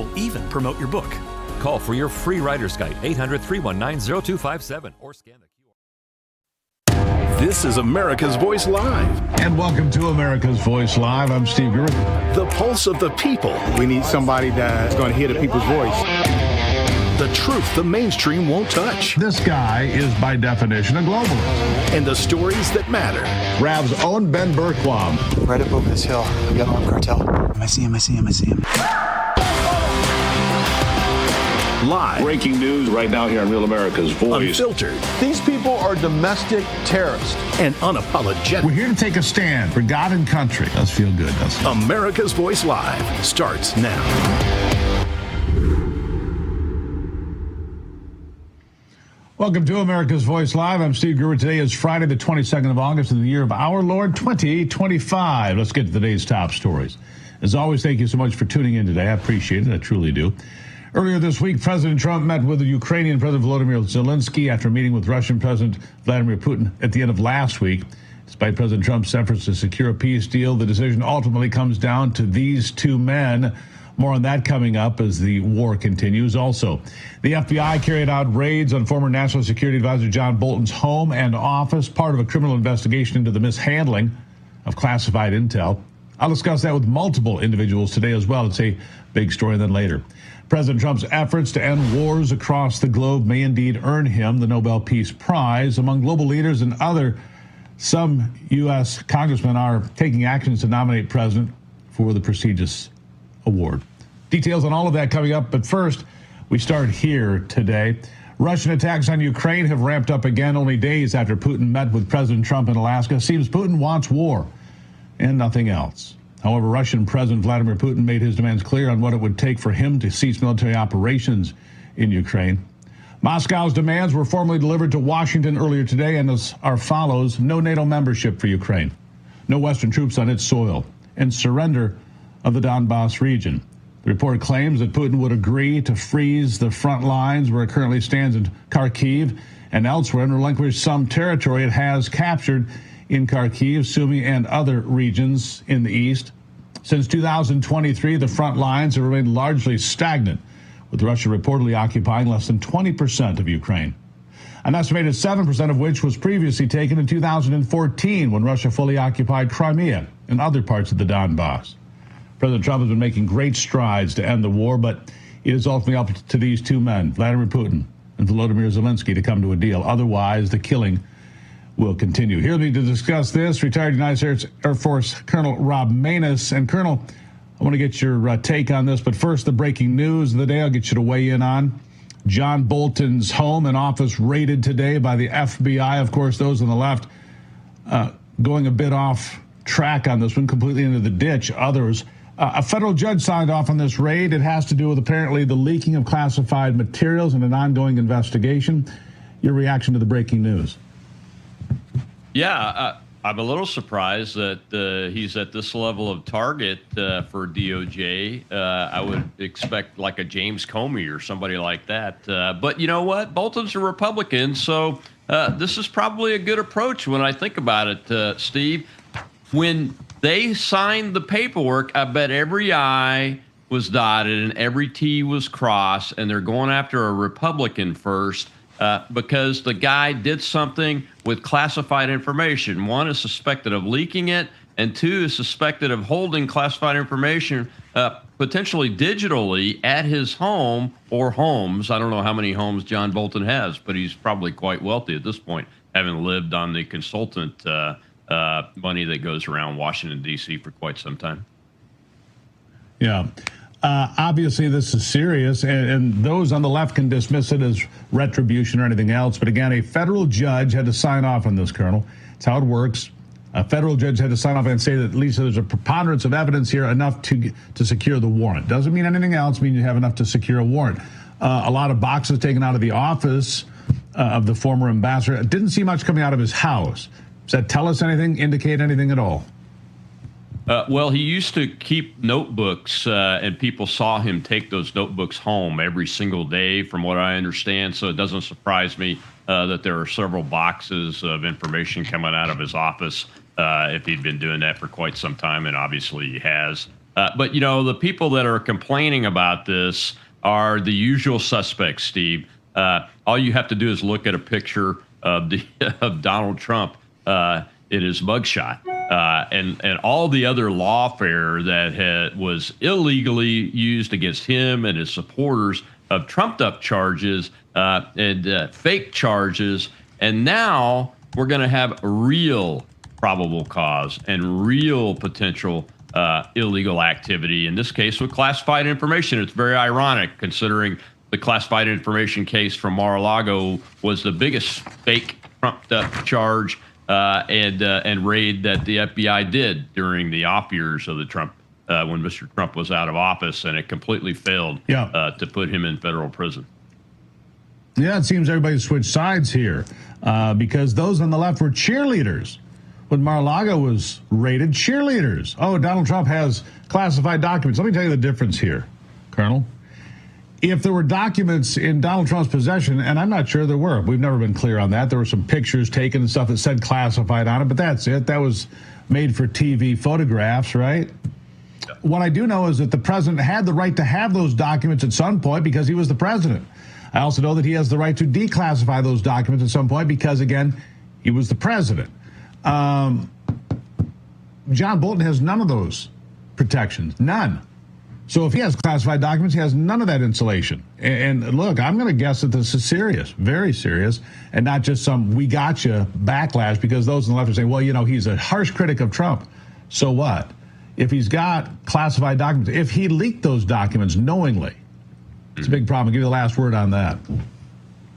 will even promote your book. Call for your free writer's guide, 800-319-0257, or scan the QR. This is America's Voice Live. And welcome to America's Voice Live. I'm Steve Griffin. The pulse of the people. We need somebody that's going to hear the people's voice. The truth the mainstream won't touch. This guy is, by definition, a globalist. And the stories that matter. Rav's own Ben Berquam. Right up over this hill, we got an armed cartel. I see him. Live. Breaking news right now here on Real America's Voice. Unfiltered. These people are domestic terrorists. And unapologetic. We're here to take a stand for God and country. Does feel good, doesn't it? America's Voice Live starts now. Welcome to America's Voice Live. I'm Steve Gruber. Today is Friday, the 22nd of August in the year of our Lord 2025. Let's get to today's top stories. As always, thank you so much for tuning in today. I appreciate it. I truly do. Earlier this week, President Trump met with the Ukrainian President Volodymyr Zelensky after meeting with Russian President Vladimir Putin at the end of last week. Despite President Trump's efforts to secure a peace deal, the decision ultimately comes down to these two men. More on that coming up as the war continues. Also, the FBI carried out raids on former National Security Advisor John Bolton's home and office, part of a criminal investigation into the mishandling of classified intel. I'll discuss that with multiple individuals today as well. It's a big story then later. President Trump's efforts to end wars across the globe may indeed earn him the Nobel Peace Prize. Among global leaders and some U.S. congressmen are taking actions to nominate President for the prestigious award. Details on all of that coming up, but first, we start here today. Russian attacks on Ukraine have ramped up again only days after Putin met with President Trump in Alaska. Seems Putin wants war and nothing else. However, Russian President Vladimir Putin made his demands clear on what it would take for him to cease military operations in Ukraine. Moscow's demands were formally delivered to Washington earlier today and are follows: no NATO membership for Ukraine, no Western troops on its soil, and surrender of the Donbass region. The report claims that Putin would agree to freeze the front lines where it currently stands in Kharkiv and elsewhere and relinquish some territory it has captured in Kharkiv, Sumy, and other regions in the east. Since 2023, the front lines have remained largely stagnant, with Russia reportedly occupying less than 20% of Ukraine. An estimated 7% of which was previously taken in 2014 when Russia fully occupied Crimea and other parts of the Donbass. President Trump has been making great strides to end the war, but it is ultimately up to these two men, Vladimir Putin and Volodymyr Zelensky, to come to a deal. Otherwise, the killing will continue. Here with me to discuss this, retired United States Air Force Colonel Rob Maness. And Colonel, I want to get your take on this, but first, the breaking news of the day I'll get you to weigh in on. John Bolton's home and office raided today by the FBI. Of course, those on the left going a bit off track on this one, completely into the ditch. Others. A federal judge signed off on this raid. It has to do with apparently the leaking of classified materials in an ongoing investigation. Your reaction to the breaking news? Yeah, I'm a little surprised that he's at this level of target for DOJ. I would expect like a James Comey or somebody like that. But you know what? Bolton's a Republican, so this is probably a good approach when I think about it, Steve. When they signed the paperwork, I bet every I was dotted and every T was crossed, and they're going after a Republican first because the guy did something with classified information. One is suspected of leaking it, and two is suspected of holding classified information potentially digitally at his home or homes. I don't know how many homes John Bolton has, but he's probably quite wealthy at this point, having lived on the consultant money that goes around Washington, D.C. for quite some time. Yeah. Obviously, this is serious, and those on the left can dismiss it as retribution or anything else. But again, a federal judge had to sign off on this, Colonel. It's how it works. A federal judge had to sign off and say that at least there's a preponderance of evidence here enough to secure the warrant. Doesn't mean anything else. It means you have enough to secure a warrant. A lot of boxes taken out of the office of the former ambassador. Didn't see much coming out of his house. Does that tell us anything, indicate anything at all? Well, he used to keep notebooks, and people saw him take those notebooks home every single day, from what I understand. So it doesn't surprise me that there are several boxes of information coming out of his office if he'd been doing that for quite some time, and obviously he has. But, the people that are complaining about this are the usual suspects, Steve. All you have to do is look at a picture of Donald Trump in his mugshot, and all the other lawfare that was illegally used against him and his supporters of trumped-up charges and fake charges. And now we're going to have real probable cause and real potential illegal activity, in this case with classified information. It's very ironic considering the classified information case from Mar-a-Lago was the biggest fake trumped-up charge and raid that the FBI did during the off years of the Trump, when Mr. Trump was out of office, and it completely failed to put him in federal prison. Yeah, it seems everybody switched sides here because those on the left were cheerleaders. When Mar-a-Lago was raided, cheerleaders. Oh, Donald Trump has classified documents. Let me tell you the difference here, Colonel. If there were documents in Donald Trump's possession, and I'm not sure there were, we've never been clear on that. There were some pictures taken and stuff that said classified on it, but that's it. That was made for TV photographs, right? What I do know is that the president had the right to have those documents at some point because he was the president. I also know that he has the right to declassify those documents at some point because, again, he was the president. John Bolton has none of those protections, none. So if he has classified documents, he has none of that insulation. And look, I'm going to guess that this is serious, very serious, and not just some we gotcha backlash because those on the left are saying, well, he's a harsh critic of Trump. So what? If he's got classified documents, if he leaked those documents knowingly, it's a big problem. I'll give you the last word on that.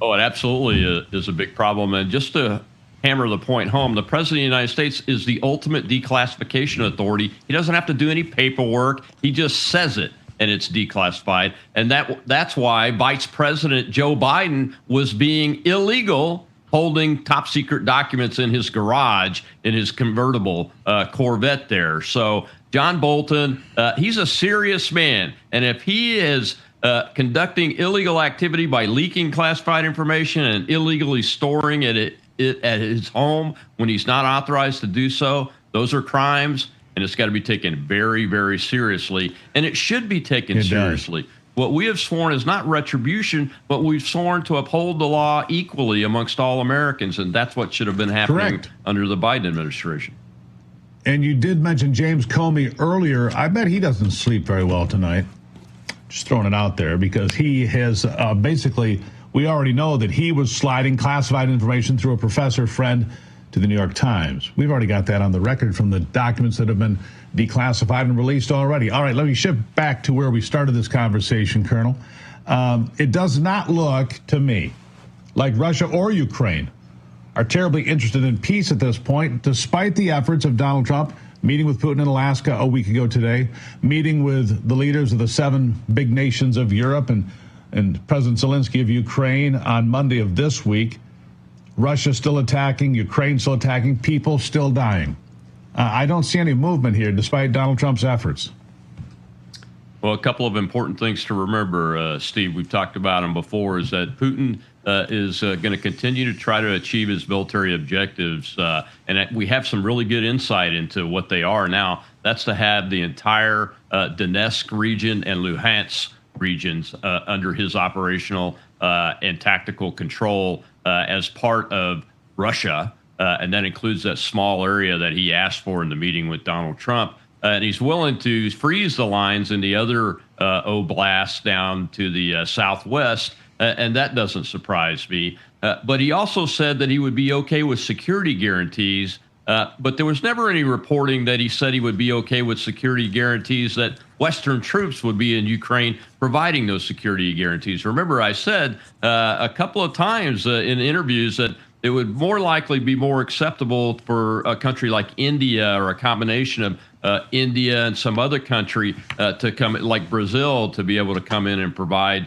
Oh, it absolutely is a big problem. And just to hammer the point home, the president of the United States is the ultimate declassification authority. He doesn't have to do any paperwork. He just says it, and it's declassified. And that's why Vice President Joe Biden was being illegal holding top secret documents in his garage in his convertible Corvette there. So John Bolton, he's a serious man. And if he is conducting illegal activity by leaking classified information and illegally storing it at his home when he's not authorized to do so, those are crimes, and it's got to be taken very, very seriously. And it should be taken seriously. What we have sworn is not retribution, but we've sworn to uphold the law equally amongst all Americans, and that's what should have been happening under the Biden administration. And you did mention James Comey earlier. I bet he doesn't sleep very well tonight. Just throwing it out there because he has basically, we already know that he was sliding classified information through a professor friend to the New York Times. We've already got that on the record from the documents that have been declassified and released already. All right, let me shift back to where we started this conversation, Colonel. It does not look to me like Russia or Ukraine are terribly interested in peace at this point, despite the efforts of Donald Trump meeting with Putin in Alaska a week ago today, meeting with the leaders of the 7 big nations of Europe and President Zelensky of Ukraine on Monday of this week. Russia still attacking, Ukraine still attacking, people still dying. I don't see any movement here despite Donald Trump's efforts. Well, a couple of important things to remember, Steve, we've talked about them before, is that Putin is going to continue to try to achieve his military objectives. And we have some really good insight into what they are now. That's to have the entire Donetsk region and Luhansk regions under his operational and tactical control as part of Russia. And that includes that small area that he asked for in the meeting with Donald Trump. And he's willing to freeze the lines in the other oblasts down to the southwest. And that doesn't surprise me. But he also said that he would be okay with security guarantees. But there was never any reporting that he said he would be okay with security guarantees that Western troops would be in Ukraine providing those security guarantees. Remember, I said a couple of times in interviews that it would more likely be more acceptable for a country like India or a combination of India and some other country to come, like Brazil, to be able to come in and provide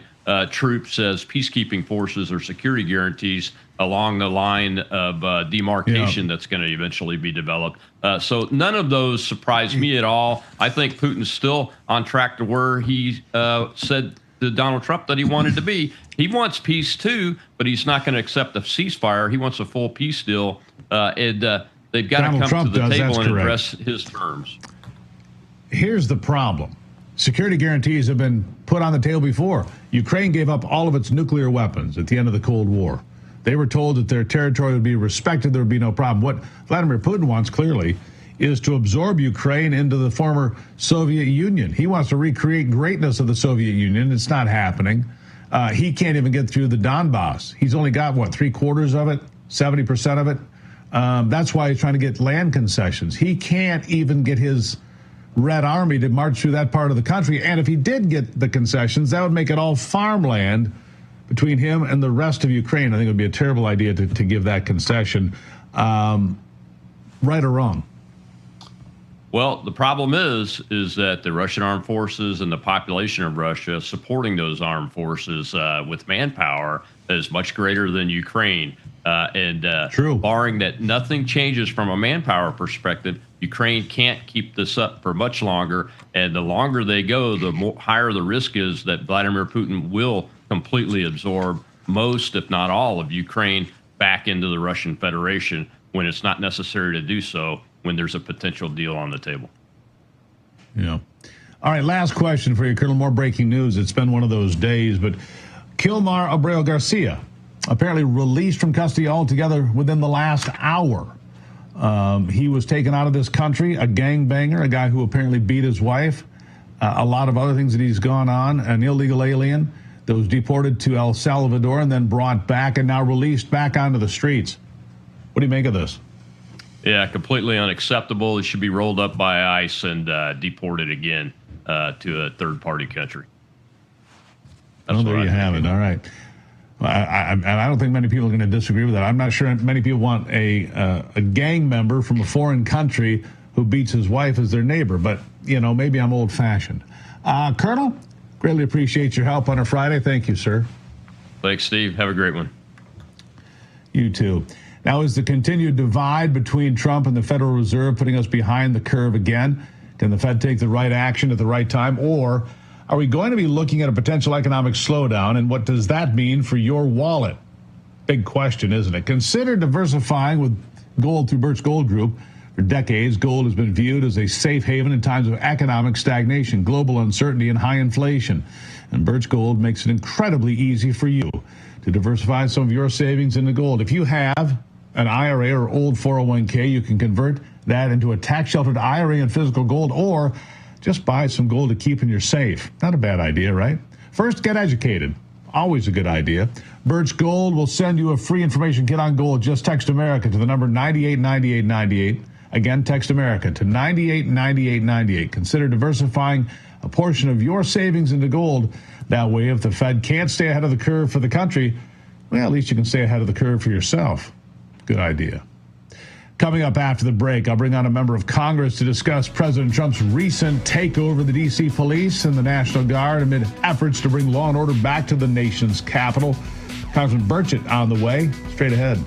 troops as peacekeeping forces or security guarantees along the line of demarcation that's going to eventually be developed. So none of those surprise me at all. I think Putin's still on track to where he said to Donald Trump that he wanted to be. He wants peace too, but he's not going to accept a ceasefire. He wants a full peace deal. And they've got to come to the table and address his terms. Here's the problem. Security guarantees have been put on the table before. Ukraine gave up all of its nuclear weapons at the end of the Cold War. They were told that their territory would be respected, there would be no problem. What Vladimir Putin wants, clearly, is to absorb Ukraine into the former Soviet Union. He wants to recreate greatness of the Soviet Union. It's not happening. He can't even get through the Donbass. He's only got, what, 3/4 of it, 70% of it? That's why he's trying to get land concessions. He can't even get his Red Army to march through that part of the country. And if he did get the concessions, that would make it all farmland between him and the rest of Ukraine. I think it would be a terrible idea to give that concession. Right or wrong? Well, the problem is that the Russian armed forces and the population of Russia supporting those armed forces with manpower is much greater than Ukraine. True. Barring that nothing changes from a manpower perspective, Ukraine can't keep this up for much longer. And the longer they go, the higher the risk is that Vladimir Putin will completely absorb most, if not all, of Ukraine back into the Russian Federation when it's not necessary to do so, when there's a potential deal on the table. Yeah. All right, last question for you, Colonel. More breaking news. It's been one of those days, but Kilmar Abreu Garcia apparently released from custody altogether within the last hour. He was taken out of this country, a gangbanger, a guy who apparently beat his wife, a lot of other things that he's gone on, an illegal alien that was deported to El Salvador and then brought back and now released back onto the streets. What do you make of this? Yeah, completely unacceptable. He should be rolled up by ICE and deported again to a third-party country. Well, there you have it. All right. I don't think many people are going to disagree with that. I'm not sure many people want a gang member from a foreign country who beats his wife as their neighbor, but, you know, maybe I'm old-fashioned. Colonel, greatly appreciate your help on a Friday. Thank you, sir. Thanks, Steve. Have a great one. You too. Now, is the continued divide between Trump and the Federal Reserve putting us behind the curve again? Can the Fed take the right action at the right time? Or are we going to be looking at a potential economic slowdown? And what does that mean for your wallet? Big question, isn't it? Consider diversifying with gold through Birch Gold Group. For decades, gold has been viewed as a safe haven in times of economic stagnation, global uncertainty, and high inflation. And Birch Gold makes it incredibly easy for you to diversify some of your savings into gold. If you have an IRA or old 401k, you can convert that into a tax-sheltered IRA in physical gold, or just buy some gold to keep in your safe. Not a bad idea, right? First, get educated. Always a good idea. Birch Gold will send you a free information kit on gold. Just text America to the number 989898. Again, text America to 989898. Consider diversifying a portion of your savings into gold. That way, if the Fed can't stay ahead of the curve for the country, well, at least you can stay ahead of the curve for yourself. Good idea. Coming up after the break, I'll bring on a member of Congress to discuss President Trump's recent takeover of the D.C. police and the National Guard amid efforts to bring law and order back to the nation's capital. Congressman Burchett on the way. Straight ahead.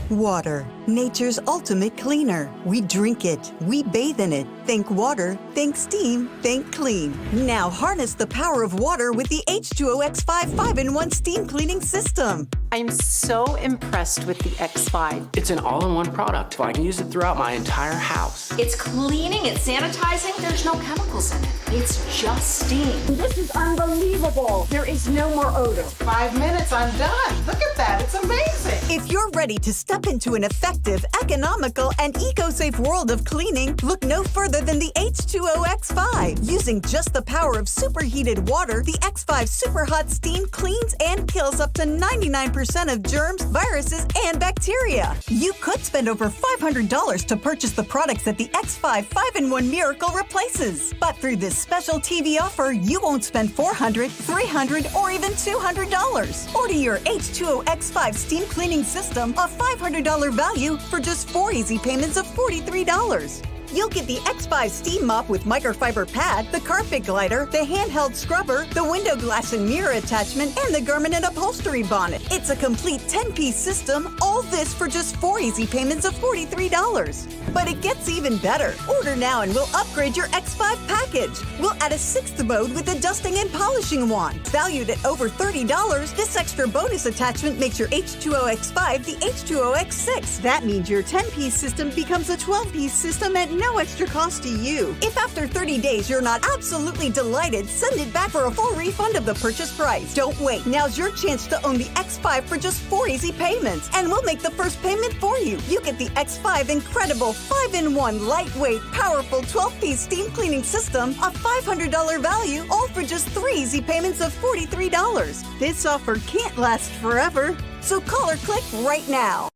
Water, nature's ultimate cleaner. We drink it, we bathe in it. Think water, think steam, think clean. Now harness the power of water with the H2O X5 5-in-1 steam cleaning system. I'm so impressed with the X5. It's an all-in-one product. I can use it throughout my entire house. It's cleaning, it's sanitizing. There's no chemicals in it. It's just steam. This is unbelievable. There is no more odor. 5 minutes, I'm done. Look at that. It's amazing. If you're ready to step into an effective, economical, and eco-safe world of cleaning, look no further than the H2O X5. Using just the power of superheated water, the X5 Super Hot Steam cleans and kills up to 99% of germs, viruses, and bacteria. You could spend over $500 to purchase the products that the X5 5-in-1 Miracle replaces. But through this special TV offer, you won't spend $400, $300, or even $200. Order your H2O X5 steam cleaning system, a $500 value, for just 4 easy payments of $43. You'll get the X5 steam mop with microfiber pad, the carpet glider, the handheld scrubber, the window glass and mirror attachment, and the Garment and upholstery bonnet. It's a complete 10-piece system, all this for just 4 easy payments of $43. But it gets even better. Order now and we'll upgrade your X5 package. We'll add a 6th mode with a dusting and polishing wand. Valued at over $30, this extra bonus attachment makes your H2O X5 the H2O X6. That means your 10-piece system becomes a 12-piece system at no extra cost to you. If after 30 days you're not absolutely delighted, send it back for a full refund of the purchase price. Don't wait. Now's your chance to own the X5 for just 4 easy payments, and we'll make the first payment for you. You get the X5 incredible 5-in-1 lightweight, powerful 12-piece steam cleaning system, a $500 value, all for just 3 easy payments of $43. This offer can't last forever, so call or click right now.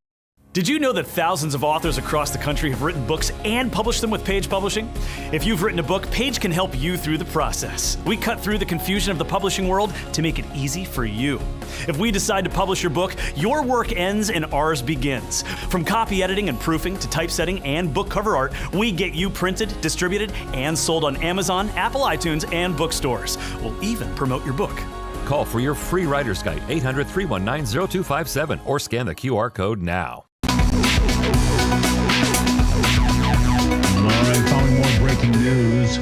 Did you know that thousands of authors across the country have written books and published them with Page Publishing? If you've written a book, Page can help you through the process. We cut through the confusion of the publishing world to make it easy for you. If we decide to publish your book, your work ends and ours begins. From copy editing and proofing to typesetting and book cover art, we get you printed, distributed, and sold on Amazon, Apple iTunes, and bookstores. We'll even promote your book. Call for your free writer's guide, 800-319-0257, or scan the QR code now. All right, following more breaking news.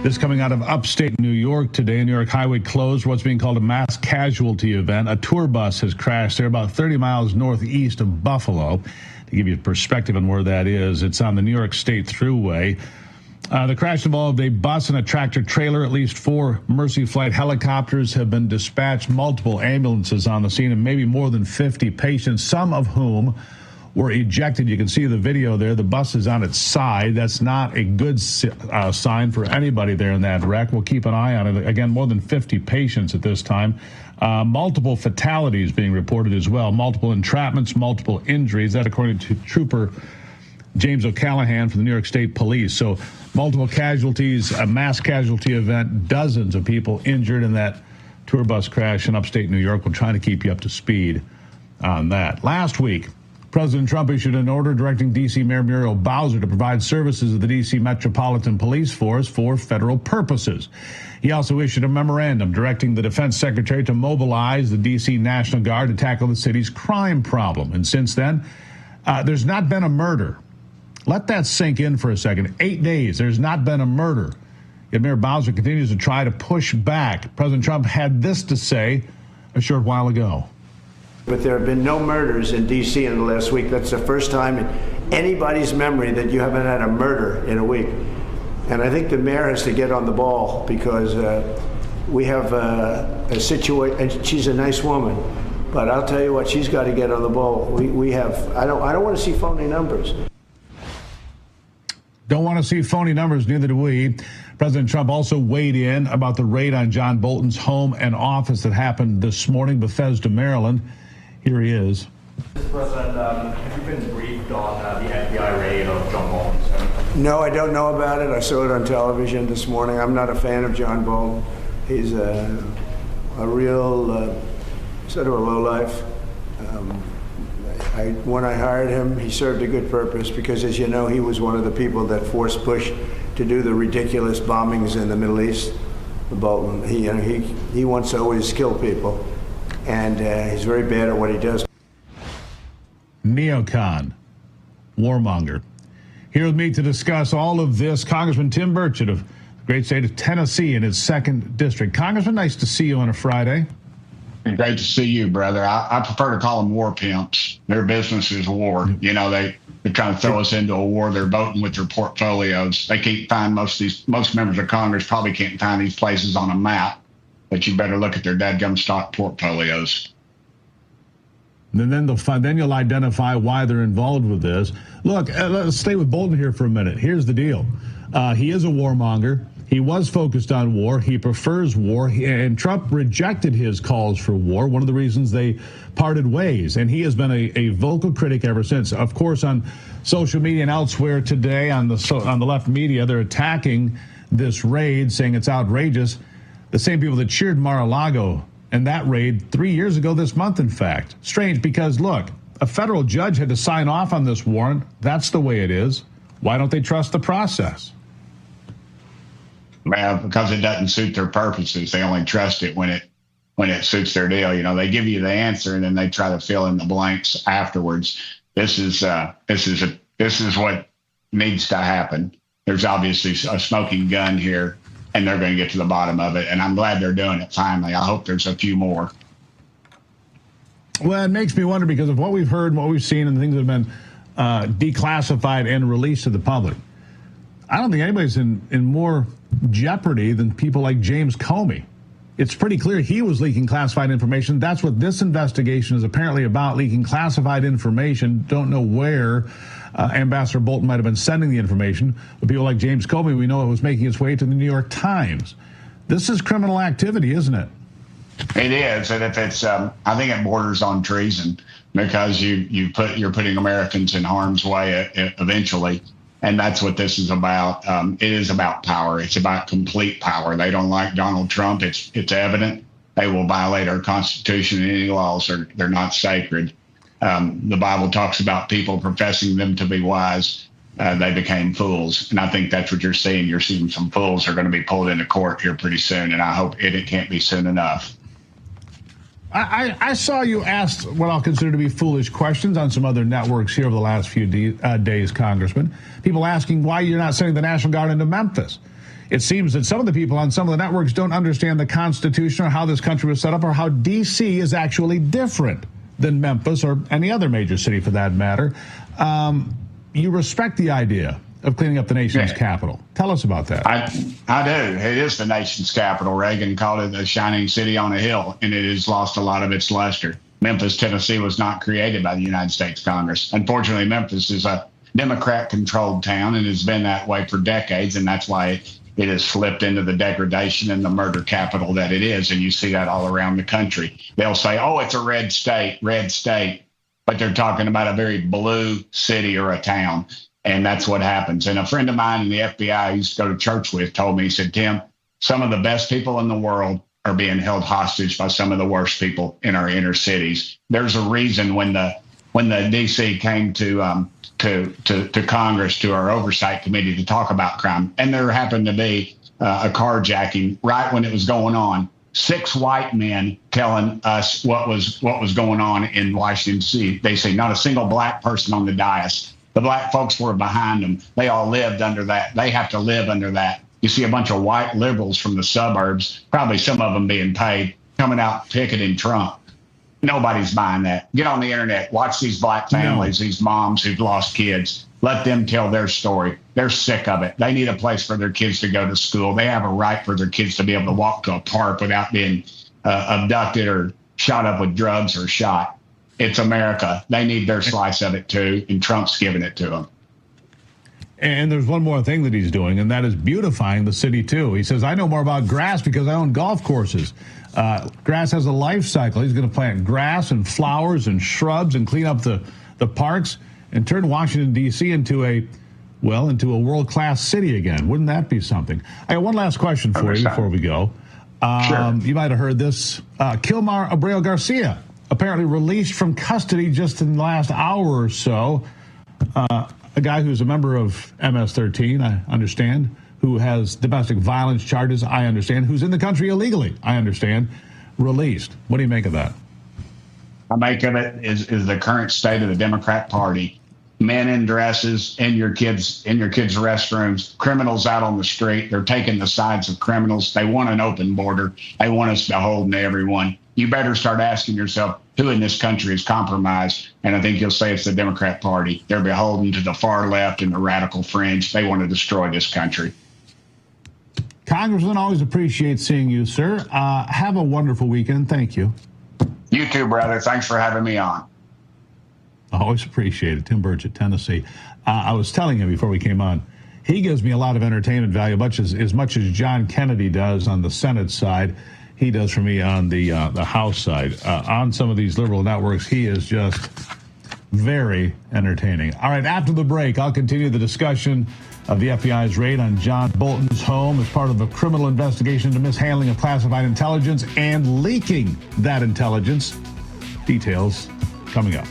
This coming out of upstate New York today. New York Highway closed for what's being called a mass casualty event. A tour bus has crashed there about 30 miles northeast of Buffalo. To give you perspective on where that is, it's on the New York State Thruway. The crash involved a bus and a tractor trailer. At least 4 Mercy Flight helicopters have been dispatched, multiple ambulances on the scene, and maybe more than 50 patients, some of whom were ejected. You can see the video there. The bus is on its side. That's not a good sign for anybody there in that wreck. We'll keep an eye on it. Again, more than 50 patients at this time. Multiple fatalities being reported as well. Multiple entrapments, multiple injuries. That according to Trooper James O'Callahan from the New York State Police. So multiple casualties, a mass casualty event, dozens of people injured in that tour bus crash in upstate New York. We're trying to keep you up to speed on that. Last week, President Trump issued an order directing D.C. Mayor Muriel Bowser to provide services of the D.C. Metropolitan Police Force for federal purposes. He also issued a memorandum directing the Defense Secretary to mobilize the D.C. National Guard to tackle the city's crime problem. And since then, there's not been a murder. Let that sink in for a second. 8 days, there's not been a murder. Yet Mayor Bowser continues to try to push back. President Trump had this to say a short while ago. But there have been no murders in D.C. in the last week. That's the first time in anybody's memory that you haven't had a murder in a week. And I think the mayor has to get on the ball because we have a situation, and she's a nice woman, but I'll tell you what, she's got to get on the ball. We have, I don't want to see phony numbers. Don't want to see phony numbers, neither do we. President Trump also weighed in about the raid on John Bolton's home and office that happened this morning, Bethesda, Maryland. Here he is. Mr. President, have you been briefed on the FBI raid of John Bolton's home? No, I don't know about it. I saw it on television this morning. I'm not a fan of John Bolton. He's a real sort of a lowlife. When I hired him, he served a good purpose because, as you know, he was one of the people that forced Bush to do the ridiculous bombings in the Middle East. Bolton, he wants to always kill people, and he's very bad at what he does. Neocon, warmonger. Here with me to discuss all of this, Congressman Tim Burchett of the great state of Tennessee in his 2nd district. Congressman, nice to see you on a Friday. Great to see you, brother. I prefer to call them war pimps. Their business is war. You know, they kind of throw us into a war. They're voting with their portfolios. They can't find most members of Congress probably can't find these places on a map, but you better look at their dadgum stock portfolios. And then you'll identify why they're involved with this. Look, let's stay with Bolton here for a minute. Here's the deal. He is a warmonger. He was focused on war. He prefers war. And Trump rejected his calls for war, one of the reasons they parted ways. And he has been a vocal critic ever since. Of course, on social media and elsewhere today, on the left media, they're attacking this raid, saying it's outrageous. The same people that cheered Mar-a-Lago and that raid 3 years ago this month, in fact. Strange because, look, a federal judge had to sign off on this warrant. That's the way it is. Why don't they trust the process? Well, because it doesn't suit their purposes. They only trust it when it suits their deal. You know, they give you the answer and then they try to fill in the blanks afterwards. This is what needs to happen. There's obviously a smoking gun here, and they're going to get to the bottom of it. And I'm glad they're doing it finally. I hope there's a few more. Well, it makes me wonder because of what we've heard and what we've seen and the things that have been declassified and released to the public. I don't think anybody's in more jeopardy than people like James Comey. It's pretty clear he was leaking classified information. That's what this investigation is apparently about, leaking classified information. Don't know where Ambassador Bolton might have been sending the information. But people like James Comey, we know it was making its way to the New York Times. This is criminal activity, isn't it? It is, and if it's, I think it borders on treason because you're putting Americans in harm's way eventually, and that's what this is about. It is about power. It's about complete power. They don't like Donald Trump. It's evident. They will violate our Constitution and any laws. They're not sacred. The Bible talks about people professing them to be wise. They became fools, and I think that's what you're seeing. You're seeing some fools are going to be pulled into court here pretty soon, and I hope it can't be soon enough. I saw you ask what I'll consider to be foolish questions on some other networks here over the last few days, Congressman. People asking why you're not sending the National Guard into Memphis. It seems that some of the people on some of the networks don't understand the Constitution or how this country was set up or how D.C. is actually different than Memphis or any other major city for that matter. You respect the idea of cleaning up the nation's capital. Tell us about that. I do. It is the nation's capital. Reagan called it the shining city on a hill, and it has lost a lot of its luster. Memphis, Tennessee was not created by the United States Congress. Unfortunately, Memphis is a Democrat-controlled town and has been that way for decades, and that's why it has slipped into the degradation and the murder capital that it is, and you see that all around the country. They'll say, oh, it's a red state, but they're talking about a very blue city or a town. And that's what happens. And a friend of mine in the FBI I used to go to church with told me, he said, Tim, some of the best people in the world are being held hostage by some of the worst people in our inner cities. There's a reason when the DC came to Congress, to our oversight committee to talk about crime, and there happened to be a carjacking right when it was going on. 6 white men telling us what was going on in Washington, D.C. Not a single black person on the dais. The black folks were behind them. They all lived under that. They have to live under that. You see a bunch of white liberals from the suburbs, probably some of them being paid, coming out picketing Trump. Nobody's buying that. Get on the internet. Watch these black families, these moms who've lost kids. Let them tell their story. They're sick of it. They need a place for their kids to go to school. They have a right for their kids to be able to walk to a park without being abducted or shot up with drugs or shot. It's America. They need their slice of it, too, and Trump's giving it to them. And there's one more thing that he's doing, and that is beautifying the city, too. He says, I know more about grass because I own golf courses. Grass has a life cycle. He's going to plant grass and flowers and shrubs and clean up the parks and turn Washington, D.C. into a world-class city again. Wouldn't that be something? I got one last question for you before we go. Sure. You might have heard this. Kilmar Abreu Garcia, apparently released from custody just in the last hour or so. A guy who's a member of MS-13, I understand, who has domestic violence charges, I understand, who's in the country illegally, I understand, released. What do you make of that? I make of it is the current state of the Democrat Party. Men in dresses in your kids' restrooms, criminals out on the street. They're taking the sides of criminals. They want an open border. They want us beholden to everyone. You better start asking yourself who in this country is compromised. And I think you'll say it's the Democrat Party. They're beholden to the far left and the radical fringe. They want to destroy this country. Congressman, always appreciate seeing you, sir. Have a wonderful weekend. Thank you. You too, brother. Thanks for having me on. Always appreciate it. Tim Burchett, Tennessee. I was telling him before we came on, he gives me a lot of entertainment value, as much as John Kennedy does on the Senate side. He does for me on the House side. On some of these liberal networks, he is just very entertaining. All right, after the break, I'll continue the discussion of the FBI's raid on John Bolton's home as part of a criminal investigation into mishandling of classified intelligence and leaking that intelligence. Details coming up.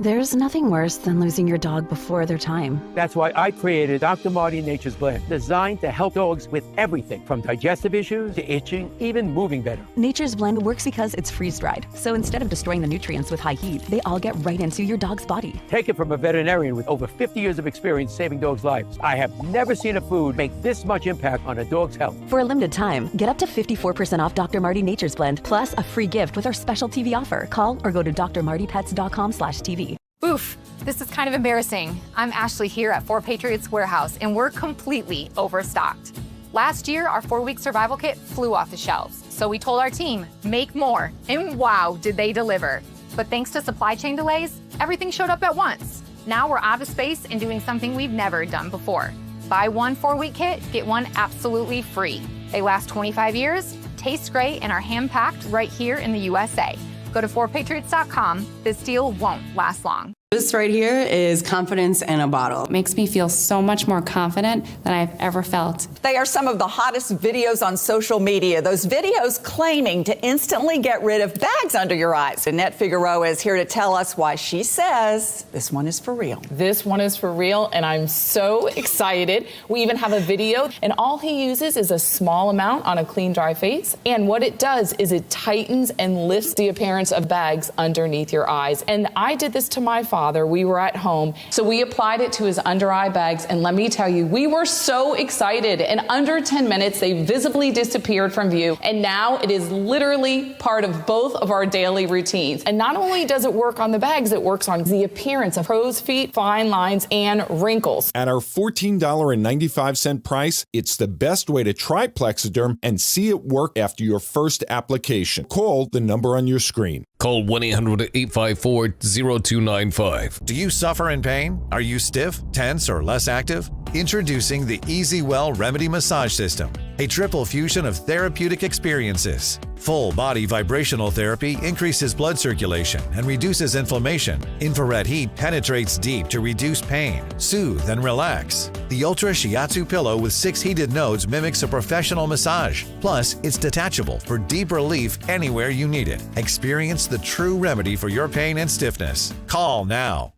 There's nothing worse than losing your dog before their time. That's why I created Dr. Marty Nature's Blend, designed to help dogs with everything from digestive issues to itching, even moving better. Nature's Blend works because it's freeze-dried. So instead of destroying the nutrients with high heat, they all get right into your dog's body. Take it from a veterinarian with over 50 years of experience saving dogs' lives. I have never seen a food make this much impact on a dog's health. For a limited time, get up to 54% off Dr. Marty Nature's Blend, plus a free gift with our special TV offer. Call or go to drmartypets.com/TV. Oof, this is kind of embarrassing. I'm Ashley here at 4 Patriots Warehouse, and we're completely overstocked. Last year, our 4-week survival kit flew off the shelves. So we told our team, make more, and wow, did they deliver. But thanks to supply chain delays, everything showed up at once. Now we're out of space and doing something we've never done before. Buy one 4-week kit, get one absolutely free. They last 25 years, taste great, and are hand-packed right here in the USA. Go to 4patriots.com. This deal won't last long. This right here is confidence in a bottle. It makes me feel so much more confident than I've ever felt. They are some of the hottest videos on social media. Those videos claiming to instantly get rid of bags under your eyes. Annette Figueroa is here to tell us why she says this one is for real. This one is for real, and I'm so excited. We even have a video, and all he uses is a small amount on a clean, dry face. And what it does is it tightens and lifts the appearance of bags underneath your eyes. And I did this to my father. We were at home, so we applied it to his under eye bags, and let me tell you, we were so excited. In under 10 minutes, they visibly disappeared from view, and now it is literally part of both of our daily routines. And not only does it work on the bags, it works on the appearance of crow's feet, fine lines, and wrinkles. At our $14.95 price, it's the best way to try Plexiderm and see it work after your first application. Call the number on your screen. Call 1-800-854-0295. Do you suffer in pain? Are you stiff, tense, or less active? Introducing the Easy Well Remedy Massage System, a triple fusion of therapeutic experiences. Full body vibrational therapy increases blood circulation and reduces inflammation. Infrared heat penetrates deep to reduce pain, soothe, and relax. The Ultra Shiatsu pillow with 6 heated nodes mimics a professional massage. Plus, it's detachable for deep relief anywhere you need it. Experience the true remedy for your pain and stiffness. Call now.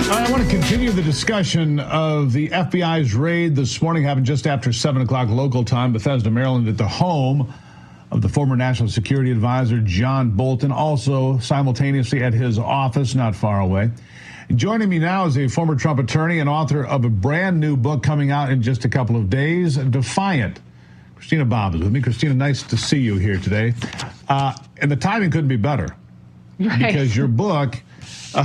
I want to continue the discussion of the FBI's raid this morning, happened just after 7 o'clock local time, Bethesda, Maryland, at the home of the former National Security Advisor, John Bolton, also simultaneously at his office not far away. Joining me now is a former Trump attorney and author of a brand new book coming out in just a couple of days, Defiant. Christina Bobb is with me. Christina, nice to see you here today. And the timing couldn't be better, because your book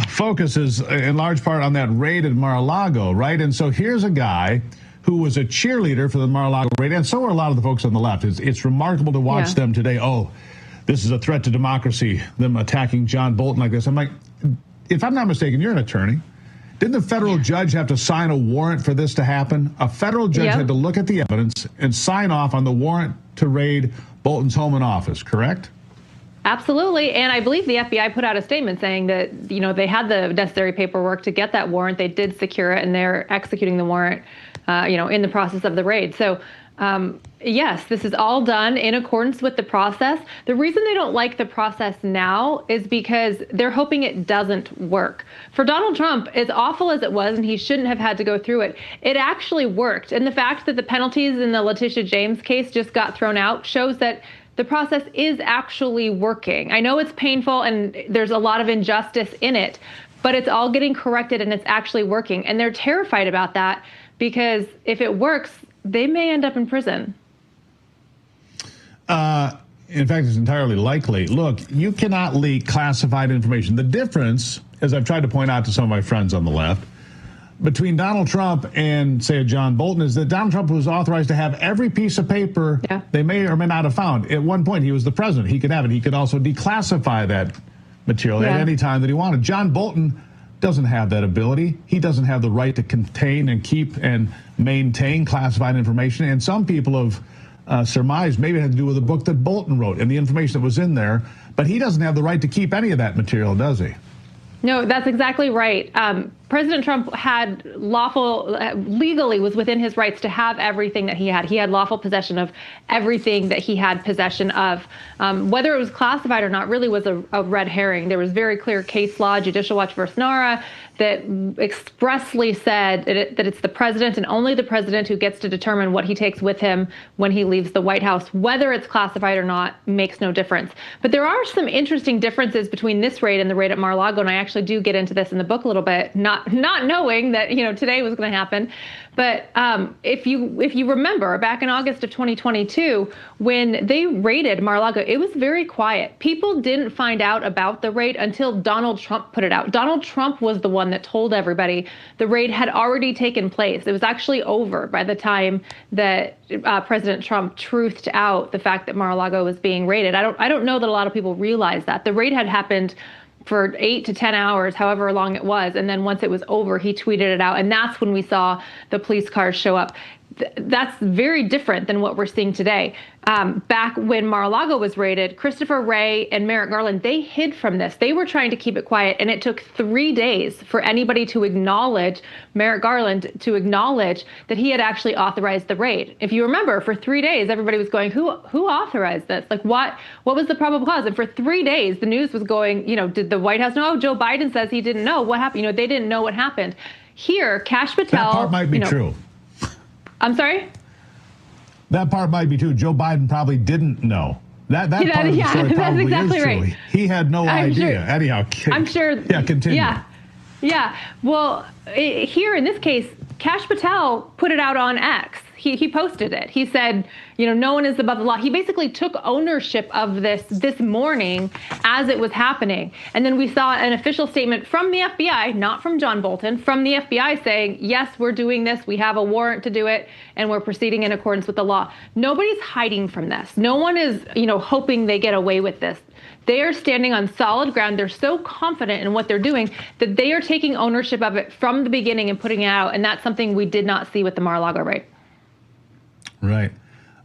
focuses in large part on that raid at Mar-a-Lago, right? And so here's a guy who was a cheerleader for the Mar-a-Lago raid, and so are a lot of the folks on the left. It's remarkable to watch them today. Oh, this is a threat to democracy, them attacking John Bolton like this. I'm like, if I'm not mistaken, you're an attorney. Didn't the federal judge have to sign a warrant for this to happen? A federal judge had to look at the evidence and sign off on the warrant to raid Bolton's home and office, correct? Absolutely. And I believe the FBI put out a statement saying that, you know, they had the necessary paperwork to get that warrant. They did secure it, and they're executing the warrant, in the process of the raid. So, yes, this is all done in accordance with the process. The reason they don't like the process now is because they're hoping it doesn't work. For Donald Trump, as awful as it was, and he shouldn't have had to go through it, it actually worked. And the fact that the penalties in the Letitia James case just got thrown out shows that the process is actually working. I know it's painful and there's a lot of injustice in it, but it's all getting corrected and it's actually working. And they're terrified about that because if it works, they may end up in prison. In fact, it's entirely likely. Look, you cannot leak classified information. The difference, as I've tried to point out to some of my friends on the left, between Donald Trump and, say, a John Bolton is that Donald Trump was authorized to have every piece of paper they may or may not have found. At one point, he was the president. He could have it. He could also declassify that material at any time that he wanted. John Bolton doesn't have that ability. He doesn't have the right to contain and keep and maintain classified information. And some people have surmised maybe it had to do with the book that Bolton wrote and the information that was in there. But he doesn't have the right to keep any of that material, does he? No, that's exactly right. President Trump had legally was within his rights to have everything that he had. He had lawful possession of everything that he had possession of. Whether it was classified or not really was a red herring. There was very clear case law, Judicial Watch versus NARA, that expressly said that it's the president and only the president who gets to determine what he takes with him when he leaves the White House. Whether it's classified or not makes no difference. But there are some interesting differences between this raid and the raid at Mar-a-Lago, and I actually do get into this in the book a little bit, not knowing that today was going to happen. But if you remember back in August of 2022, when they raided Mar-a-Lago, it was very quiet. People didn't find out about the raid until Donald Trump put it out. Donald Trump was the one that told everybody the raid had already taken place. It was actually over by the time that President Trump truthed out the fact that Mar-a-Lago was being raided. I don't know that a lot of people realize that. The raid had happened for 8 to 10 hours, however long it was. And then once it was over, he tweeted it out. And that's when we saw the police cars show up. That's very different than what we're seeing today. Back when Mar-a-Lago was raided, Christopher Wray and Merrick Garland, they hid from this. They were trying to keep it quiet. And it took 3 days for anybody to acknowledge, Merrick Garland, to acknowledge that he had actually authorized the raid. If you remember, for 3 days, everybody was going, who authorized this? Like, what was the probable cause? And for 3 days, the news was going, did the White House know? Oh, Joe Biden says he didn't know. What happened? They didn't know what happened. Here, Kash Patel. That part might be true. I'm sorry? That part might be true. Joe Biden probably didn't know. That part of the story probably exactly is true. Right. He had no idea. Sure. Anyhow, I'm sure. Yeah, continue. Yeah. Well, here in this case, Kash Patel put it out on X. He posted it. He said, no one is above the law. He basically took ownership of this morning as it was happening. And then we saw an official statement from the FBI, not from John Bolton, from the FBI saying, yes, we're doing this. We have a warrant to do it, and we're proceeding in accordance with the law. Nobody's hiding from this. No one is, hoping they get away with this. They are standing on solid ground. They're so confident in what they're doing that they are taking ownership of it from the beginning and putting it out. And that's something we did not see with the Mar-a-Lago raid. Right.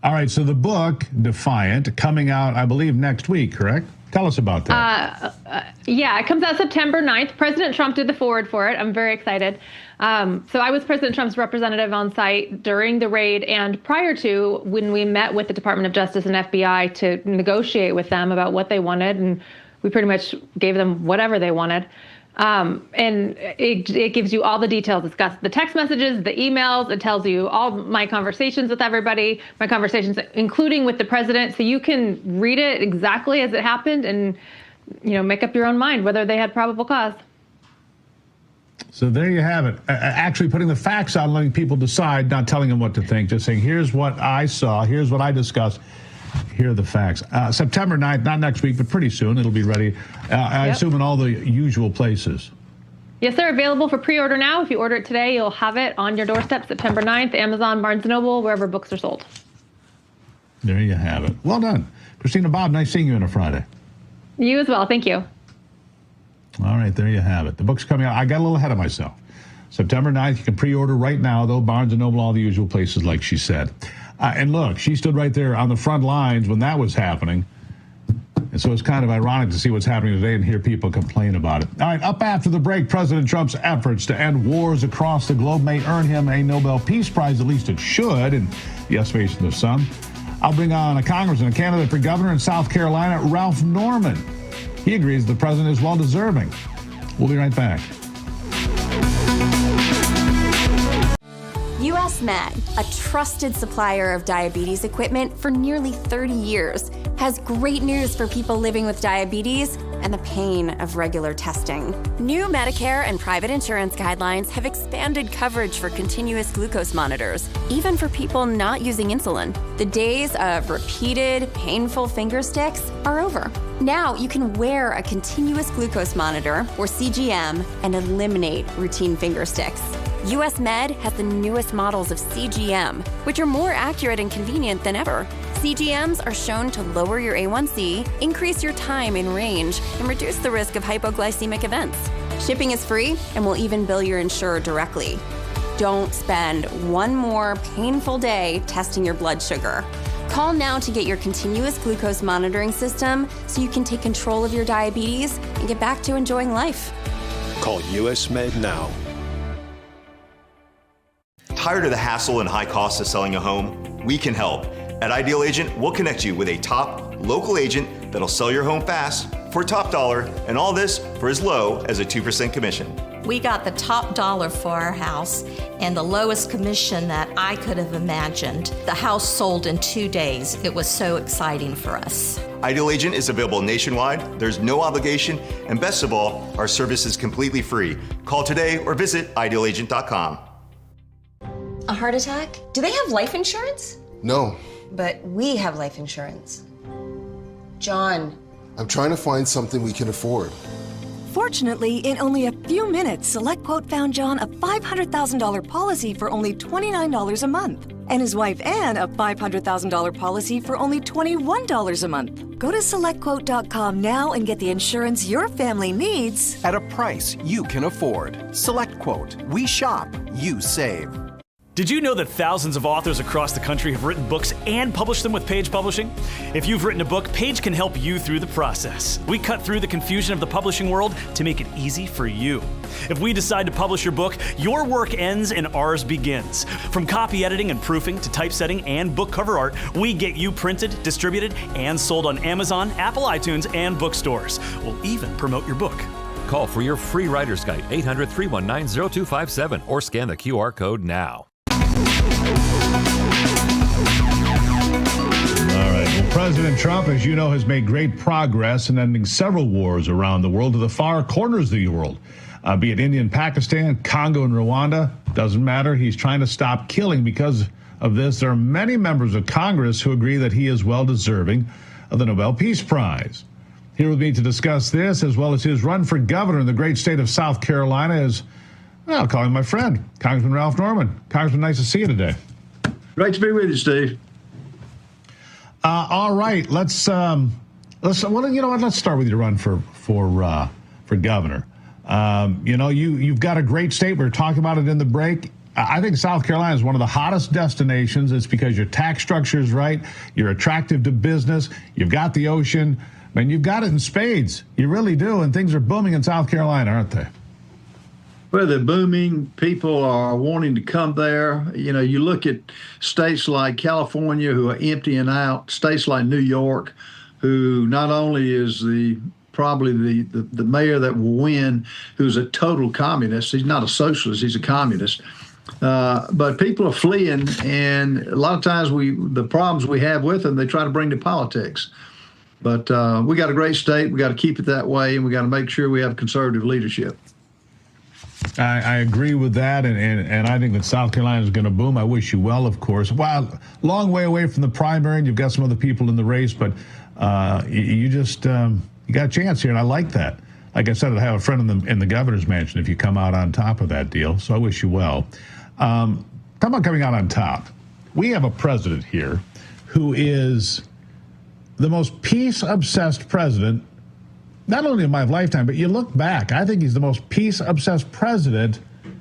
All right. So the book, Defiant, coming out, I believe, next week, correct? Tell us about that. Yeah, it comes out September 9th. President Trump did the forward for it. I'm very excited. So I was President Trump's representative on site during the raid and prior to, when we met with the Department of Justice and FBI to negotiate with them about what they wanted. And we pretty much gave them whatever they wanted. And it gives you all the details. It's got the text messages, the emails. It tells you all my conversations with everybody, my conversations, including with the president. So you can read it exactly as it happened and, make up your own mind whether they had probable cause. So there you have it. Actually putting the facts out, letting people decide, not telling them what to think, just saying, here's what I saw, here's what I discussed. Here are the facts. September 9th, not next week, but pretty soon. It'll be ready, I assume, in all the usual places. Yes, they're available for pre-order now. If you order it today, you'll have it on your doorstep September 9th, Amazon, Barnes & Noble, wherever books are sold. There you have it. Well done. Christina Bob, nice seeing you on a Friday. You as well. Thank you. All right, there you have it. The book's coming out. I got a little ahead of myself. September 9th, you can pre-order right now, though, Barnes & Noble, all the usual places, like she said. And look, she stood right there on the front lines when that was happening. And so it's kind of ironic to see what's happening today and hear people complain about it. All right, up after the break, President Trump's efforts to end wars across the globe may earn him a Nobel Peace Prize. At least it should, in the estimation of some. I'll bring on a congressman, a candidate for governor in South Carolina, Ralph Norman. He agrees the president is well-deserving. We'll be right back. US Med, a trusted supplier of diabetes equipment for nearly 30 years, has great news for people living with diabetes and the pain of regular testing. New Medicare and private insurance guidelines have expanded coverage for continuous glucose monitors, even for people not using insulin. The days of repeated, painful finger sticks are over. Now you can wear a continuous glucose monitor, or CGM, and eliminate routine finger sticks. US Med has the newest models of CGM, which are more accurate and convenient than ever. CGMs are shown to lower your A1C, increase your time in range, and reduce the risk of hypoglycemic events. Shipping is free, and we'll even bill your insurer directly. Don't spend one more painful day testing your blood sugar. Call now to get your continuous glucose monitoring system so you can take control of your diabetes and get back to enjoying life. Call US Med now. Tired of the hassle and high costs of selling a home? We can help. At Ideal Agent, we'll connect you with a top local agent that'll sell your home fast for top dollar, and all this for as low as a 2% commission. We got the top dollar for our house and the lowest commission that I could have imagined. The house sold in 2 days. It was so exciting for us. Ideal Agent is available nationwide. There's no obligation, and best of all, our service is completely free. Call today or visit idealagent.com. A heart attack? Do they have life insurance? No. But we have life insurance. John. I'm trying to find something we can afford. Fortunately, in only a few minutes, SelectQuote found John a $500,000 policy for only $29 a month. And his wife Anne a $500,000 policy for only $21 a month. Go to SelectQuote.com now and get the insurance your family needs at a price you can afford. SelectQuote. We shop, you save. Did you know that thousands of authors across the country have written books and published them with Page Publishing? If you've written a book, Page can help you through the process. We cut through the confusion of the publishing world to make it easy for you. If we decide to publish your book, your work ends and ours begins. From copy editing and proofing to typesetting and book cover art, we get you printed, distributed, and sold on Amazon, Apple iTunes, and bookstores. We'll even promote your book. Call for your free writer's guide, 800-319-0257, or scan the QR code now. All right. Well, President Trump, as you know, has made great progress in ending several wars around the world to the far corners of the world, be it India and Pakistan, Congo and Rwanda. Doesn't matter. He's trying to stop killing. Because of this, there are many members of Congress who agree that he is well deserving of the Nobel Peace Prize. Here with me to discuss this, as well as his run for governor in the great state of South Carolina, is, well, I'll call him my friend, Congressman Ralph Norman. Congressman, nice to see you today. Great to be with you, Steve. All right, let's start with your run for governor. You've got a great state. We were talking about it in the break. I think South Carolina is one of the hottest destinations. It's because your tax structure is right. You're attractive to business. You've got the ocean. I mean, you've got it in spades. You really do. And things are booming in South Carolina, aren't they? Well, they're booming. People are wanting to come there. You know, you look at states like California who are emptying out, states like New York, who not only is probably the mayor that will win, who's a total communist. He's not a socialist, he's a communist. But people are fleeing, and a lot of times the problems we have with them, they try to bring to politics. But we got a great state. We got to keep it that way, and we got to make sure we have conservative leadership. I agree with that, and I think that South Carolina is going to boom. I wish you well, of course. Well, long way away from the primary, and you've got some other people in the race, but you got a chance here, and I like that. Like I said, I have a friend in the governor's mansion if you come out on top of that deal, so I wish you well. Talk about coming out on top. We have a president here who is the most peace-obsessed president, not only in my lifetime, but you look back, I think he's the most peace-obsessed president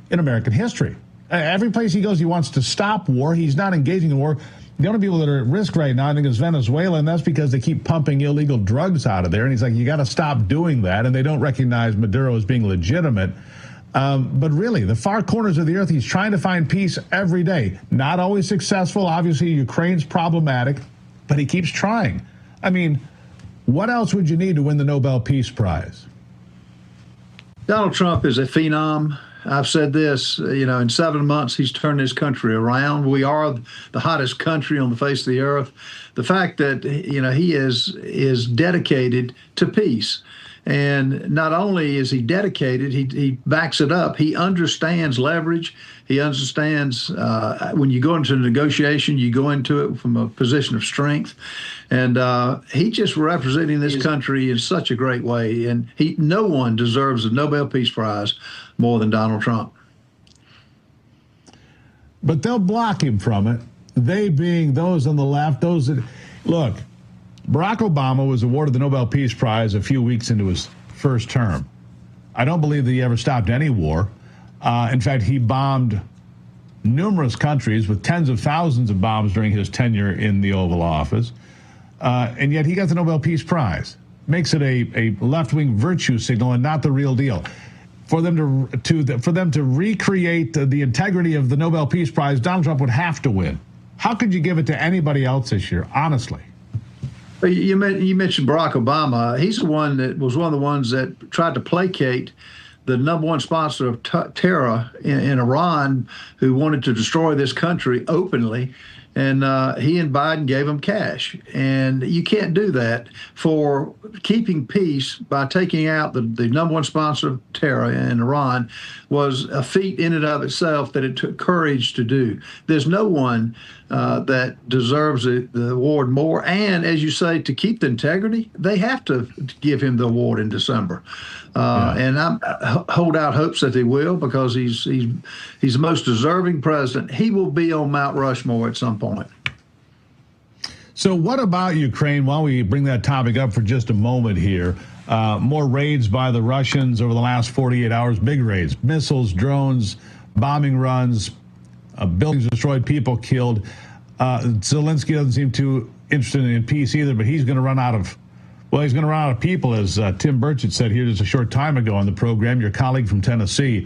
in American history. Every place he goes, he wants to stop war. He's not engaging in war. The only people that are at risk right now, I think, is Venezuela, and that's because they keep pumping illegal drugs out of there. And he's like, you got to stop doing that. And they don't recognize Maduro as being legitimate. But really, the far corners of the earth, he's trying to find peace every day. Not always successful. Obviously, Ukraine's problematic, but he keeps trying. I mean, what else would you need to win the Nobel Peace Prize? Donald Trump is a phenom. I've said this, in 7 months, he's turned this country around. We are the hottest country on the face of the earth. The fact that, he is dedicated to peace. And not only is he dedicated, he backs it up. He understands leverage. He understands when you go into a negotiation, you go into it from a position of strength. And he's just representing this country in such a great way. And no one deserves the Nobel Peace Prize more than Donald Trump. But they'll block him from it. They being those on the left, those that look. Barack Obama was awarded the Nobel Peace Prize a few weeks into his first term. I don't believe that he ever stopped any war. In fact, he bombed numerous countries with tens of thousands of bombs during his tenure in the Oval Office. And yet he got the Nobel Peace Prize. Makes it a left-wing virtue signal and not the real deal. for them to recreate the integrity of the Nobel Peace Prize, Donald Trump would have to win. How could you give it to anybody else this year, honestly? You mentioned Barack Obama. He's the one that was one of the ones that tried to placate the number one sponsor of terror in Iran, who wanted to destroy this country openly. And he and Biden gave him cash. And you can't do that for keeping peace by taking out the number one sponsor of terror in Iran was a feat in and of itself that it took courage to do. There's no one that deserves the award more. And as you say, to keep the integrity, they have to give him the award in December. And I hold out hopes that they will, because he's the most deserving president. He will be on Mount Rushmore at some point. So what about Ukraine? While we bring that topic up for just a moment here, more raids by the Russians over the last 48 hours, big raids, missiles, drones, bombing runs, buildings destroyed, people killed. Zelensky doesn't seem too interested in peace either, but he's going to run out of people, as Tim Burchett said here just a short time ago on the program, your colleague from Tennessee.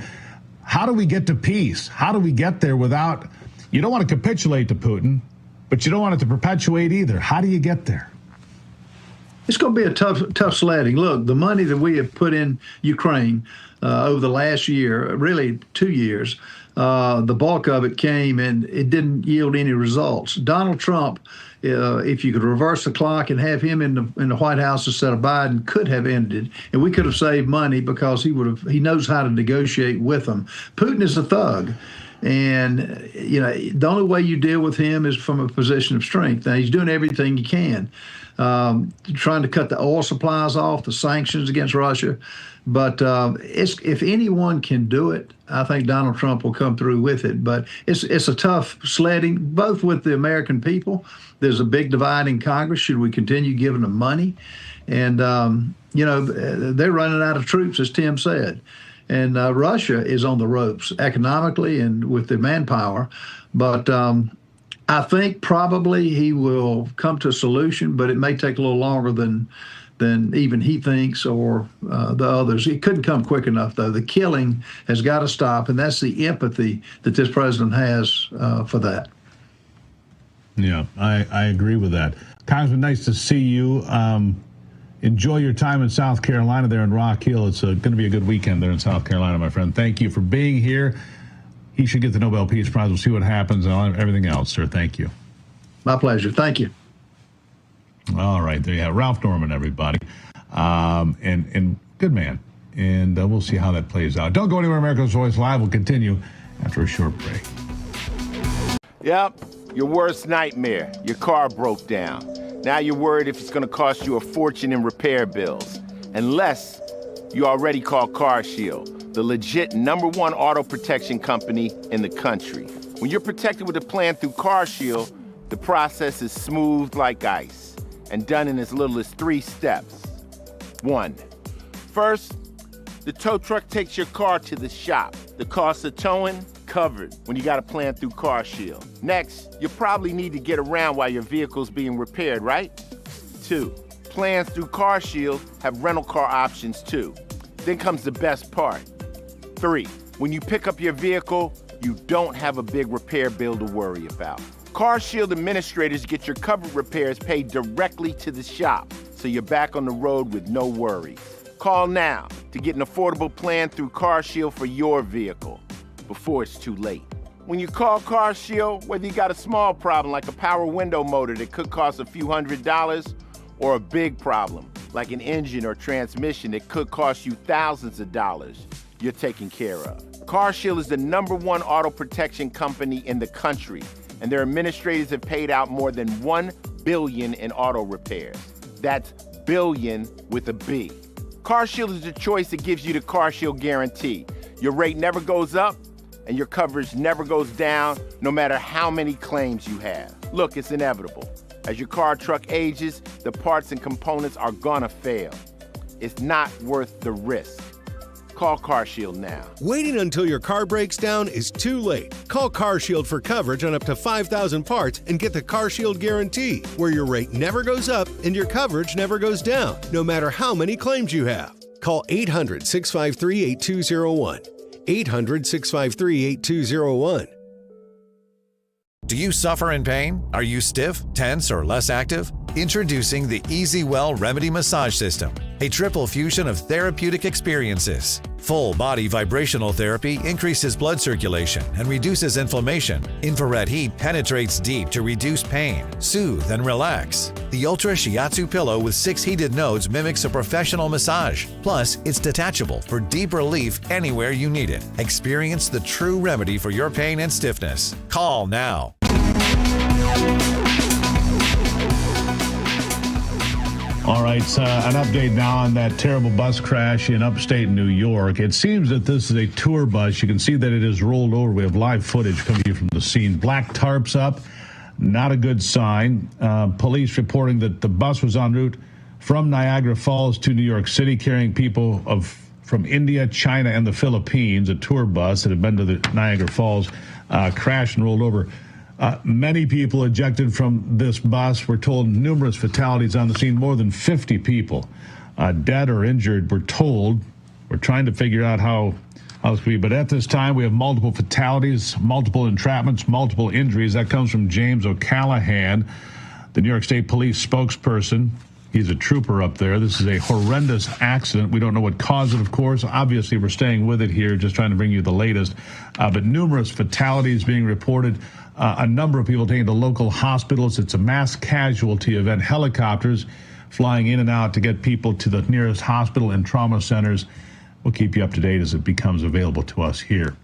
How do we get to peace? How do we get there without, you don't want to capitulate to Putin, but you don't want it to perpetuate either. How do you get there? It's going to be a tough sledding. Look, the money that we have put in Ukraine over the last year, really 2 years, the bulk of it came and it didn't yield any results. Donald Trump, if you could reverse the clock and have him in the White House instead of Biden, could have ended, and we could have saved money because he knows how to negotiate with them. Putin is a thug. And, the only way you deal with him is from a position of strength. Now, he's doing everything he can, trying to cut the oil supplies off, the sanctions against Russia. But if anyone can do it, I think Donald Trump will come through with it. But it's a tough sledding, both with the American people. There's a big divide in Congress. Should we continue giving them money? And, they're running out of troops, as Tim said. And Russia is on the ropes economically and with their manpower. But I think probably he will come to a solution, but it may take a little longer than even he thinks or the others. It couldn't come quick enough, though. The killing has got to stop, and that's the empathy that this president has for that. Yeah, I agree with that. Congressman, nice to see you. Enjoy your time in South Carolina there in Rock Hill. It's going to be a good weekend there in South Carolina, my friend. Thank you for being here. He should get the Nobel Peace Prize. We'll see what happens and everything else, sir. Thank you. My pleasure. Thank you. All right. There you have Ralph Norman, everybody. And good man. And we'll see how that plays out. Don't go anywhere. America's Voice Live will continue after a short break. Yep. Your worst nightmare. Your car broke down. Now you're worried if it's going to cost you a fortune in repair bills. Unless you already called CarShield, the legit #1 auto protection company in the country. When you're protected with a plan through CarShield, the process is smooth like ice and done in as little as 3 steps. 1. First, the tow truck takes your car to the shop. The cost of towing, covered when you got a plan through CarShield. Next, you probably need to get around while your vehicle's being repaired, right? 2, plans through CarShield have rental car options too. Then comes the best part. 3, when you pick up your vehicle, you don't have a big repair bill to worry about. CarShield administrators get your covered repairs paid directly to the shop, so you're back on the road with no worries. Call now to get an affordable plan through CarShield for your vehicle before it's too late. When you call CarShield, whether you got a small problem like a power window motor that could cost a few $100s, or a big problem like an engine or transmission that could cost you thousands of dollars, you're taken care of. CarShield is the #1 auto protection company in the country, and their administrators have paid out more than $1 billion in auto repairs. That's billion with a B. CarShield is the choice that gives you the CarShield guarantee. Your rate never goes up, and your coverage never goes down, no matter how many claims you have. Look, it's inevitable. As your car or truck ages, the parts and components are gonna fail. It's not worth the risk. Call CarShield now. Waiting until your car breaks down is too late. Call CarShield for coverage on up to 5,000 parts and get the CarShield guarantee, where your rate never goes up and your coverage never goes down, no matter how many claims you have. Call 800-653-8201. 800-653-8201. Do you suffer in pain? Are you stiff, tense, or less active? Introducing the Easy Well Remedy Massage System, a triple fusion of therapeutic experiences. Full body vibrational therapy increases blood circulation and reduces inflammation. Infrared heat penetrates deep to reduce pain, soothe, and relax. The Ultra Shiatsu pillow with 6 heated nodes mimics a professional massage. Plus, it's detachable for deep relief anywhere you need it. Experience the true remedy for your pain and stiffness. Call now. All right, an update now on that terrible bus crash in upstate New York. It seems that this is a tour bus. You can see that it is rolled over. We have live footage coming to you from the scene. Black tarps up, not a good sign. Police reporting that the bus was en route from Niagara Falls to New York City, carrying people from India, China, and the Philippines. A tour bus that had been to the Niagara Falls crashed and rolled over. Many people ejected from this bus. We're told numerous fatalities on the scene, more than 50 people dead or injured, we're told. We're trying to figure out how this could be. But at this time, we have multiple fatalities, multiple entrapments, multiple injuries. That comes from James O'Callahan, the New York State Police spokesperson. He's a trooper up there. This is a horrendous accident. We don't know what caused it, of course. Obviously, we're staying with it here, just trying to bring you the latest. But numerous fatalities being reported. A number of people taken to local hospitals. It's a mass casualty event. Helicopters flying in and out to get people to the nearest hospital and trauma centers. We'll keep you up to date as it becomes available to us here.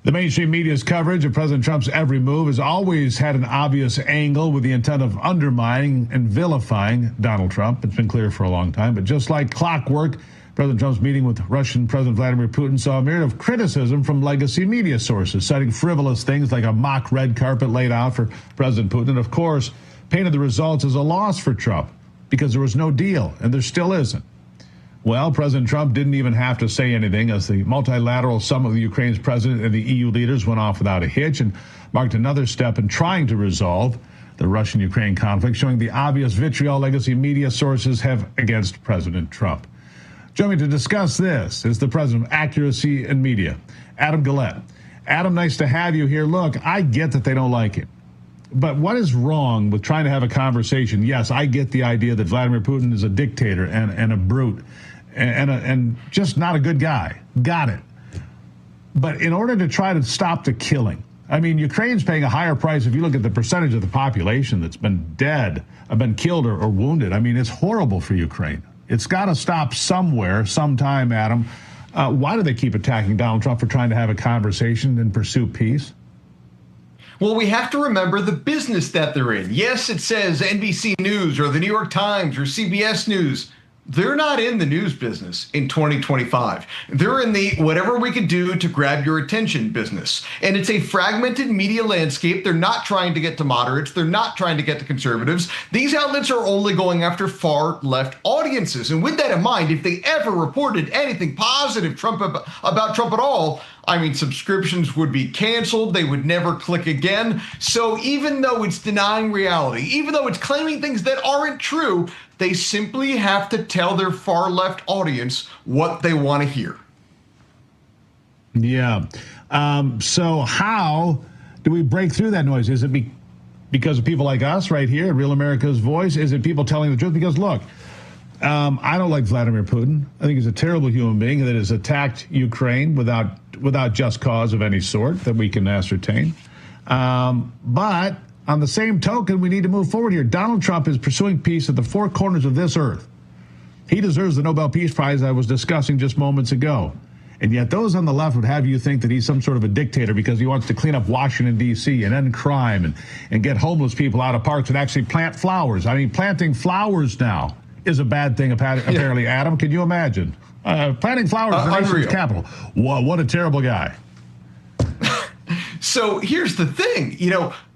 The mainstream media's coverage of President Trump's every move has always had an obvious angle with the intent of undermining and vilifying Donald Trump. It's been clear for a long time. But just like clockwork, President Trump's meeting with Russian President Vladimir Putin saw a myriad of criticism from legacy media sources, citing frivolous things like a mock red carpet laid out for President Putin. And, of course, painted the results as a loss for Trump because there was no deal, and there still isn't. Well, President Trump didn't even have to say anything as the multilateral summit with Ukraine's president and the EU leaders went off without a hitch and marked another step in trying to resolve the Russian-Ukraine conflict, showing the obvious vitriol legacy media sources have against President Trump. Joining me to discuss this is the president of Accuracy in Media, Adam Gillette. Adam, nice to have you here. Look, I get that they don't like it. But what is wrong with trying to have a conversation? Yes, I get the idea that Vladimir Putin is a dictator and a brute and just not a good guy. Got it. But in order to try to stop the killing, I mean, Ukraine's paying a higher price if you look at the percentage of the population that's been dead, been killed or wounded. I mean, it's horrible for Ukraine. It's got to stop somewhere, sometime, Adam. Why do they keep attacking Donald Trump for trying to have a conversation and pursue peace? Well, we have to remember the business that they're in. Yes, it says NBC News or the New York Times or CBS News. They're not in the news business in 2025. They're in the whatever we can do to grab your attention business. And it's a fragmented media landscape. They're not trying to get to moderates. They're not trying to get to conservatives. These outlets are only going after far left audiences. And with that in mind, if they ever reported anything positive about Trump at all, I mean, subscriptions would be canceled. They would never click again. So even though it's denying reality, even though it's claiming things that aren't true, they simply have to tell their far left audience what they want to hear. Yeah. So how do we break through that noise? Is it because of people like us right here at Real America's Voice? Is it people telling the truth? Because look, I don't like Vladimir Putin. I think he's a terrible human being that has attacked Ukraine without just cause of any sort that we can ascertain. But on the same token, we need to move forward here. Donald Trump is pursuing peace at the four corners of this earth. He deserves the Nobel Peace Prize I was discussing just moments ago. And yet those on the left would have you think that he's some sort of a dictator because he wants to clean up Washington, D.C. and end crime and get homeless people out of parks and actually plant flowers. I mean, planting flowers now is a bad thing, apparently, yeah. Adam. Can you imagine? Planting flowers in the nation's capital. What a terrible guy. So here's the thing,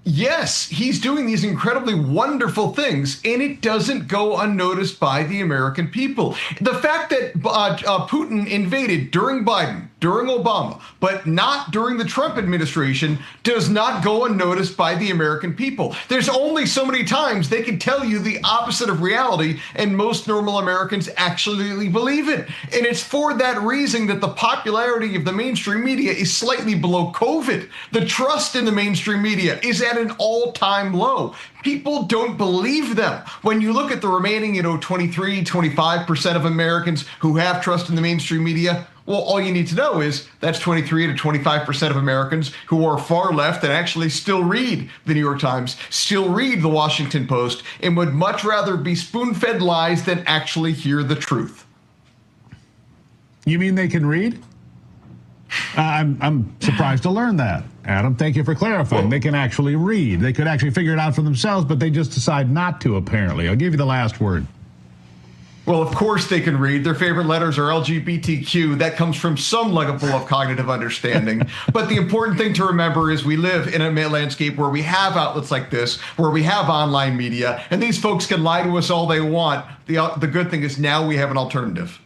yes, he's doing these incredibly wonderful things, and it doesn't go unnoticed by the American people. The fact that Putin invaded during Biden, during Obama, but not during the Trump administration, does not go unnoticed by the American people. There's only so many times they can tell you the opposite of reality, and most normal Americans actually believe it. And it's for that reason that the popularity of the mainstream media is slightly below COVID. The trust in the mainstream media is at an all-time low. People don't believe them. When you look at the remaining, 23, 25% of Americans who have trust in the mainstream media, well, all you need to know is that's 23 to 25% of Americans who are far left and actually still read the New York Times, still read the Washington Post, and would much rather be spoon-fed lies than actually hear the truth. You mean they can read? I'm surprised to learn that, Adam. Thank you for clarifying. They can actually read. They could actually figure it out for themselves, but they just decide not to, apparently. I'll give you the last word. Well, of course they can read. Their favorite letters are LGBTQ. That comes from some level of cognitive understanding. But the important thing to remember is we live in a landscape where we have outlets like this, where we have online media, and these folks can lie to us all they want. The good thing is now we have an alternative.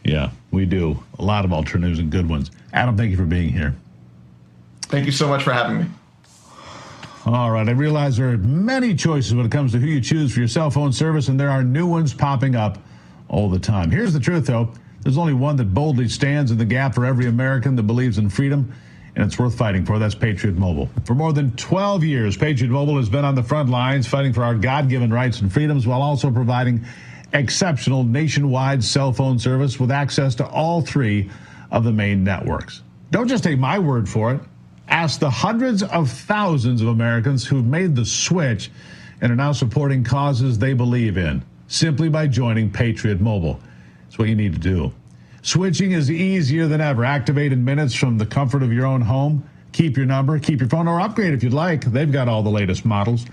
Yeah, we do. A lot of alternatives and good ones. Adam, thank you for being here. Thank you so much for having me. All right, I realize there are many choices when it comes to who you choose for your cell phone service, and there are new ones popping up all the time. Here's the truth, though. There's only one that boldly stands in the gap for every American that believes in freedom, and it's worth fighting for. That's Patriot Mobile. For more than 12 years, Patriot Mobile has been on the front lines fighting for our God-given rights and freedoms while also providing exceptional nationwide cell phone service with access to all three of the main networks. Don't just take my word for it. Ask the hundreds of thousands of Americans who've made the switch and are now supporting causes they believe in simply by joining Patriot Mobile. It's what you need to do. Switching is easier than ever. Activate in minutes from the comfort of your own home. Keep your number, keep your phone, or upgrade if you'd like. They've got all the latest models.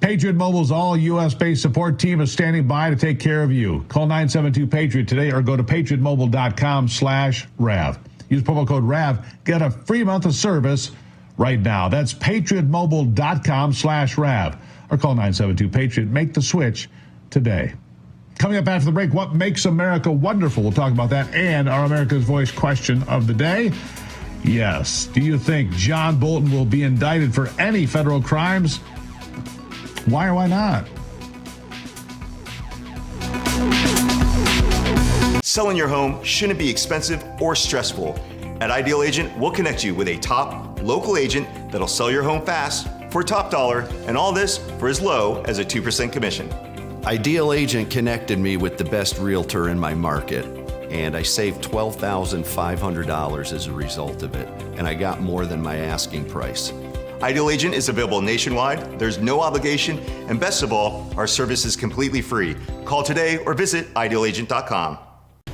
Patriot Mobile's all U.S.-based support team is standing by to take care of you. Call 972-PATRIOT today or go to patriotmobile.com/RAV. Use promo code RAV. Get a free month of service right now. That's patriotmobile.com/RAV or call 972-PATRIOT. Make the switch today. Coming up after the break, what makes America wonderful? We'll talk about that and our America's Voice question of the day. Yes. Do you think John Bolton will be indicted for any federal crimes? Why or why not? Selling your home shouldn't be expensive or stressful. At Ideal Agent, we'll connect you with a top local agent that'll sell your home fast for top dollar, and all this for as low as a 2% commission. Ideal Agent connected me with the best realtor in my market, and I saved $12,500 as a result of it, and I got more than my asking price. Ideal Agent is available nationwide, there's no obligation, and best of all, our service is completely free. Call today or visit idealagent.com.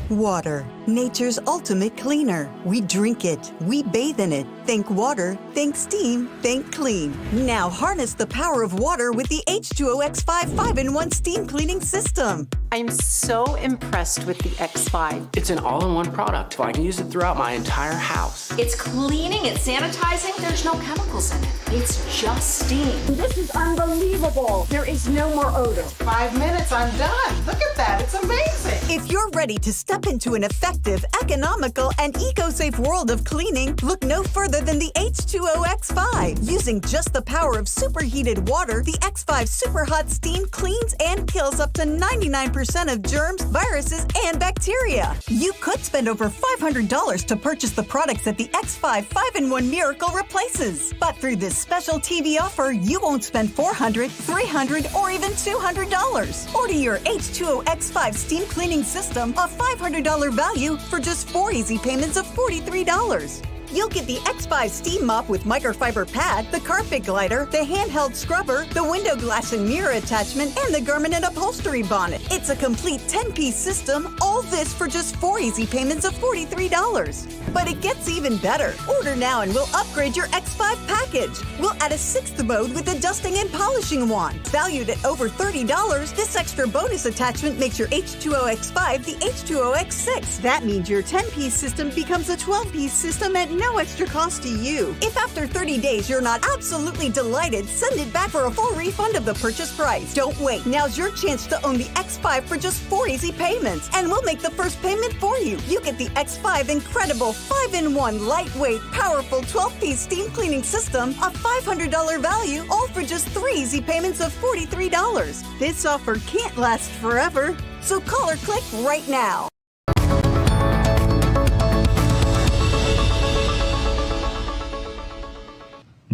Water, nature's ultimate cleaner. We drink it, we bathe in it. Think water, think steam, think clean. Now harness the power of water with the H2O X5 5-in-1 steam cleaning system. I'm so impressed with the X5. It's an all-in-one product. I can use it throughout my entire house. It's cleaning, it's sanitizing, there's no chemicals in it. It's just steam. This is unbelievable. There is no more odor. 5 minutes, I'm done. Look at that, it's amazing. If you're ready to step into an effective, economical, and eco-safe world of cleaning, look no further than the H2O X5. Using just the power of superheated water, the X5 Super Hot Steam cleans and kills up to 99% of germs, viruses, and bacteria. You could spend over $500 to purchase the products that the X5 5-in-1 Miracle replaces. But through this special TV offer, you won't spend $400, $300, or even $200. Order your H2O X5 steam cleaning system, a $500 value, for just 4 easy payments of $43. You'll get the X5 steam mop with microfiber pad, the carpet glider, the handheld scrubber, the window glass and mirror attachment, and the garment and upholstery bonnet. It's a complete 10-piece system, all this for just 4 easy payments of $43. But it gets even better. Order now and we'll upgrade your X5 package. We'll add a 6th mode with a dusting and polishing wand. Valued at over $30, this extra bonus attachment makes your H2O X5 the H2O X6. That means your 10-piece system becomes a 12-piece system at no no extra cost to you. If after 30 days you're not absolutely delighted, send it back for a full refund of the purchase price. Don't wait. Now's your chance to own the X5 for just 4 easy payments, and we'll make the first payment for you. You get the X5 incredible 5-in-1 lightweight, powerful 12-piece steam cleaning system, a $500 value, all for just 3 easy payments of $43. This offer can't last forever, so call or click right now.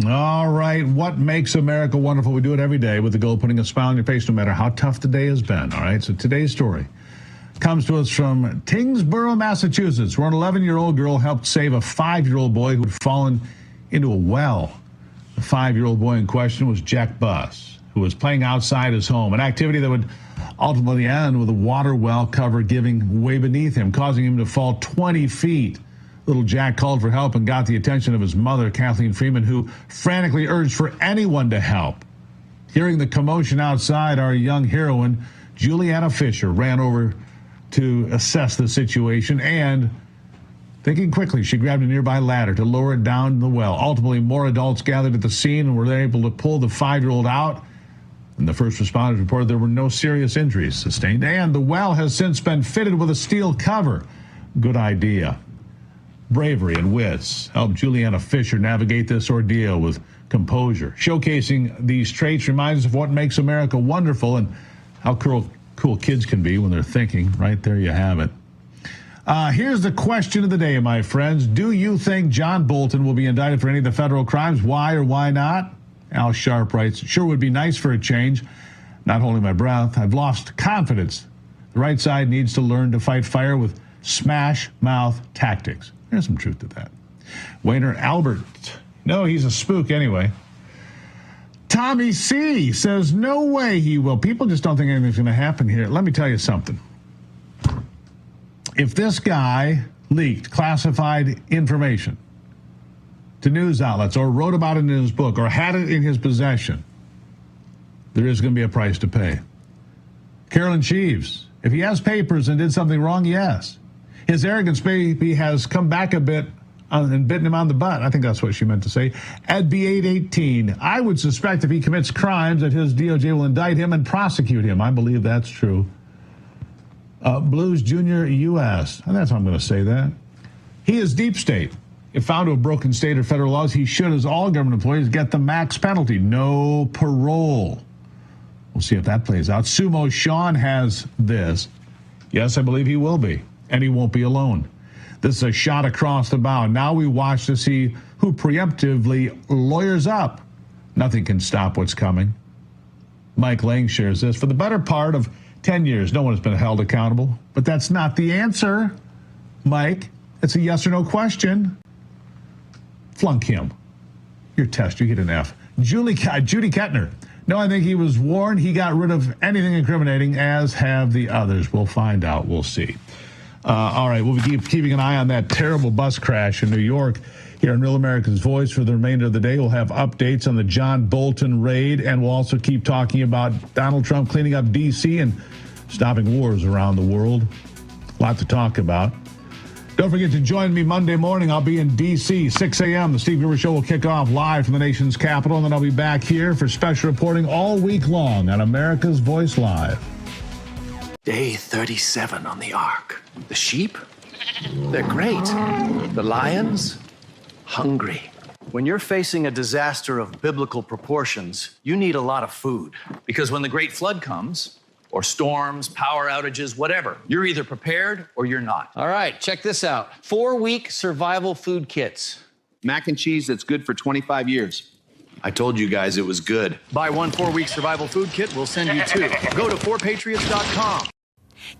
All right, what makes America wonderful? We do it every day with the goal of putting a smile on your face no matter how tough the day has been. All right, so today's story comes to us from Tyngsboro, Massachusetts, where an 11-year-old girl helped save a 5-year-old boy who had fallen into a well. The 5-year-old boy in question was Jack Buss, who was playing outside his home, an activity that would ultimately end with a water well cover giving way beneath him, causing him to fall 20 feet. Little Jack called for help and got the attention of his mother, Kathleen Freeman, who frantically urged for anyone to help. Hearing the commotion outside, our young heroine, Juliana Fisher, ran over to assess the situation and, thinking quickly, she grabbed a nearby ladder to lower it down the well. Ultimately, more adults gathered at the scene and were able to pull the 5-year-old out. And the first responders reported there were no serious injuries sustained, and the well has since been fitted with a steel cover. Good idea. Bravery and wits helped Juliana Fisher navigate this ordeal with composure. Showcasing these traits reminds us of what makes America wonderful and how cool kids can be when they're thinking. Right there you have it. Here's the question of the day, my friends. Do you think John Bolton will be indicted for any of the federal crimes? Why or why not? Al Sharp writes, sure would be nice for a change. Not holding my breath. I've lost confidence. The right side needs to learn to fight fire with smash mouth tactics. There's some truth to that. Wayner Albert. No, he's a spook anyway. Tommy C. says, no way he will. People just don't think anything's going to happen here. Let me tell you something. If this guy leaked classified information to news outlets or wrote about it in his book or had it in his possession, there is going to be a price to pay. Carolyn Sheaves, if he has papers and did something wrong, yes. His arrogance maybe has come back a bit and bitten him on the butt. I think that's what she meant to say. Ed B818, I would suspect if he commits crimes that his DOJ will indict him and prosecute him. I believe that's true. Blues Jr. US, and that's how I'm going to say that. He is deep state. If found to have broken state or federal laws, he should, as all government employees, get the max penalty, no parole. We'll see if that plays out. Sumo Sean has this. Yes, I believe he will be. And he won't be alone. This is a shot across the bow. Now we watch to see who preemptively lawyers up. Nothing can stop what's coming. Mike Lang shares this. For the better part of 10 years, no one has been held accountable. But that's not the answer, Mike. It's a yes or no question. Flunk him. Your test, you get an F. Judy Kettner. No, I think he was warned. He got rid of anything incriminating, as have the others. We'll find out. We'll see. All right, we'll be keeping an eye on that terrible bus crash in New York. Here on Real America's Voice for the remainder of the day, we'll have updates on the John Bolton raid, and we'll also keep talking about Donald Trump cleaning up D.C. and stopping wars around the world. A lot to talk about. Don't forget to join me Monday morning. I'll be in D.C., 6 a.m. The Steve Gruber Show will kick off live from the nation's capital, and then I'll be back here for special reporting all week long on America's Voice Live. Day 37 on the ark. The sheep? They're great. The lions? Hungry. When you're facing a disaster of biblical proportions, you need a lot of food. Because when the great flood comes, or storms, power outages, whatever, you're either prepared or you're not. All right, check this out. 4-week survival food kits. Mac and cheese that's good for 25 years. I told you guys it was good. Buy one 4-week survival food kit, we'll send you 2. Go to 4patriots.com.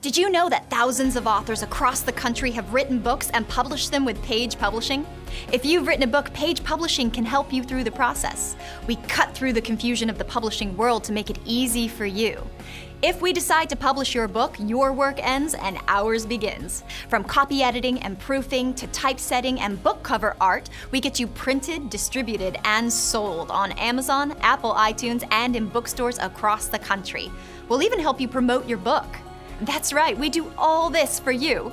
Did you know that thousands of authors across the country have written books and published them with Page Publishing? If you've written a book, Page Publishing can help you through the process. We cut through the confusion of the publishing world to make it easy for you. If we decide to publish your book, your work ends and ours begins. From copy editing and proofing to typesetting and book cover art, we get you printed, distributed, and sold on Amazon, Apple iTunes, and in bookstores across the country. We'll even help you promote your book. That's right, we do all this for you.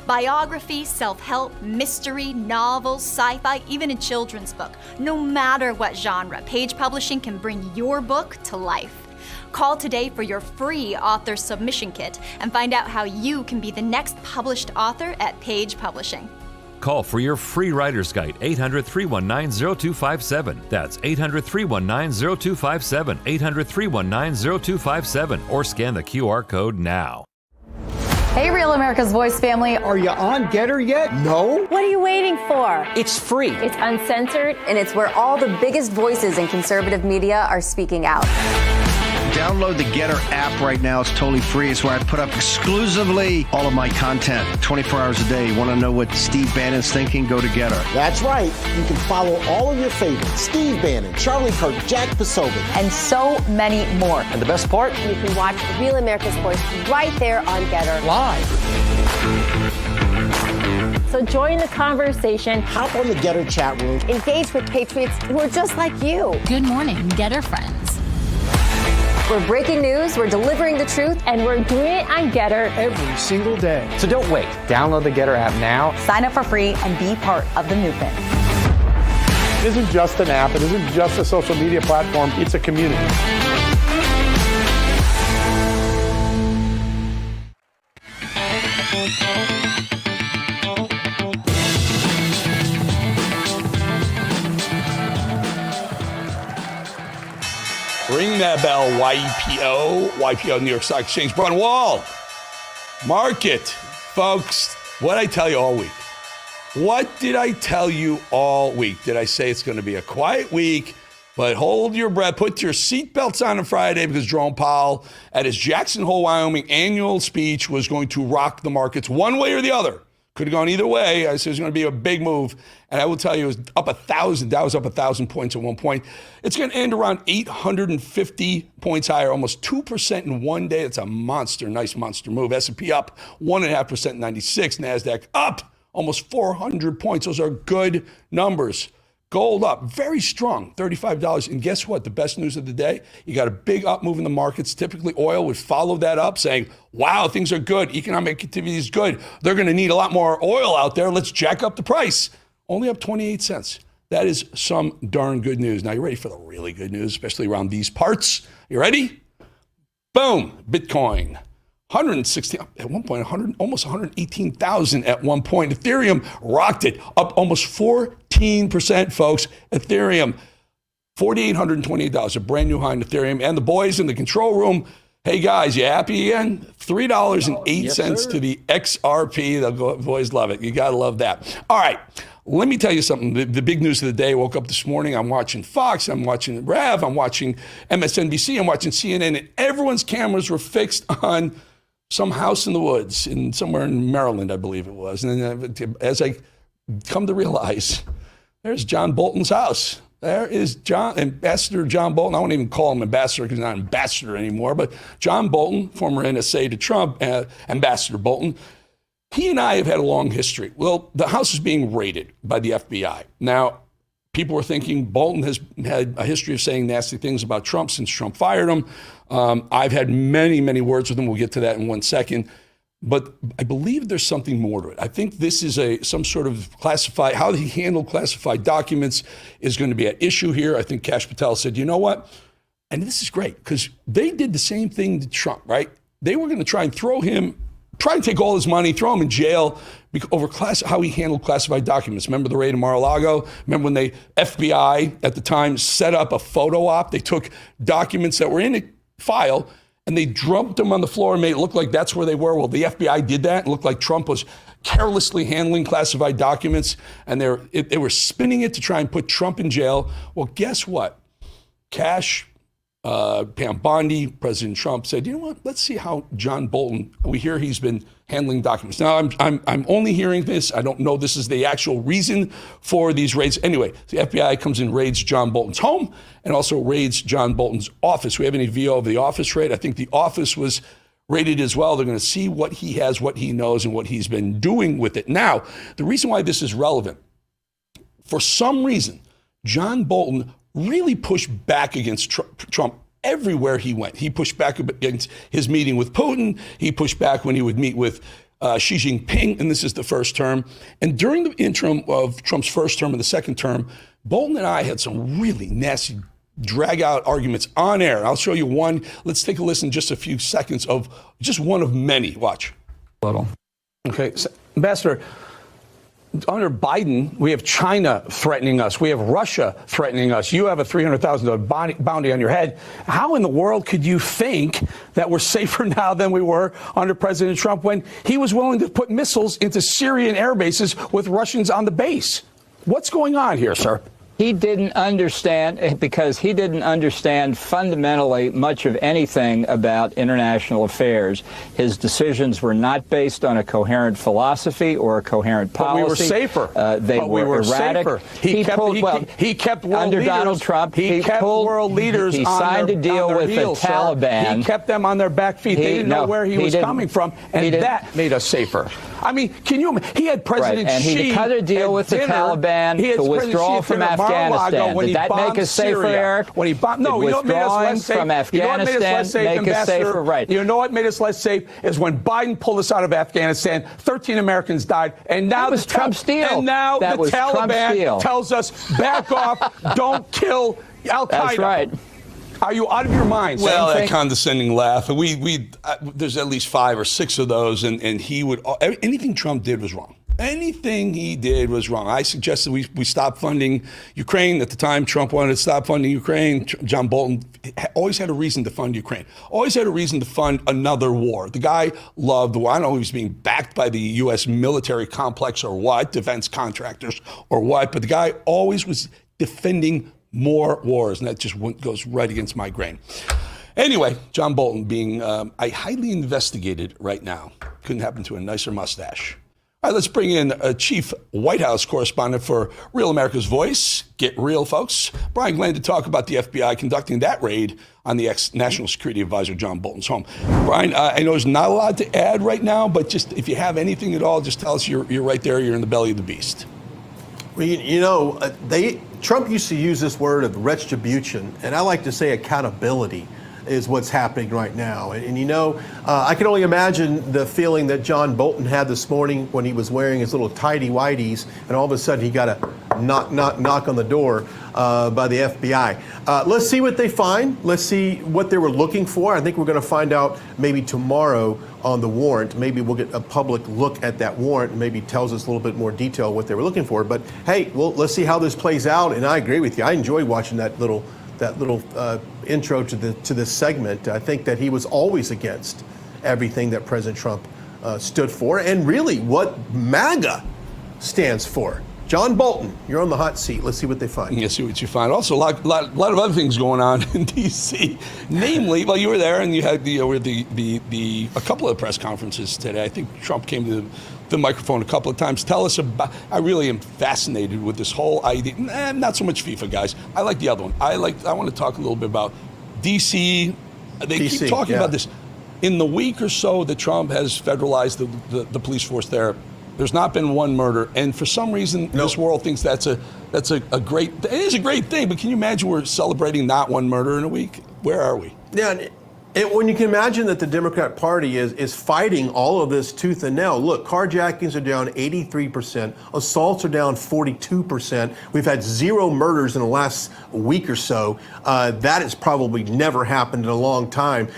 Biography, self-help, mystery, novels, sci-fi, even a children's book. No matter what genre, Page Publishing can bring your book to life. Call today for your free author submission kit and find out how you can be the next published author at Page Publishing. Call for your free writer's guide, 800-319-0257. That's 800-319-0257, 800-319-0257, or scan the QR code now. Hey, Real America's Voice family. Are you on Getter yet? No? What are you waiting for? It's free. It's uncensored. And it's where all the biggest voices in conservative media are speaking out. Download the Getter app right now. It's totally free. It's where I put up exclusively all of my content 24 hours a day. You want to know what Steve Bannon's thinking? Go to Getter. That's right. You can follow all of your favorites. Steve Bannon, Charlie Kirk, Jack Posobiec, and so many more. And the best part? You can watch Real America's Voice right there on Getter. Live. So join the conversation. Hop on the Getter chat room. Engage with patriots who are just like you. Good morning, Getter friends. We're breaking news, we're delivering the truth, and we're doing it on Getter every single day. So don't wait. Download the Getter app now. Sign up for free and be part of the movement. It isn't just an app. It isn't just a social media platform. It's a community. Ring that bell, YPO, New York Stock Exchange. Brian Wall, market. Folks, what did I tell you all week? What did I tell you all week? Did I say it's going to be a quiet week, but hold your breath, put your seatbelts on Friday because Jerome Powell at his Jackson Hole, Wyoming annual speech was going to rock the markets one way or the other. Could have gone either way. I said it was going to be a big move. And I will tell you, it was up 1,000. Dow was up 1,000 points at one point. It's going to end around 850 points higher, almost 2% in one day. It's a monster, nice monster move. S&P up 1.5% in 96. NASDAQ up almost 400 points. Those are good numbers. Gold up, very strong, $35. And guess what? The best news of the day, you got a big up move in the markets. Typically, oil would follow that up saying, wow, things are good. Economic activity is good. They're going to need a lot more oil out there. Let's jack up the price. Only up 28 cents. That is some darn good news. Now, you ready for the really good news, especially around these parts? You ready? Boom, Bitcoin. 160 at one point, almost 118,000 at one point. Ethereum rocked it up almost 14%, folks. Ethereum, $4,828, a brand new high in Ethereum. And the boys in the control room, hey guys, you happy again? $3.08 to the XRP. The boys love it. You got to love that. All right. Let me tell you something. The big news of the day, I woke up this morning, I'm watching Fox, I'm watching Rev, I'm watching MSNBC, I'm watching CNN, and everyone's cameras were fixed on some house in the woods, somewhere in Maryland, I believe it was. And as I come to realize, there's John Bolton's house. There is Ambassador John Bolton. I won't even call him ambassador because he's not ambassador anymore, but John Bolton, former NSA to Trump, Ambassador Bolton, he and I have had a long history. Well, the house is being raided by the FBI. Now, people were thinking Bolton has had a history of saying nasty things about Trump since Trump fired him. I've had many, many words with him. We'll get to that in 1 second. But I believe there's something more to it. I think this is some sort of classified, how he handled classified documents is going to be at issue here. I think Kash Patel said, you know what? And this is great because they did the same thing to Trump, right? They were going to try and take all his money, throw him in jail over how he handled classified documents. Remember the raid in Mar-a-Lago? Remember when the FBI at the time set up a photo op? They took documents that were in a file and they dumped them on the floor and made it look like that's where they were. Well, the FBI did that and looked like Trump was carelessly handling classified documents, and they were spinning it to try and put Trump in jail. Well, guess what? Kash, Pam Bondi, President Trump said, you know what? Let's see how John Bolton, we hear he's been handling documents. Now, I'm only hearing this. I don't know this is the actual reason for these raids. Anyway, the FBI comes and raids John Bolton's home and also raids John Bolton's office. We have any VO of the office raid? I think the office was raided as well. They're going to see what he has, what he knows, and what he's been doing with it. Now, the reason why this is relevant, for some reason, John Bolton really pushed back against Trump everywhere he went. He pushed back against his meeting with Putin. He pushed back when he would meet with Xi Jinping, and this is the first term. And during the interim of Trump's first term and the second term, Bolton and I had some really nasty drag-out arguments on air. I'll show you one. Let's take a listen, just a few seconds of just one of many. Watch. Okay, so, Ambassador, under Biden, we have China threatening us. We have Russia threatening us. You have a $300,000 bounty on your head. How in the world could you think that we're safer now than we were under President Trump when he was willing to put missiles into Syrian air bases with Russians on the base? What's going on here, sir? He didn't understand, because he didn't understand fundamentally much of anything about international affairs. His decisions were not based on a coherent philosophy or a coherent policy. But we were safer. They were erratic. Safer. He kept world under leaders, Donald Trump. He kept world leaders. He on signed their, a deal with heels, the Taliban. He kept them on their back feet. They didn't know where he was coming from, and that made us safer. I mean, can you? He had President and Xi he cut a deal with the Taliban to withdraw from Afghanistan. Did that make us safer, Eric? When he bombed, no, you know what made us less safe? From Afghanistan make us safer, right? You know what made us less safe is when Biden pulled us out of Afghanistan. 13 Americans died, and now that was Trump's deal. And now the Taliban tells us, back off, don't kill Al Qaeda. That's right. Are you out of your mind? Well, that condescending laugh. There's at least 5 or 6 of those, and he would. Anything Trump did was wrong. Anything he did was wrong. I suggested we stop funding Ukraine. At the time, Trump wanted to stop funding Ukraine. John Bolton always had a reason to fund Ukraine. Always had a reason to fund another war. The guy loved the war. I don't know if he was being backed by the U.S. military complex or what, defense contractors or what, but the guy always was defending more wars, and that just goes right against my grain. Anyway, John Bolton being I highly investigated right now. Couldn't happen to a nicer mustache. All right, let's bring in a chief White House correspondent for Real America's Voice. Get real, folks. Brian Glenn to talk about the FBI conducting that raid on the ex-National Security Advisor John Bolton's home. Brian, I know there's not a lot to add right now, but just if you have anything at all, just tell us you're right there. You're in the belly of the beast. Well, you know, Trump used to use this word of retribution, and I like to say accountability is what's happening right now. And you know, I can only imagine the feeling that John Bolton had this morning when he was wearing his little tighty-whities, and all of a sudden he got a knock on the door by the FBI. Let's see what they find. Let's see what they were looking for. I think we're going to find out maybe tomorrow on the warrant. Maybe we'll get a public look at that warrant and maybe tells us a little bit more detail what they were looking for. But hey, well, let's see how this plays out. And I agree with you. I enjoy watching that little intro to this segment. I think that he was always against everything that President Trump stood for, and really what MAGA stands for. John Bolton, you're on the hot seat. Let's see what they find. Yeah, see what you find. Also, a lot of other things going on in D.C. Namely, well, you were there and you had a couple of press conferences today. I think Trump came to the microphone a couple of times. Tell us about. I really am fascinated with this whole idea. Not so much FIFA, guys. I like the other one. I want to talk a little bit about D.C. They keep talking about this. In the week or so that Trump has federalized the police force there, there's not been one murder, and for some reason, this world thinks that's a great. It is a great thing, but can you imagine we're celebrating not one murder in a week? Where are we? Yeah, and when you can imagine that the Democrat Party is fighting all of this tooth and nail. Look, carjackings are down 83%, assaults are down 42%. We've had 0 murders in the last week or so. That has probably never happened in a long time.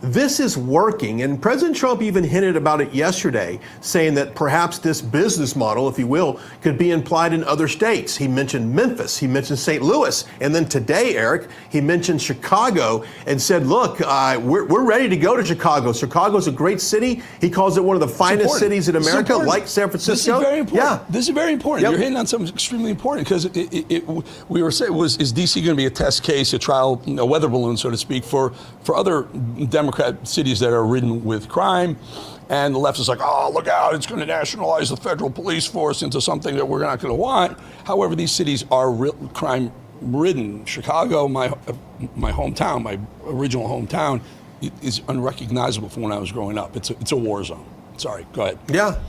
This is working, and President Trump even hinted about it yesterday, saying that perhaps this business model, if you will, could be applied in other states. He mentioned Memphis, he mentioned St. Louis, and then today, Eric, he mentioned Chicago and said, look, we're ready to go to Chicago. Chicago's a great city. He calls it one of the finest cities in America, like San Francisco. This is very important. Yeah. This is very important. You're hitting on something extremely important, because we were saying, is D.C. going to be a test case, a trial, a weather balloon, so to speak, for other Democrat cities that are ridden with crime? And the left is like, oh, look out, it's going to nationalize the federal police force into something that we're not going to want. However, these cities are crime-ridden. Chicago, my hometown, my original hometown, is unrecognizable from when I was growing up. It's a war zone. Sorry, go ahead. Yeah.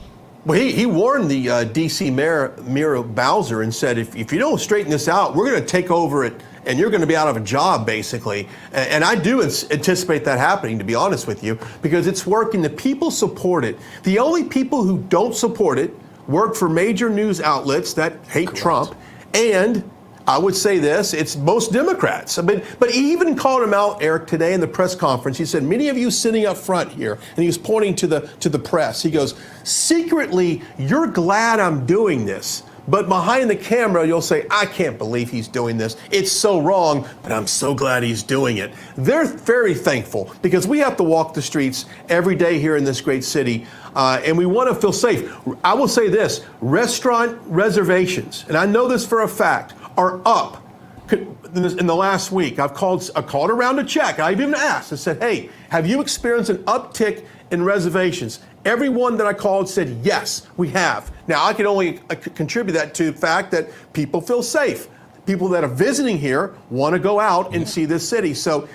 Well, he warned the D.C. Mayor Muriel Bowser and said, if you don't straighten this out, we're going to take over it and you're going to be out of a job, basically. And I do anticipate that happening, to be honest with you, because it's working. The people support it. The only people who don't support it work for major news outlets that hate Trump, and I would say this, it's most Democrats. But he even called him out, Eric, today in the press conference. He said, many of you sitting up front here, and he was pointing to the press. He goes, secretly, you're glad I'm doing this. But behind the camera, you'll say, I can't believe he's doing this. It's so wrong, but I'm so glad he's doing it. They're very thankful because we have to walk the streets every day here in this great city, and we want to feel safe. I will say this, restaurant reservations, and I know this for a fact, are up in the last week. I called around to check. I even asked. I said, hey, have you experienced an uptick in reservations? Everyone that I called said, yes, we have. Now, I can only contribute that to the fact that people feel safe. People that are visiting here want to go out and see this city. So,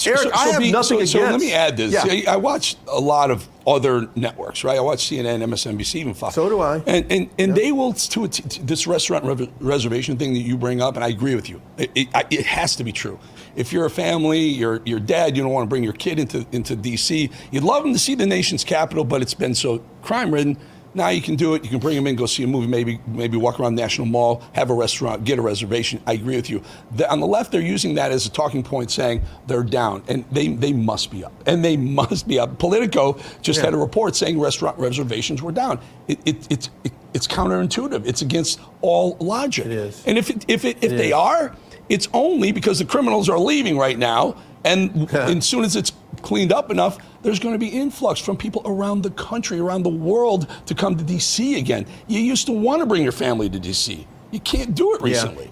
Eric, I have nothing against. So let me add this. Yeah. I watch a lot of other networks, right? I watch CNN, MSNBC, even Fox. So do I. And they will, this restaurant reservation thing that you bring up, and I agree with you. It has to be true. If you're a family, you're dad, you don't want to bring your kid into D.C. You'd love them to see the nation's capital, but it's been so crime-ridden. Now you can do it. You can bring them in, go see a movie, maybe walk around National Mall, have a restaurant, get a reservation. I agree with you. On the left, they're using that as a talking point, saying they're down, and they must be up. And they must be up. Politico just had a report saying restaurant reservations were down. It's counterintuitive. It's against all logic. It is. And if they are, it's only because the criminals are leaving right now, and as soon as it's cleaned up enough, there's going to be influx from people around the country, around the world, to come to D.C. again. You used to want to bring your family to D.C. You can't do it recently. Yeah.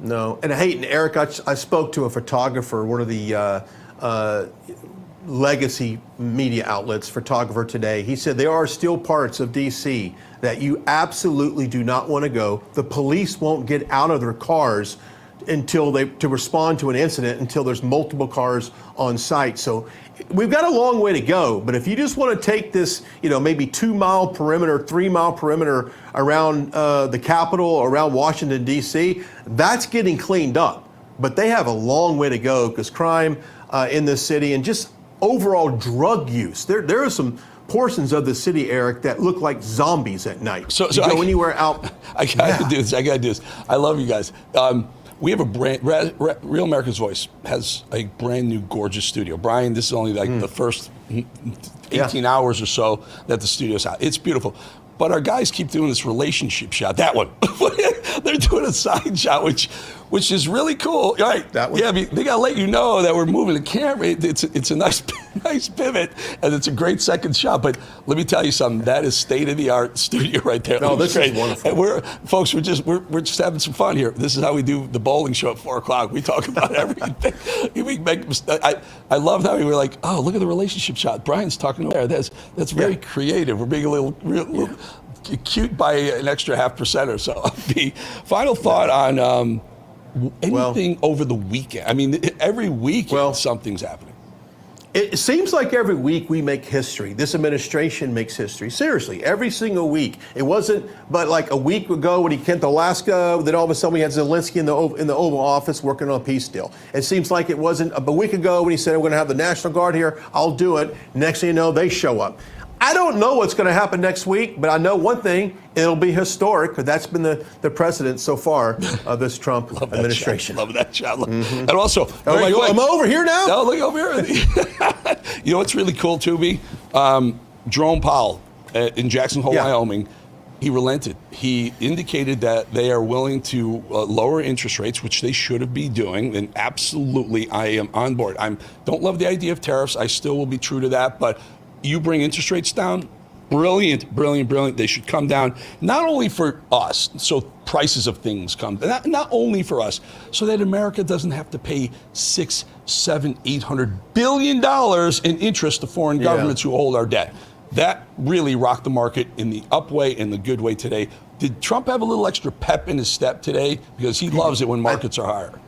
No, and Eric, I spoke to a photographer, one of the legacy media outlets, photographer today. He said there are still parts of D.C. that you absolutely do not want to go. The police won't get out of their cars to respond to an incident until there's multiple cars on site. So we've got a long way to go, but if you just want to take this, maybe 2-mile perimeter, 3-mile perimeter around the Capitol, around Washington, D.C., that's getting cleaned up. But they have a long way to go because crime in this city and just overall drug use. There are some portions of the city, Eric, that look like zombies at night. So you go anywhere out. I got to do this. I love you guys. We have a brand, Real America's Voice has a brand new gorgeous studio. Brian, this is only like the first 18 hours or so that the studio's out. It's beautiful. But our guys keep doing this relationship shot. That one. They're doing a side shot, which is really cool. Right. That one? Yeah, they got to let you know that we're moving the camera. It's a nice pivot, and it's a great second shot. But let me tell you something. That is state-of-the-art studio right there. No, this is wonderful. And we're just having some fun here. This is how we do the bowling show at 4 o'clock. We talk about everything. We make mistakes. I love how we were like, oh, look at the relationship shot. Brian's talking over there. That's very creative. We're being a little cute by an extra 0.5% or so. The final thought on anything over the weekend. I mean, every week something's happening. It seems like every week we make history. This administration makes history. Seriously, every single week. It wasn't but like a week ago when he came to Alaska, then all of a sudden we had Zelensky in the Oval Office working on a peace deal. It seems like it wasn't a week ago when he said, we're going to have the National Guard here. I'll do it. Next thing you know, they show up. I don't know what's going to happen next week, but I know one thing, it'll be historic, because that's been the precedent so far of this Trump administration. Love that shot. And also, I'm over here now? No, look over here. You know what's really cool, too, B? Jerome Powell in Jackson Hole, Wyoming, he relented. He indicated that they are willing to lower interest rates, which they should be doing, and absolutely I am on board. I don't love the idea of tariffs. I still will be true to that, but you bring interest rates down, brilliant. They should come down, not only for us, so prices of things come, not only for us, so that America doesn't have to pay $600, $700, $800 billion in interest to foreign governments who hold our debt. That really rocked the market in the up way and the good way today. Did Trump have a little extra pep in his step today? Because he loves it when markets are higher.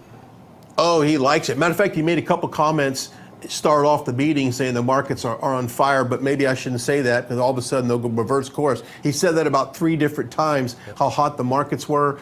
Oh, he likes it. Matter of fact, he made a couple comments start off the meeting saying the markets are on fire, but maybe I shouldn't say that because all of a sudden they'll go reverse course. He said that about 3 different times, how hot the markets were.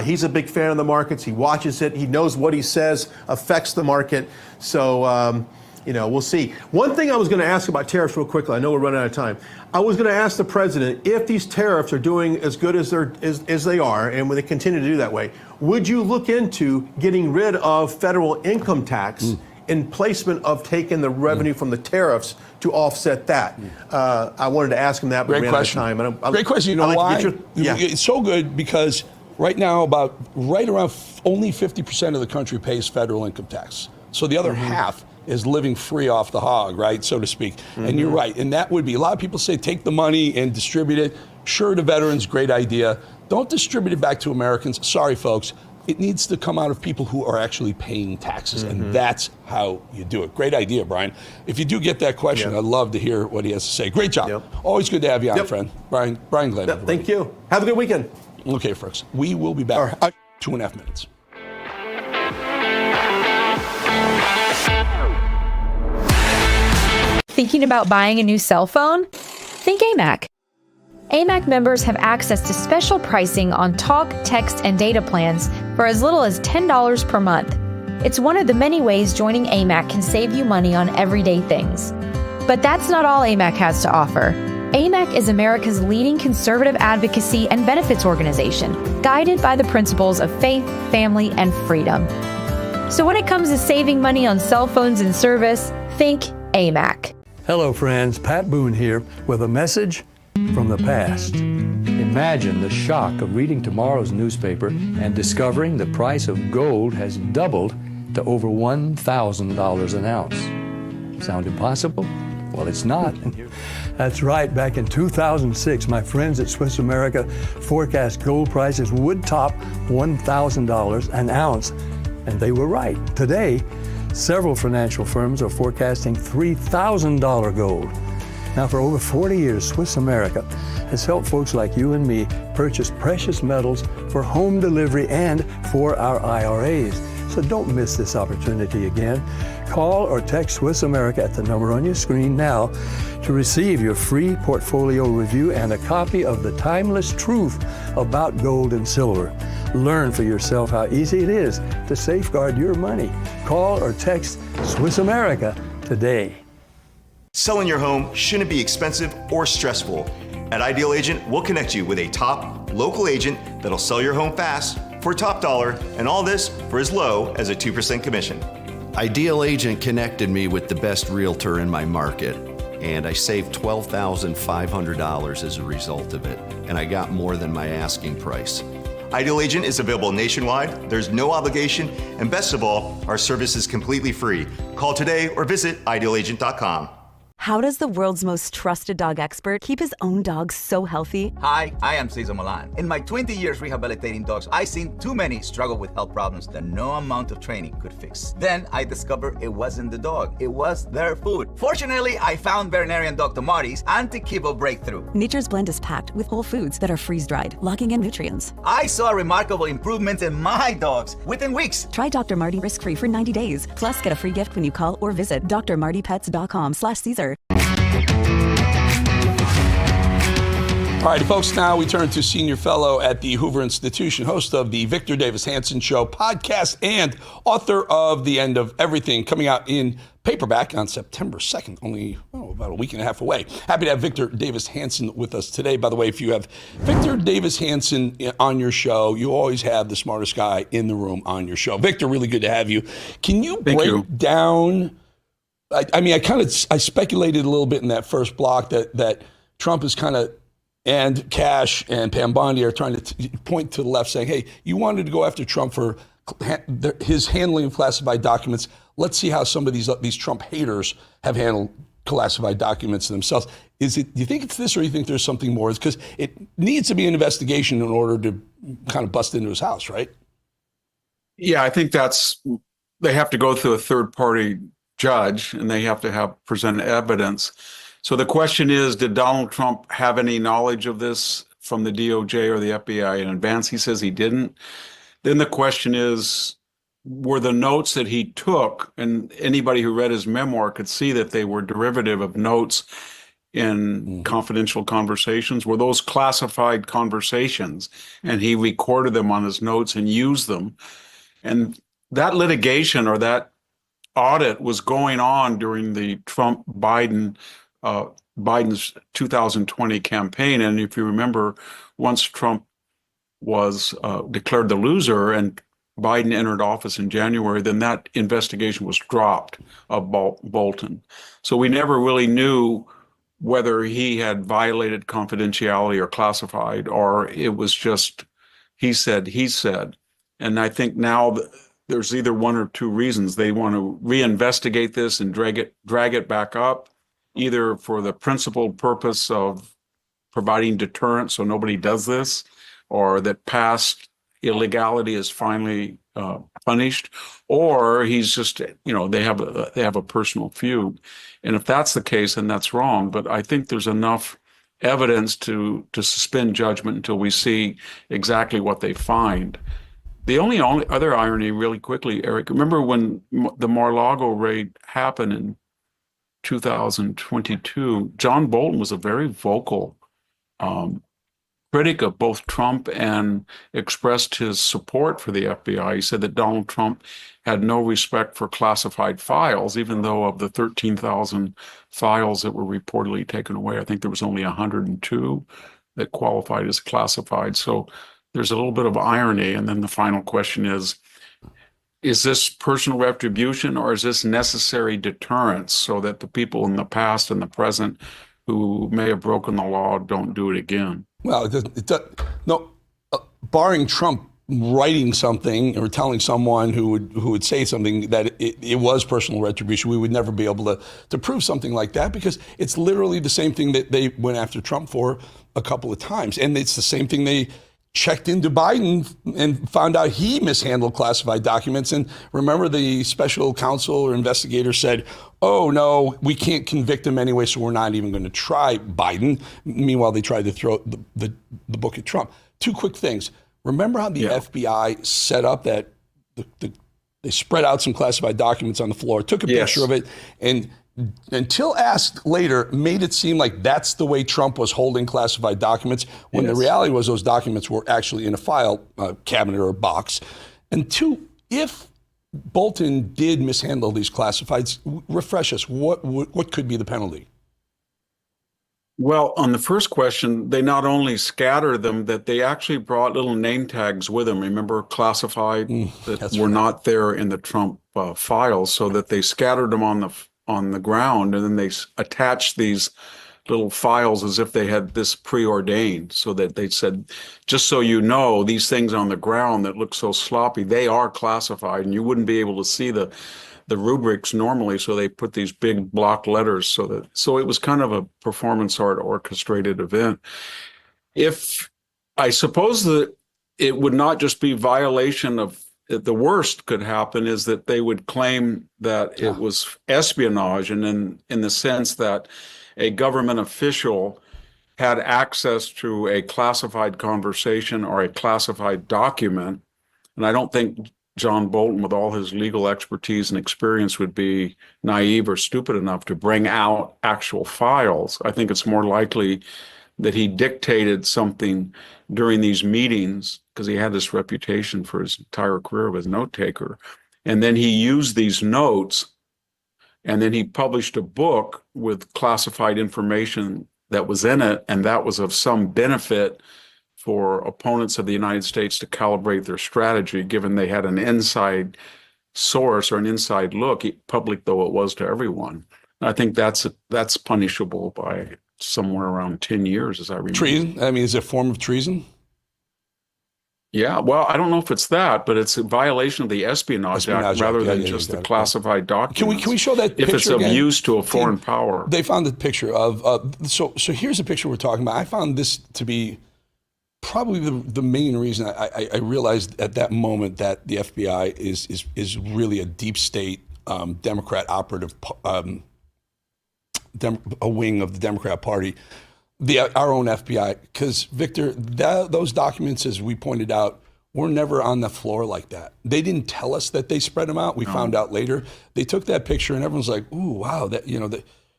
He's a big fan of the markets. He watches it. He knows what he says affects the market. So, we'll see. One thing I was going to ask about tariffs real quickly, I know we're running out of time. I was going to ask the president if these tariffs are doing as good as they are, and when they continue to do that way, would you look into getting rid of federal income tax in placement of taking the revenue from the tariffs to offset that? I wanted to ask him that, but Great question. Out of time. Great question. You know why? It's so good because right now right around only 50% of the country pays federal income tax. So the other half is living free off the hog, right, so to speak. And you're right. And that would be, a lot of people say take the money and distribute it. Sure, to veterans, great idea. Don't distribute it back to Americans. Sorry, folks. It needs to come out of people who are actually paying taxes, and that's how you do it. Great idea, Brian. If you do get that question, I'd love to hear what he has to say. Great job. Always good to have you on, friend. Brian Glenn. Thank you. Have a good weekend. Okay, folks. We will be back. 2.5 minutes. Thinking about buying a new cell phone? Think AMAC. AMAC members have access to special pricing on talk, text, and data plans for as little as $10 per month. It's one of the many ways joining AMAC can save you money on everyday things. But that's not all AMAC has to offer. AMAC is America's leading conservative advocacy and benefits organization, guided by the principles of faith, family, and freedom. So when it comes to saving money on cell phones and service, think AMAC. Hello, friends. Pat Boone here with a message from the past. Imagine the shock of reading tomorrow's newspaper and discovering the price of gold has doubled to over $1,000 an ounce. Sound impossible? Well, it's not. That's right. Back in 2006, my friends at Swiss America forecast gold prices would top $1,000 an ounce, and they were right. Today, several financial firms are forecasting $3,000 gold. Now, for over 40 years, Swiss America has helped folks like you and me purchase precious metals for home delivery and for our IRAs. So don't miss this opportunity again. Call or text Swiss America at the number on your screen now to receive your free portfolio review and a copy of the timeless truth about gold and silver. Learn for yourself how easy it is to safeguard your money. Call or text Swiss America today. Selling your home shouldn't be expensive or stressful. At Ideal Agent, we'll connect you with a top local agent that'll sell your home fast for top dollar, and all this for as low as a 2% commission. Ideal Agent connected me with the best realtor in my market, and I saved $12,500 as a result of it, and I got more than my asking price. Ideal Agent is available nationwide, there's no obligation, and best of all, our service is completely free. Call today or visit idealagent.com. How does the world's most trusted dog expert keep his own dog so healthy? Hi, I am Cesar Milan. In my 20 years rehabilitating dogs, I've seen too many struggle with health problems that no amount of training could fix. Then I discovered it wasn't the dog, it was their food. Fortunately, I found veterinarian Dr. Marty's Anti-Kibble Breakthrough. Nature's Blend is packed with whole foods that are freeze-dried, locking in nutrients. I saw remarkable improvements in my dogs within weeks. Try Dr. Marty risk-free for 90 days. Plus, get a free gift when you call or visit drmartypets.com/Caesar. All right, folks, now we turn to senior fellow at the Hoover Institution, host of the Victor Davis Hansen Show podcast, and author of The End of Everything, coming out in paperback on September 2nd, only about a week and a half away. Happy to have Victor Davis Hansen with us today. By the way, if you have Victor Davis Hansen on your show, you always have the smartest guy in the room on your show. Victor, really good to have you. Can you break down... I speculated a little bit in that first block that Trump is kind of, and Cash and Pam Bondi are trying to point to the left saying, hey, you wanted to go after Trump for his handling of classified documents. Let's see how some of these Trump haters have handled classified documents themselves. Do you think it's this, or do you think there's something more? It's because it needs to be an investigation in order to kind of bust into his house, right? Yeah, I think they have to go through a third party judge, and they have to present evidence. So the question is, did Donald Trump have any knowledge of this from the DOJ or the FBI in advance? He says he didn't. Then the question is, were the notes that he took, and anybody who read his memoir could see that they were derivative of notes in confidential conversations. Were those classified conversations, and he recorded them on his notes and used them. And that litigation or that audit was going on during the Biden's 2020 campaign. And if you remember, once Trump was declared the loser and Biden entered office in January, then that investigation was dropped of Bolton. So we never really knew whether he had violated confidentiality or classified, or it was just he said. And I think now there's either one or two reasons. They want to reinvestigate this and drag it back up, either for the principal purpose of providing deterrence so nobody does this, or that past illegality is finally punished, or he's just, they have a personal feud. And if that's the case, then that's wrong. But I think there's enough evidence to suspend judgment until we see exactly what they find. The only other irony, really quickly, Eric, remember when the Mar-a-Lago raid happened in 2022, John Bolton was a very vocal critic of both Trump and expressed his support for the FBI. He said that Donald Trump had no respect for classified files, even though of the 13,000 files that were reportedly taken away, I think there was only 102 that qualified as classified. So there's a little bit of irony. And then the final question is this personal retribution, or is this necessary deterrence so that the people in the past and the present who may have broken the law don't do it again? Well, barring Trump writing something or telling someone who would say something that it was personal retribution, we would never be able to prove something like that, because it's literally the same thing that they went after Trump for a couple of times. And it's the same thing they checked into Biden and found out he mishandled classified documents. And remember, the special counsel or investigator said, oh, no, we can't convict him anyway, so we're not even going to try Biden. Meanwhile, they tried to throw the book at Trump. Two quick things. Remember how the FBI set up that they spread out some classified documents on the floor, took a picture of it, and until asked later, made it seem like that's the way Trump was holding classified documents, when the reality was those documents were actually in a file cabinet or a box. And two, if Bolton did mishandle these classifieds, refresh us, what could be the penalty? Well, on the first question, they not only scattered them, that they actually brought little name tags with them. Remember, classified, that were not there in the Trump files, so that they scattered them on the ground, and then they attached these little files as if they had this preordained, so that they said, just so you know, these things on the ground that look so sloppy, they are classified, and you wouldn't be able to see the rubrics normally, so they put these big block letters so it was kind of a performance art orchestrated event. If I suppose that it would not just be violation of, the worst could happen is that they would claim that it was espionage, and in the sense that a government official had access to a classified conversation or a classified document. And I don't think John Bolton, with all his legal expertise and experience, would be naive or stupid enough to bring out actual files. I think it's more likely that he dictated something during these meetings, because he had this reputation for his entire career as a note taker. And then he used these notes, and then he published a book with classified information that was in it, and that was of some benefit for opponents of the United States to calibrate their strategy, given they had an inside source or an inside look, public though it was to everyone. And I think that's punishable by somewhere around 10 years, as I remember. Treason? I mean, is it a form of treason? Yeah, well, I don't know if it's that, but it's a violation of the Espionage Act rather than just the classified documents. Can we show that picture if it's of again? use to a foreign power? They found the picture of so here's the picture we're talking about. I found this to be probably the main reason I realized at that moment that the FBI is really a deep state Democrat operative, a wing of the Democrat Party. Our own FBI, because Victor, those documents, as we pointed out, were never on the floor like that. They didn't tell us that they spread them out. We found out later. They took that picture and everyone's like, ooh, wow, that, you know,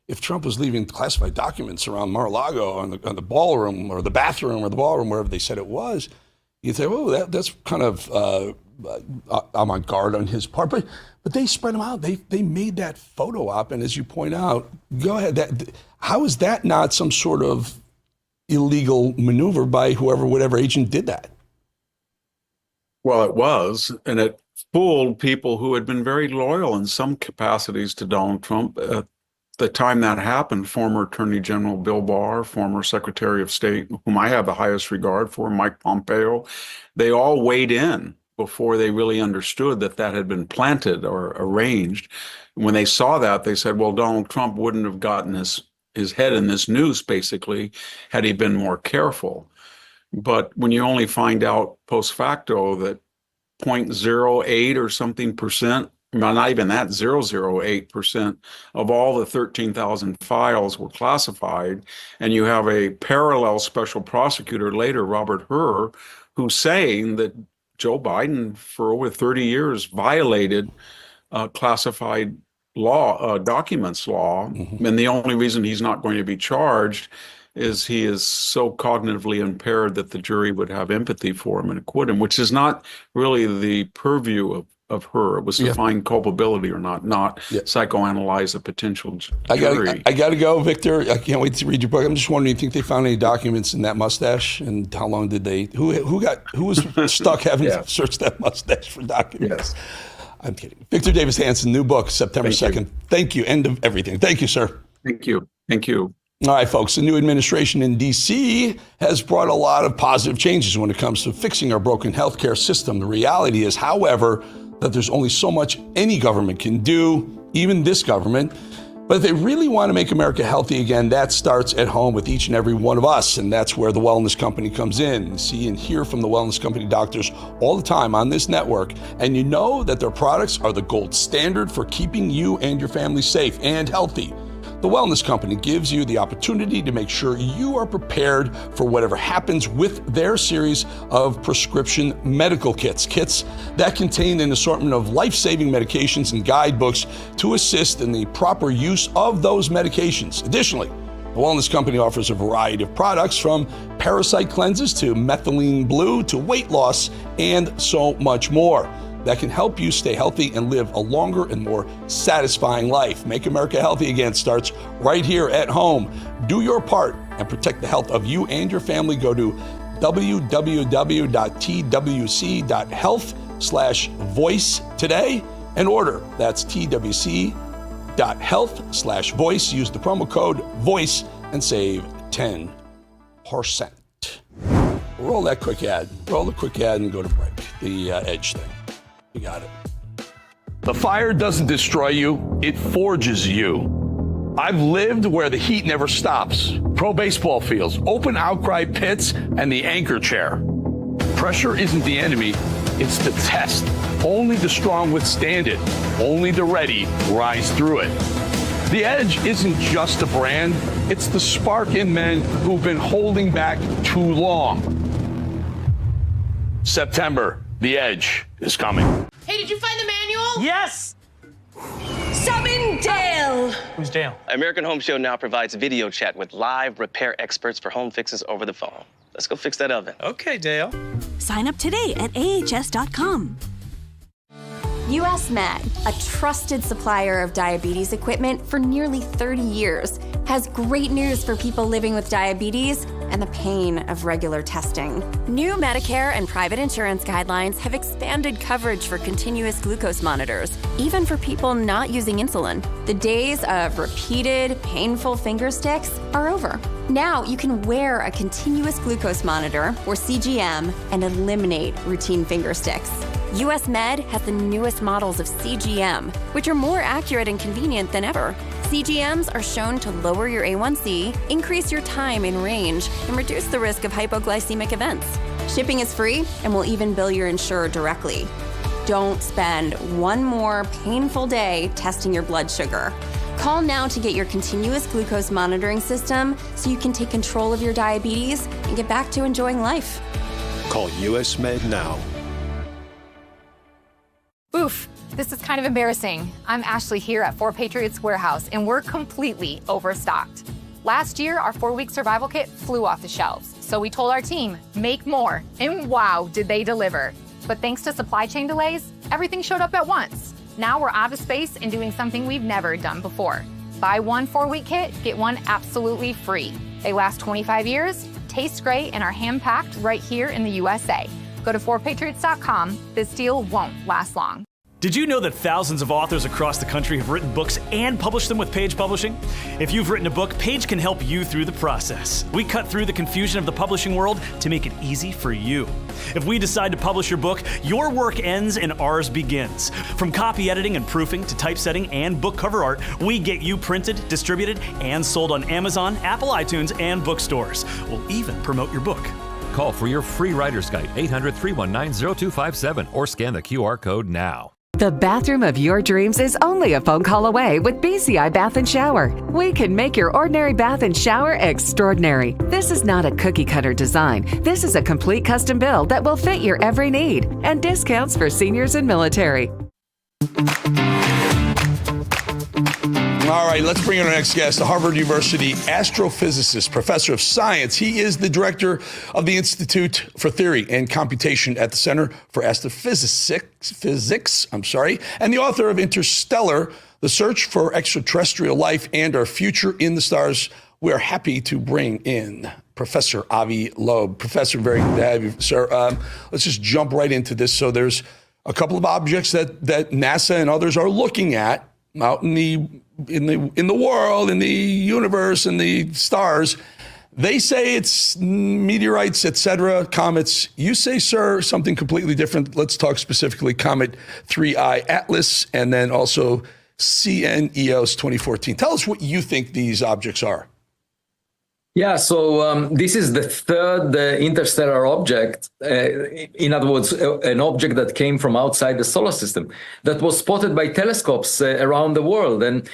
if Trump was leaving classified documents around Mar-a-Lago on the ballroom or the bathroom or the ballroom, wherever they said it was, you'd say, oh, that's kind of avant-garde on his part. But they spread them out. They made that photo op. And as you point out, go ahead. How is that not some sort of illegal maneuver by whatever agent did that? Well, it was, and it fooled people who had been very loyal in some capacities to Donald Trump. At the time that happened, former Attorney General Bill Barr, former Secretary of State, whom I have the highest regard for, Mike Pompeo, they all weighed in before they really understood that had been planted or arranged. When they saw that, they said, well, Donald Trump wouldn't have gotten his head in this noose, basically, had he been more careful. But when you only find out post facto that 0.08 or something percent, not even that, 0.08% of all the 13,000 files were classified, and you have a parallel special prosecutor later, Robert Hur, who's saying that Joe Biden for over 30 years violated classified documents law, and the only reason he's not going to be charged is he is so cognitively impaired that the jury would have empathy for him and acquit him, which is not really the purview of her. It was to find culpability or not psychoanalyze a potential jury. I got to go, Victor. I can't wait to read your book. I'm just wondering, do you think they found any documents in that mustache, and how long did they? Who was stuck having to search that mustache for documents? Yes. I'm kidding. Victor Davis Hansen, new book, September 2nd. Thank you. End of everything. Thank you, sir. Thank you. Thank you. All right, folks, the new administration in DC has brought a lot of positive changes when it comes to fixing our broken healthcare system. The reality is, however, that there's only so much any government can do, even this government. But if they really want to make America healthy again, that starts at home with each and every one of us. And that's where the Wellness Company comes in. See and hear from the Wellness Company doctors all the time on this network. And you know that their products are the gold standard for keeping you and your family safe and healthy. The Wellness Company gives you the opportunity to make sure you are prepared for whatever happens with their series of prescription medical kits. Kits that contain an assortment of life-saving medications and guidebooks to assist in the proper use of those medications. Additionally, the Wellness Company offers a variety of products from parasite cleanses to methylene blue to weight loss and so much more that can help you stay healthy and live a longer and more satisfying life. Make America healthy again starts right here at home. Do your part and protect the health of you and your family. Go to www.twc.health/voice today and order. That's twc.health/voice. Use the promo code VOICE and save 10%. Roll that quick ad. Roll the quick ad and go to break. The Edge thing. You got it. The fire doesn't destroy you, it forges you. I've lived where the heat never stops. Pro baseball fields, open outcry pits, and the anchor chair. Pressure isn't the enemy, it's the test. Only the strong withstand it. Only the ready rise through it. The Edge isn't just a brand, it's the spark in men who've been holding back too long. September. The Edge is coming. Hey, did you find the manual? Yes! Summon Dale! Who's Dale? American Home Show now provides video chat with live repair experts for home fixes over the phone. Let's go fix that oven. Okay, Dale. Sign up today at ahs.com. US Med, a trusted supplier of diabetes equipment for nearly 30 years, has great news for people living with diabetes and the pain of regular testing. New Medicare and private insurance guidelines have expanded coverage for continuous glucose monitors, even for people not using insulin. The days of repeated, painful finger sticks are over. Now you can wear a continuous glucose monitor, or CGM, and eliminate routine finger sticks. US Med has the newest models of CGM, which are more accurate and convenient than ever. CGMs are shown to lower your A1C, increase your time in range, and reduce the risk of hypoglycemic events. Shipping is free, and we'll even bill your insurer directly. Don't spend one more painful day testing your blood sugar. Call now to get your continuous glucose monitoring system so you can take control of your diabetes and get back to enjoying life. Call US Med now. This is kind of embarrassing. I'm Ashley here at 4 Patriots Warehouse, and we're completely overstocked. Last year, our 4-week survival kit flew off the shelves. So we told our team, make more. And wow, did they deliver. But thanks to supply chain delays, everything showed up at once. Now we're out of space and doing something we've never done before. Buy one 4-week kit, get one absolutely free. They last 25 years, taste great, and are hand-packed right here in the USA. Go to 4patriots.com. This deal won't last long. Did you know that thousands of authors across the country have written books and published them with Page Publishing? If you've written a book, Page can help you through the process. We cut through the confusion of the publishing world to make it easy for you. If we decide to publish your book, your work ends and ours begins. From copy editing and proofing to typesetting and book cover art, we get you printed, distributed, and sold on Amazon, Apple iTunes, and bookstores. We'll even promote your book. Call for your free writer's guide, 800-319-0257, or scan the QR code now. The bathroom of your dreams is only a phone call away with BCI Bath and Shower. We can make your ordinary bath and shower extraordinary. This is not a cookie cutter design. This is a complete custom build that will fit your every need, and discounts for seniors and military. All right, let's bring in our next guest, the Harvard University astrophysicist, professor of science. He is the director of the Institute for Theory and Computation at the Center for Astrophysics, and the author of Interstellar, The Search for Extraterrestrial Life and Our Future in the Stars. We are happy to bring in Professor Avi Loeb. Professor, very good to have you, sir. Let's just jump right into this. So there's a couple of objects that NASA and others are looking at out in the world, in the universe, in the stars. They say it's meteorites, etc., comets. You say, sir, something completely different. Let's talk specifically Comet 3I Atlas and then also CNEOS 2014. Tell us what you think these objects are. Yeah, so this is the third interstellar object, in other words, an object that came from outside the solar system that was spotted by telescopes around the world. And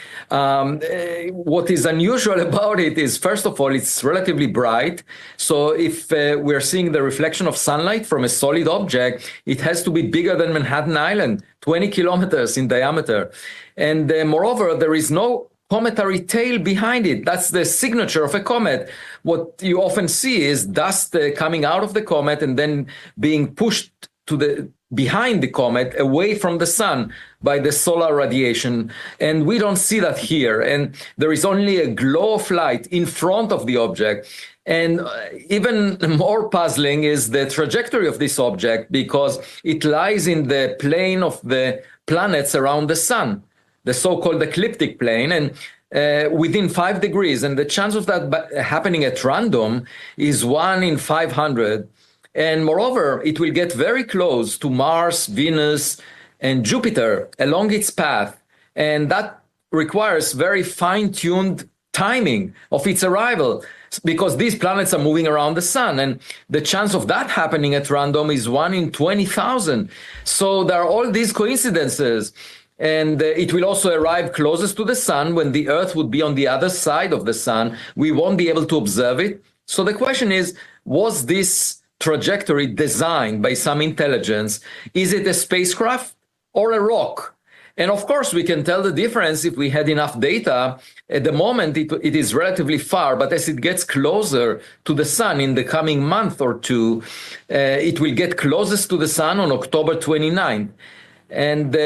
what is unusual about it is, first of all, it's relatively bright. So if we're seeing the reflection of sunlight from a solid object, it has to be bigger than Manhattan Island, 20 kilometers in diameter. And moreover, there is no cometary tail behind it. That's the signature of a comet. What you often see is dust coming out of the comet and then being pushed to behind the comet, away from the sun by the solar radiation. And we don't see that here. And there is only a glow of light in front of the object. And even more puzzling is the trajectory of this object, because it lies in the plane of the planets around the sun, the so-called ecliptic plane, and within 5 degrees. And the chance of that happening at random is 1 in 500. And moreover, it will get very close to Mars, Venus, and Jupiter along its path. And that requires very fine-tuned timing of its arrival, because these planets are moving around the sun. And the chance of that happening at random is 1 in 20,000. So there are all these coincidences. And it will also arrive closest to the sun when the Earth would be on the other side of the sun. We won't be able to observe it. So the question is, was this trajectory designed by some intelligence? Is it a spacecraft or a rock? And of course, we can tell the difference if we had enough data. At the moment, it is relatively far, but as it gets closer to the sun in the coming month or two, it will get closest to the sun on October 29th. And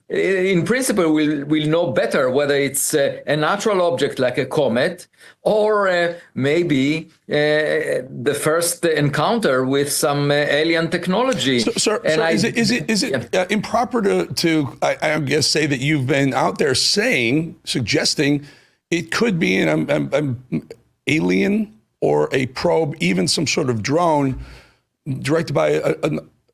in principle, we'll know better whether it's a natural object like a comet, or maybe the first encounter with some alien technology. Sir, is it improper to I guess, say that you've been out there suggesting it could be an alien or a probe, even some sort of drone directed by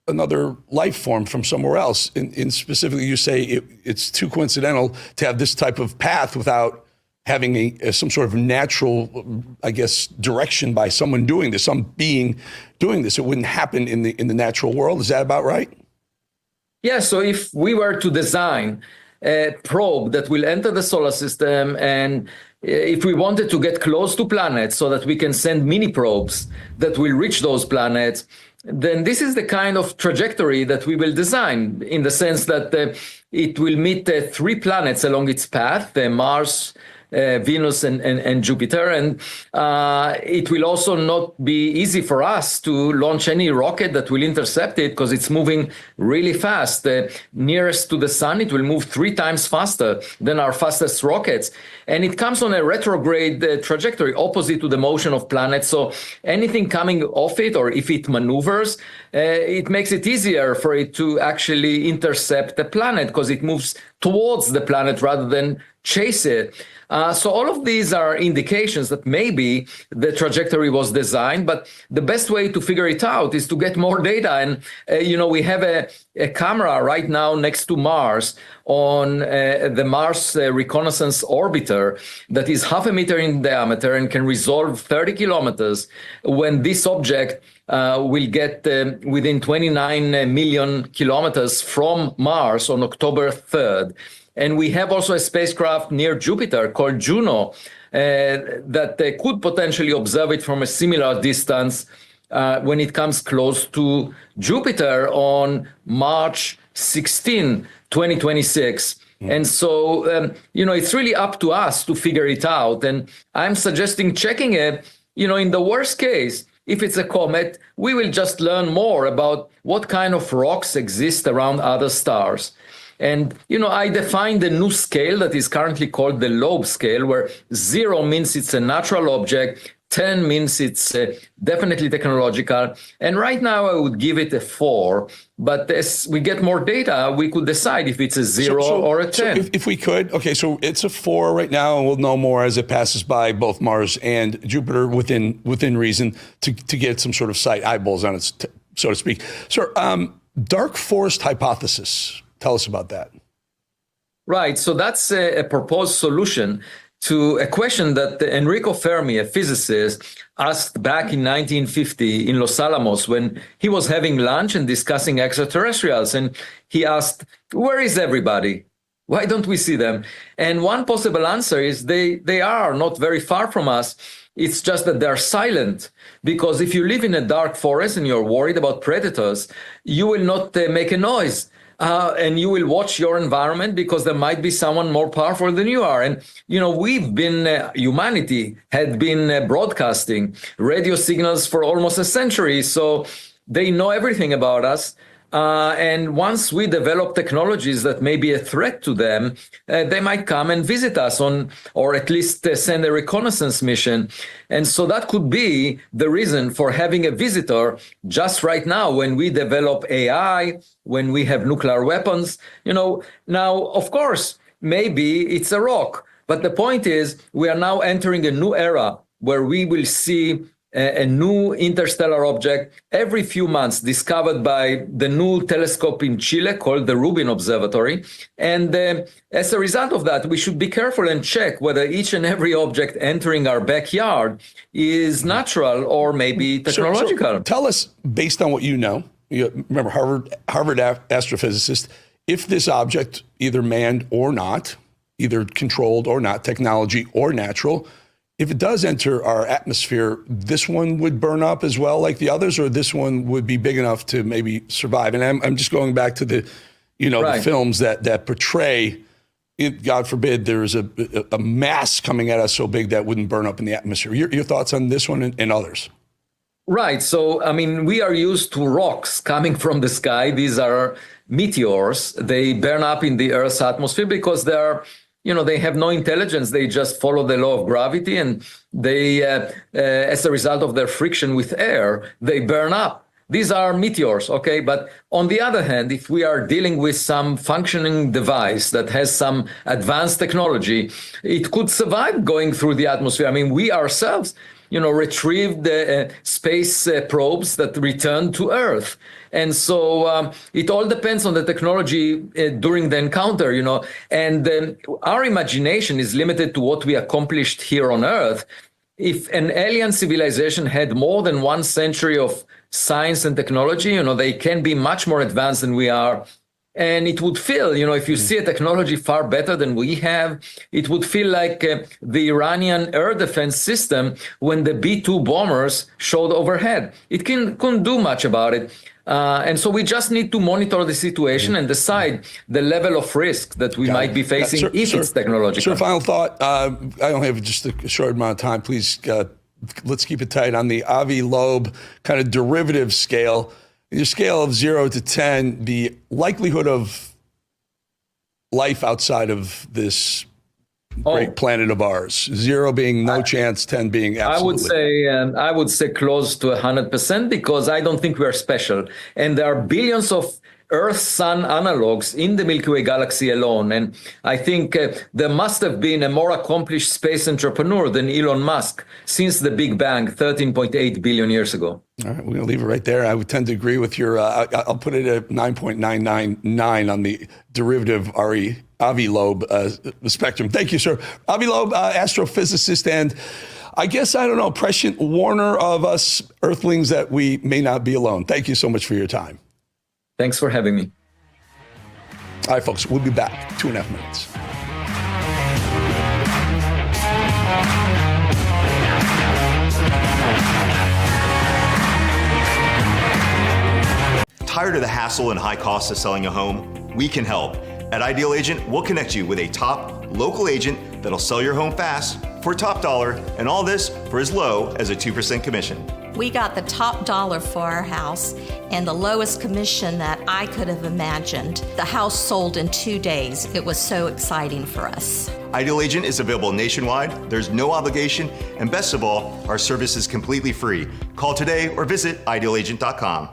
another life form from somewhere else? In specifically, you say it's too coincidental to have this type of path without having some sort of natural, I guess, direction by someone doing this, some being doing this. It wouldn't happen in the natural world. Is that about right? Yeah. So if we were to design a probe that will enter the solar system, and if we wanted to get close to planets so that we can send mini probes that will reach those planets, then this is the kind of trajectory that we will design, in the sense that it will meet 3 planets along its path, Mars, Venus and Jupiter. And it will also not be easy for us to launch any rocket that will intercept it, because it's moving really fast. Nearest to the sun, it will move 3 times faster than our fastest rockets. And it comes on a retrograde trajectory, opposite to the motion of planets. So anything coming off it, or if it maneuvers, it makes it easier for it to actually intercept the planet, because it moves towards the planet rather than chase it. So all of these are indications that maybe the trajectory was designed, but the best way to figure it out is to get more data. And, we have a camera right now next to Mars on the Mars Reconnaissance Orbiter that is 0.5 meter in diameter and can resolve 30 kilometers when this object will get within 29 million kilometers from Mars on October 3rd. And we have also a spacecraft near Jupiter called Juno that could potentially observe it from a similar distance when it comes close to Jupiter on March 16, 2026. And so, it's really up to us to figure it out. And I'm suggesting checking it, in the worst case, if it's a comet, we will just learn more about what kind of rocks exist around other stars. And, I defined the new scale that is currently called the Loeb scale, where 0 means it's a natural object, 10 means it's definitely technological. And right now I would give it a 4. But as we get more data, we could decide if it's a 0 or a 10. So if we could, okay, so it's a 4 right now, and we'll know more as it passes by both Mars and Jupiter within reason to get some sort of sight eyeballs on it, so to speak. So dark forest hypothesis. Tell us about that. Right. So that's a proposed solution to a question that Enrico Fermi, a physicist, asked back in 1950 in Los Alamos when he was having lunch and discussing extraterrestrials. And he asked, where is everybody? Why don't we see them? And one possible answer is they are not very far from us. It's just that they're silent, because if you live in a dark forest and you're worried about predators, you will not make a noise. And you will watch your environment, because there might be someone more powerful than you are. And, we've been, humanity had been broadcasting radio signals for almost a century. So they know everything about us. And once we develop technologies that may be a threat to them, they might come and visit us or at least send a reconnaissance mission. And so that could be the reason for having a visitor just right now when we develop AI, when we have nuclear weapons. Now, of course, maybe it's a rock. But the point is, we are now entering a new era where we will see a new interstellar object every few months, discovered by the new telescope in Chile called the Rubin Observatory. And as a result of that, we should be careful and check whether each and every object entering our backyard is natural or maybe technological. So tell us, based on what you know, remember Harvard astrophysicist, if this object, either manned or not, either controlled or not, technology or natural, if it does enter our atmosphere, this one would burn up as well like the others, or this one would be big enough to maybe survive? And I'm just going back to the, the films that portray, God forbid, there's a mass coming at us so big that wouldn't burn up in the atmosphere. Your thoughts on this one and others? Right. So, we are used to rocks coming from the sky. These are meteors. They burn up in the Earth's atmosphere because they're they have no intelligence. They just follow the law of gravity, and they, as a result of their friction with air, they burn up. These are meteors, okay? But on the other hand, if we are dealing with some functioning device that has some advanced technology, it could survive going through the atmosphere. We ourselves, retrieved space probes that return to Earth. And so it all depends on the technology during the encounter, and our imagination is limited to what we accomplished here on Earth. If an alien civilization had more than 1 century of science and technology, they can be much more advanced than we are. And it would feel, if you see a technology far better than we have, it would feel like the Iranian air defense system when the B-2 bombers showed overhead. It couldn't do much about it. And so we just need to monitor the situation and decide the level of risk that we might be facing if it's technological. Sir, final thought. I only have just a short amount of time. Please, let's keep it tight on the Avi Loeb kind of derivative scale. Your scale of 0 to 10, the likelihood of life outside of this great planet of ours. 0 being no chance, 10 being absolutely. I would say close to 100% because I don't think we are special. And there are billions of Earth-Sun analogs in the Milky Way galaxy alone. And I think there must have been a more accomplished space entrepreneur than Elon Musk since the Big Bang 13.8 billion years ago. All right, we're going to leave it right there. I would tend to agree with your, I'll put it at 9.999 on the derivative Avi Loeb spectrum. Thank you, sir. Avi Loeb, astrophysicist, and I guess, I don't know, prescient warner of us Earthlings that we may not be alone. Thank you so much for your time. Thanks for having me. All right, folks, we'll be back 2.5 minutes. Tired of the hassle and high costs of selling a home? We can help. At Ideal Agent, we'll connect you with a top local agent that'll sell your home fast for top dollar, and all this for as low as a 2% commission. We got the top dollar for our house and the lowest commission that I could have imagined. The house sold in 2 days. It was so exciting for us. Ideal Agent is available nationwide. There's no obligation, and best of all, our service is completely free. Call today or visit idealagent.com.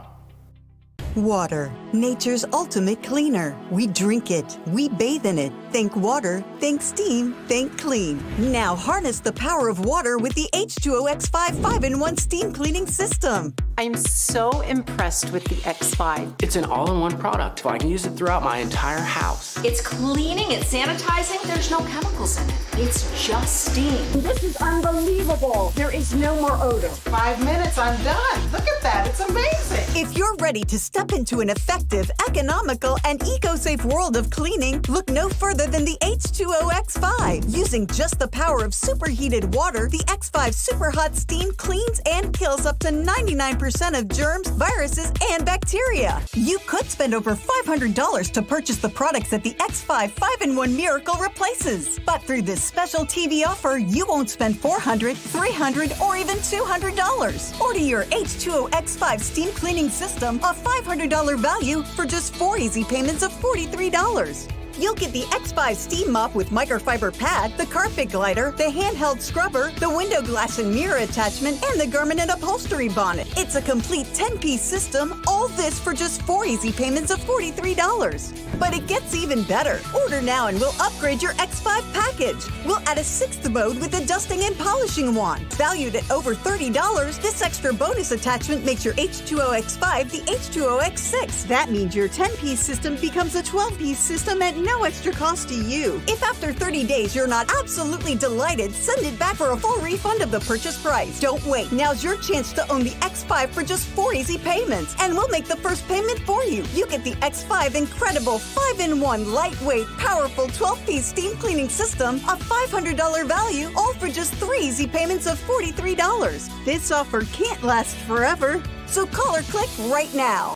Water, nature's ultimate cleaner. We drink it, we bathe in it. Think water, think steam, think clean. Now harness the power of water with the H2O X5 5-in-1 steam cleaning system. I'm so impressed with the X5. It's an all-in-one product. I can use it throughout my entire house. It's cleaning, it's sanitizing, there's no chemicals in it. It's just steam. This is unbelievable. There is no more odor. 5 minutes, I'm done. Look at that, it's amazing. If you're ready to step into an effective, economical, and eco-safe world of cleaning, look no further than the H2O X5. Using just the power of superheated water, the X5 super hot steam cleans and kills up to 99% of germs, viruses, and bacteria. You could spend over $500 to purchase the products that the X5 5-in-1 Miracle replaces. But through this special TV offer, you won't spend $400, $300, or even $200. Order your H2O X5 steam cleaning system, a $500 value, for just 4 easy payments of $43. You'll get the X5 steam mop with microfiber pad, the carpet glider, the handheld scrubber, the window glass and mirror attachment, and the garment and upholstery bonnet. It's a complete 10-piece system, all this for just 4 easy payments of $43. But it gets even better. Order now and we'll upgrade your X5 package. We'll add a 6th mode with a dusting and polishing wand. Valued at over $30, this extra bonus attachment makes your H2O X5 the H2O X6. That means your 10-piece system becomes a 12-piece system at no extra cost to you. If after 30 days you're not absolutely delighted, send it back for a full refund of the purchase price. Don't wait. Now's your chance to own the X5 for just 4 easy payments, and we'll make the first payment for you. You get the X5 incredible 5-in-1 lightweight, powerful 12-piece steam cleaning system, a $500 value, all for just 3 easy payments of $43. This offer can't last forever, so call or click right now.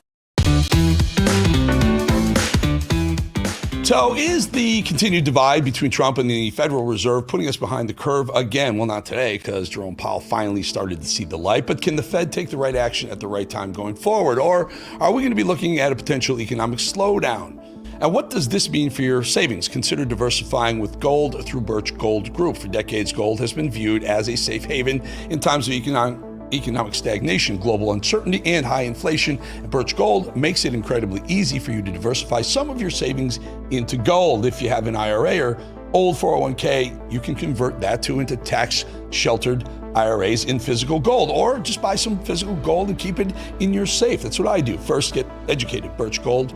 So is the continued divide between Trump and the Federal Reserve putting us behind the curve again? Well, not today, because Jerome Powell finally started to see the light. But can the Fed take the right action at the right time going forward? Or are we going to be looking at a potential economic slowdown? And what does this mean for your savings? Consider diversifying with gold through Birch Gold Group. For decades, gold has been viewed as a safe haven in times of economic stagnation, global uncertainty, and high inflation. And Birch Gold makes it incredibly easy for you to diversify some of your savings into gold. If you have an IRA or old 401k, you can convert that into tax-sheltered IRAs in physical gold, or just buy some physical gold and keep it in your safe. That's what I do. First, get educated. Birch Gold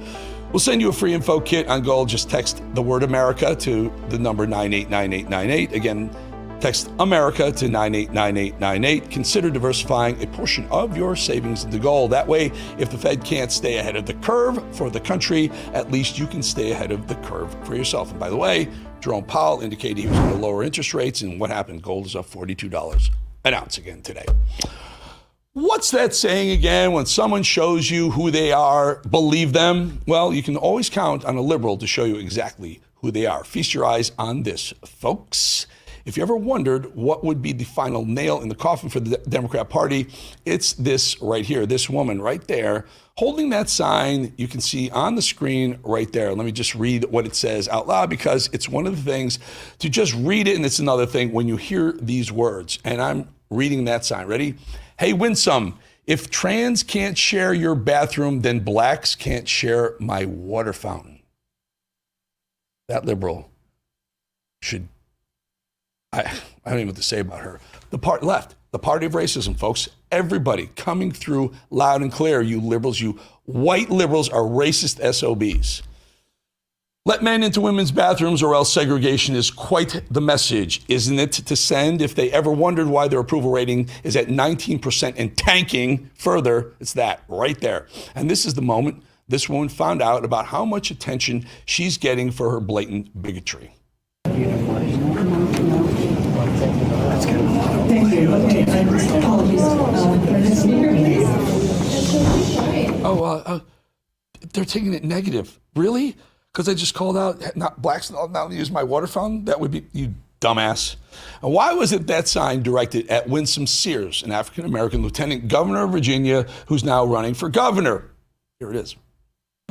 will send you a free info kit on gold. Just text the word America to the number 989898. Again, Text America to 989898. Consider diversifying a portion of your savings into gold. That way, if the Fed can't stay ahead of the curve for the country, at least you can stay ahead of the curve for yourself. And by the way, Jerome Powell indicated he was going to lower interest rates, and what happened? Gold is up $42 an ounce again today. What's that saying again? When someone shows you who they are, believe them. Well, you can always count on a liberal to show you exactly who they are. Feast your eyes on this, folks. If you ever wondered what would be the final nail in the coffin for the Democrat Party, it's this right here, this woman right there, holding that sign you can see on the screen right there. Let me just read what it says out loud, because it's one of the things to just read it, and it's another thing when you hear these words. And I'm reading that sign. Ready? Hey, Winsome, if trans can't share your bathroom, then blacks can't share my water fountain. That liberal should... I don't even know what to say about her. The party left, the party of racism, folks. Everybody coming through loud and clear. You liberals, you white liberals are racist SOBs. Let men into women's bathrooms or else segregation is quite the message, isn't it, to send? If they ever wondered why their approval rating is at 19% and tanking further, it's that right there. And this is the moment this woman found out about how much attention she's getting for her blatant bigotry. They're taking it negative. Really? Because I just called out not blacks not use my water fountain? That would be, you dumbass. And why was it that sign directed at Winsome Sears, an African-American lieutenant governor of Virginia who's now running for governor? Here it is.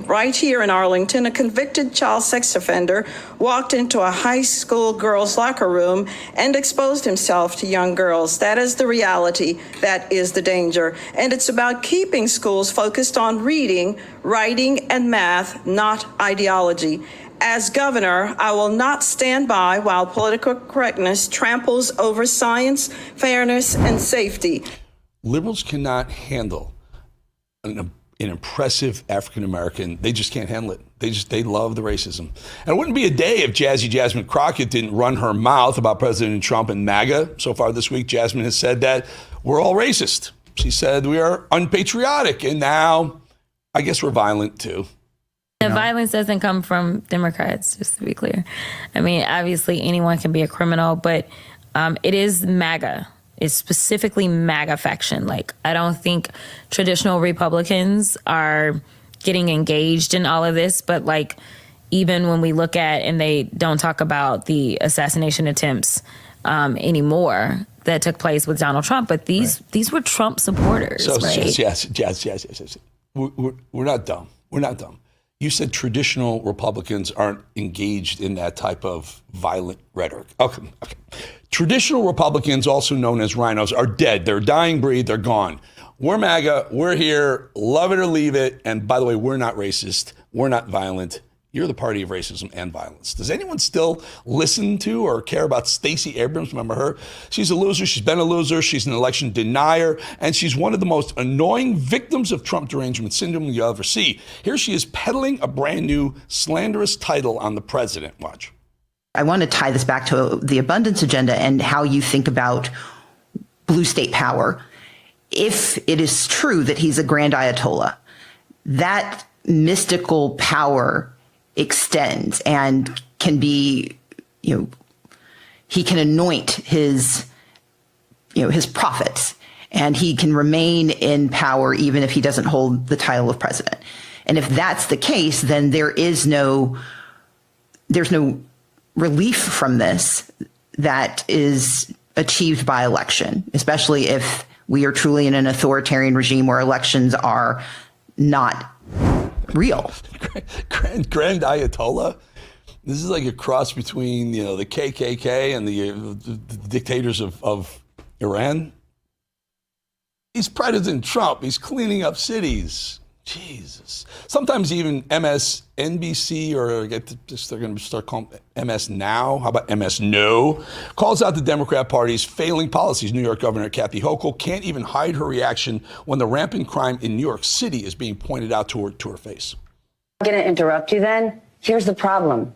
Right here in Arlington, a convicted child sex offender walked into a high school girls' locker room and exposed himself to young girls. That is the reality. That is the danger. And it's about keeping schools focused on reading, writing, and math, not ideology. As governor, I will not stand by while political correctness tramples over science, fairness, and safety. Liberals cannot handle an impressive African-American. They just can't handle it. They love the racism. And it wouldn't be a day if Jazzy Jasmine Crockett didn't run her mouth about President Trump and MAGA. So far this week, Jasmine has said that we're all racist. She said we are unpatriotic. And now I guess we're violent too. The violence doesn't come from Democrats, just to be clear. I mean, obviously anyone can be a criminal, but it is MAGA. It's specifically MAGA faction. Like, I don't think traditional Republicans are getting engaged in all of this, but like, even when we look at, and they don't talk about the assassination attempts anymore that took place with Donald Trump, but these were Trump supporters, right? Yes. We're not dumb. We're not dumb. You said traditional Republicans aren't engaged in that type of violent rhetoric. Okay. Traditional Republicans, also known as rhinos, are dead. They're a dying breed. They're gone. We're MAGA. We're here. Love it or leave it. And by the way, we're not racist. We're not violent. You're the party of racism and violence. Does anyone still listen to or care about Stacey Abrams? Remember her? She's a loser. She's been a loser. She's an election denier. And she's one of the most annoying victims of Trump derangement syndrome you'll ever see. Here she is peddling a brand new slanderous title on the president. Watch. I want to tie this back to the abundance agenda and how you think about blue state power. If it is true that he's a grand Ayatollah, that mystical power extends and can be, he can anoint his prophets, and he can remain in power even if he doesn't hold the title of president. And if that's the case, then there's no relief from this that is achieved by election, especially if we are truly in an authoritarian regime where elections are not real. Grand Ayatollah? This is like a cross between, the KKK and the dictators of Iran. He's President Trump. He's cleaning up cities. Jesus. Sometimes even MSNBC, or they're going to start calling MS Now. How about MS No? Calls out the Democrat Party's failing policies. New York Governor Kathy Hochul can't even hide her reaction when the rampant crime in New York City is being pointed out to her face. I'm going to interrupt you then. Here's the problem.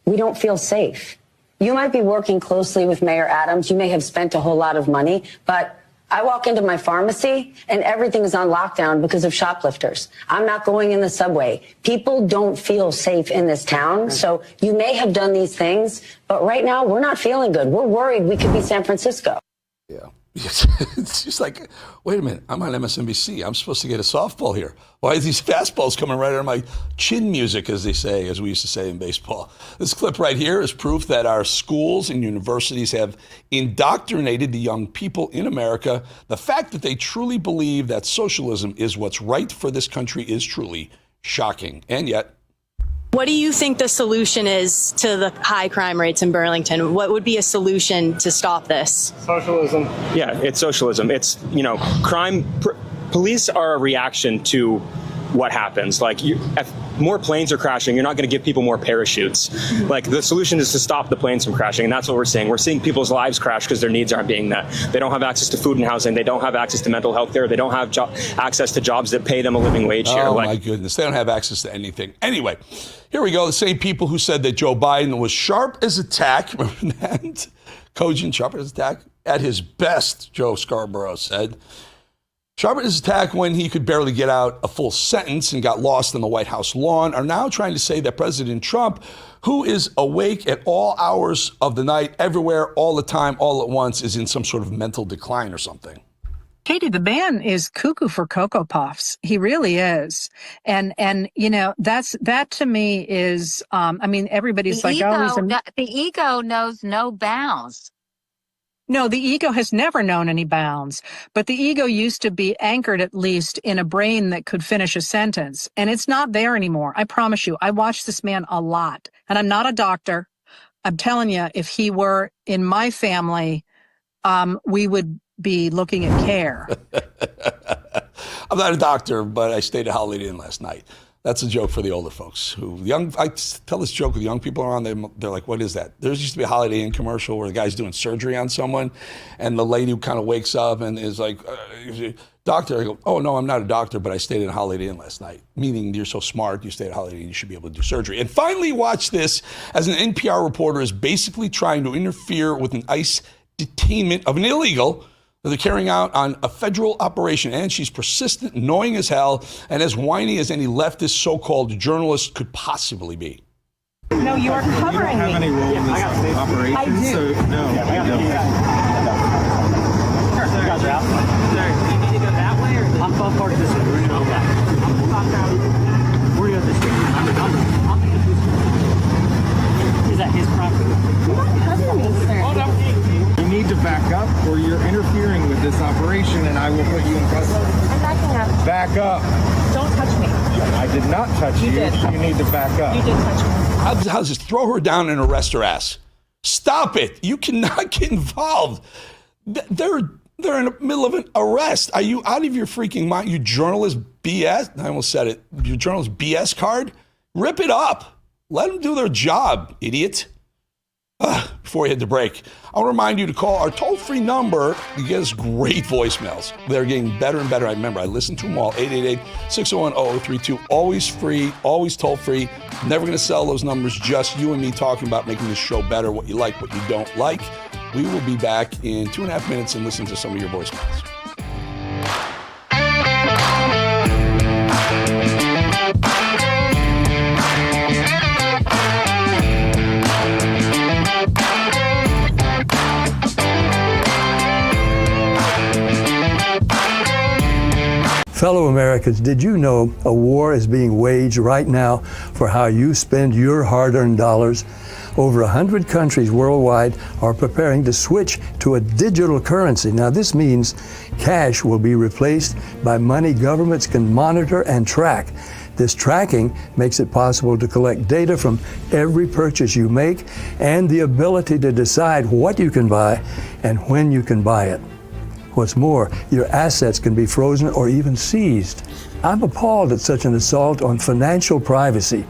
We don't feel safe. You might be working closely with Mayor Adams. You may have spent a whole lot of money, but I walk into my pharmacy and everything is on lockdown because of shoplifters. I'm not going in the subway. People don't feel safe in this town. So you may have done these things, but right now we're not feeling good. We're worried we could be San Francisco. Yeah. It's just like, wait a minute, I'm on MSNBC. I'm supposed to get a softball here. Why are these fastballs coming right out of my chin music, as they say, as we used to say in baseball? This clip right here is proof that our schools and universities have indoctrinated the young people in America. The fact that they truly believe that socialism is what's right for this country is truly shocking. And yet, what do you think the solution is to the high crime rates in Burlington? What would be a solution to stop this? Socialism. Yeah, it's socialism. It's, crime. Police are a reaction to what happens. Like, if more planes are crashing, you're not going to give people more parachutes. Like, the solution is to stop the planes from crashing, and that's what we're seeing. We're seeing people's lives crash because their needs aren't being met. They don't have access to food and housing. They don't have access to mental health care. They don't have access to jobs that pay them a living wage here. Oh, my goodness. They don't have access to anything. Anyway, here we go. The same people who said that Joe Biden was sharp as a tack, remember that? Cogent, sharp as a tack, at his best, Joe Scarborough said. Sharp as a tack when he could barely get out a full sentence and got lost on the White House lawn, are now trying to say that President Trump, who is awake at all hours of the night, everywhere, all the time, all at once, is in some sort of mental decline or something. Katie, the man is cuckoo for Cocoa Puffs. He really is. And that to me is, everybody's like, the ego knows no bounds. No, the ego has never known any bounds, but the ego used to be anchored at least in a brain that could finish a sentence, and it's not there anymore. I promise you, I watch this man a lot, and I'm not a doctor. I'm telling you, if he were in my family, we would be looking at care. I'm not a doctor, but I stayed at Holiday Inn last night. That's a joke for the older folks. I tell this joke with young people around. They're like, "What is that?" There used to be a Holiday Inn commercial where the guy's doing surgery on someone, and the lady kind of wakes up and is like, "Doctor," I go, "Oh no, I'm not a doctor, but I stayed at a Holiday Inn last night." Meaning, you're so smart, you stayed at Holiday Inn, you should be able to do surgery. And finally, watch this as an NPR reporter is basically trying to interfere with an ICE detainment of an illegal that they're carrying out on a federal operation. And she's persistent, annoying as hell, and as whiny as any leftist so-called journalist could possibly be. No, you are covering me. You don't have any role in this operation, I do. So no. Yeah, I got you guys are out. Do you need to go that way, or I'm part of this way. Okay. Where are you at this way? Is that his property? You're not covering me, sir. Hold up. You need to back up, or you're interfering with this operation, and I will put you in custody. I'm backing up. Back up. Don't touch me. I did not touch you. You need to back up. You did touch me. How's this? Throw her down and arrest her ass. Stop it. You cannot get involved. They're in the middle of an arrest. Are you out of your freaking mind? You journalist BS. I almost said it. Your journalist BS card? Rip it up. Let them do their job, idiot. Before we hit the break, I want to remind you to call our toll-free number. You get us great voicemails. They're getting better and better. I remember I listened to them all. 888-601-0032. Always free, always toll-free. Never going to sell those numbers. Just you and me talking about making this show better, what you like, what you don't like. We will be back in 2.5 minutes and listen to some of your voicemails. Fellow Americans, did you know a war is being waged right now for how you spend your hard-earned dollars? Over 100 countries worldwide are preparing to switch to a digital currency. Now, this means cash will be replaced by money governments can monitor and track. This tracking makes it possible to collect data from every purchase you make and the ability to decide what you can buy and when you can buy it. What's more, your assets can be frozen or even seized. I'm appalled at such an assault on financial privacy.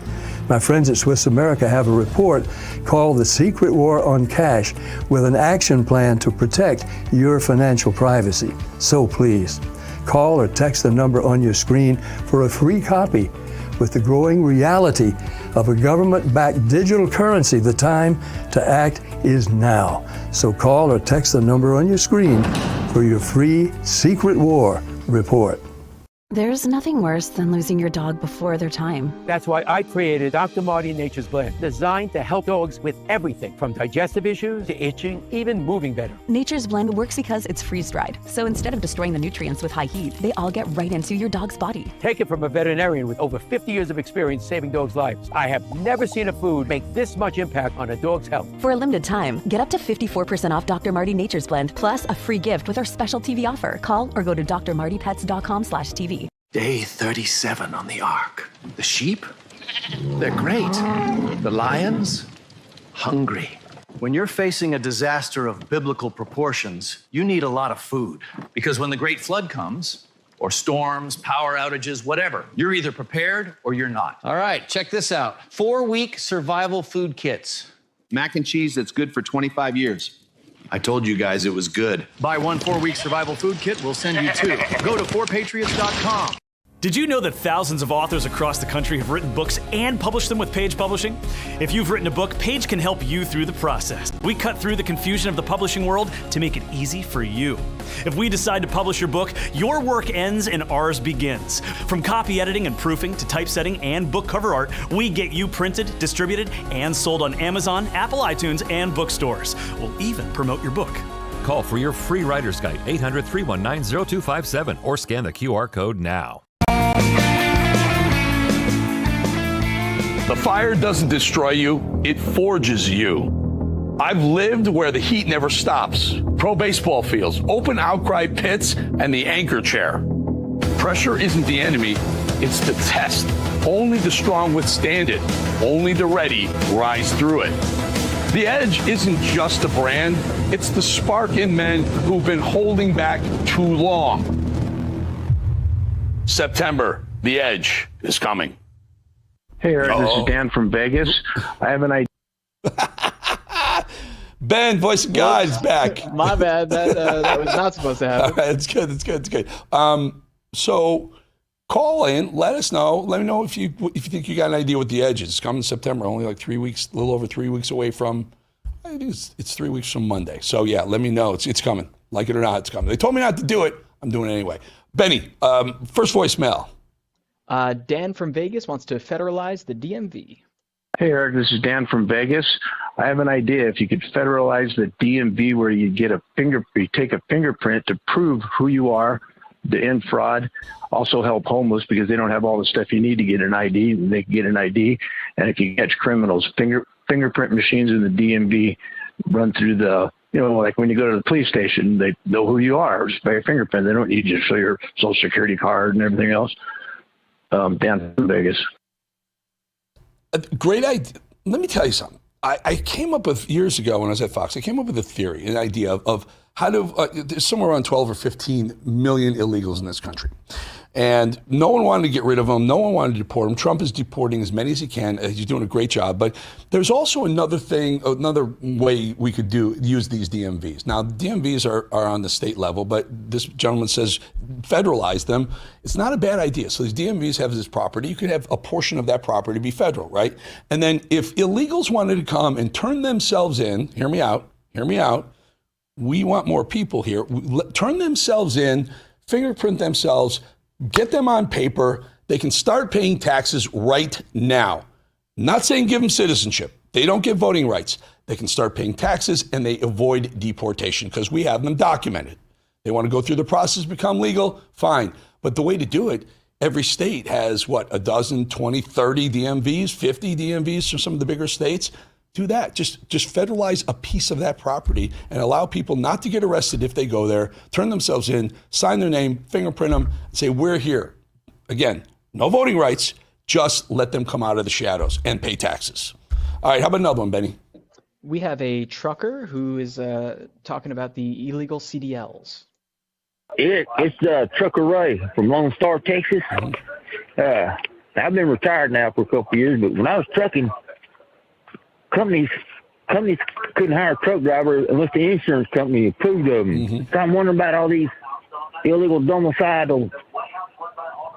My friends at Swiss America have a report called The Secret War on Cash with an action plan to protect your financial privacy. So please, call or text the number on your screen for a free copy. with the growing reality of a government-backed digital currency, the time to act is now. So call or text the number on your screen for your free Secret War report. There's nothing worse than losing your dog before their time. That's why I created Dr. Marty Nature's Blend, designed to help dogs with everything from digestive issues to itching, even moving better. Nature's Blend works because it's freeze-dried. So instead of destroying the nutrients with high heat, they all get right into your dog's body. Take it from a veterinarian with over 50 years of experience saving dogs' lives. I have never seen a food make this much impact on a dog's health. For a limited time, get up to 54% off Dr. Marty Nature's Blend, plus a free gift with our special TV offer. Call or go to drmartypets.com/TV. Day 37 on the Ark. The sheep? They're great. The lions? Hungry. When you're facing a disaster of biblical proportions, you need a lot of food. Because when the Great Flood comes, or storms, power outages, whatever, you're either prepared or you're not. All right, check this out. 4-week survival food kits. Mac and cheese that's good for 25 years. I told you guys it was good. Buy one 4-week survival food kit, we'll send you 2. Go to 4patriots.com. Did you know that thousands of authors across the country have written books and published them with Page Publishing? If you've written a book, Page can help you through the process. We cut through the confusion of the publishing world to make it easy for you. If we decide to publish your book, your work ends and ours begins. From copy editing and proofing to typesetting and book cover art, we get you printed, distributed, and sold on Amazon, Apple iTunes, and bookstores. We'll even promote your book. Call for your free writer's guide, 800-319-0257, or scan the QR code now. The fire doesn't destroy you, it forges you. I've lived where the heat never stops. Pro baseball fields, open outcry pits, and the anchor chair. Pressure isn't the enemy, it's the test. Only the strong withstand it. Only the ready rise through it. The Edge isn't just a brand, it's the spark in men who've been holding back too long. September, The Edge is coming. Hey, Eric, This is Dan from Vegas. I have an idea. Ben, voice of God, is back. My bad. That was not supposed to happen. All right, it's good. It's good. So call in. Let us know. Let me know if you think you got an idea what The Edge is. It's coming in September. Only like 3 weeks, a little over 3 weeks away from. I think it's 3 weeks from Monday. So yeah, let me know. It's coming. Like it or not, it's coming. They told me not to do it. I'm doing it anyway. Benny, first voicemail. Dan from Vegas wants to federalize the DMV. Hey, Eric, this is Dan from Vegas. I have an idea. If you could federalize the DMV where you get you take a fingerprint to prove who you are, to end fraud, also help homeless because they don't have all the stuff you need to get an ID, and they can get an ID. And if you catch criminals, fingerprint machines in the DMV run through the, like when you go to the police station, they know who you are just by your fingerprint. They don't need you to show your social security card and everything else. Dan from Vegas. Great idea. Let me tell you something. I came up with, years ago when I was at Fox, I came up with a theory, an idea of how to, there's somewhere around 12 or 15 million illegals in this country. And no one wanted to get rid of them. No one wanted to deport them. Trump is deporting as many as he can. He's doing a great job. But there's also another way we could use these DMVs. Now, DMVs are on the state level, but this gentleman says federalize them. It's not a bad idea. So these DMVs have this property. You could have a portion of that property be federal, right? And then if illegals wanted to come and turn themselves in, hear me out. We want more people here. Turn themselves in, fingerprint themselves, get them on paper. They can start paying taxes right now. Not saying give them citizenship. They don't get voting rights. They can start paying taxes and they avoid deportation because we have them documented. They want to go through the process, become legal, fine. But the way to do it, every state has, a dozen, 20, 30 DMVs, 50 DMVs from some of the bigger states. Do that. Just federalize a piece of that property and allow people not to get arrested if they go there, turn themselves in, sign their name, fingerprint them, say, we're here. Again, no voting rights, just let them come out of the shadows and pay taxes. All right, how about another one, Benny? We have a trucker who is talking about the illegal CDLs. It's Trucker Ray from Lone Star, Texas. I've been retired now for a couple of years, but when I was trucking, companies couldn't hire a truck driver unless the insurance company approved of them. So I'm wondering about all these illegal domiciled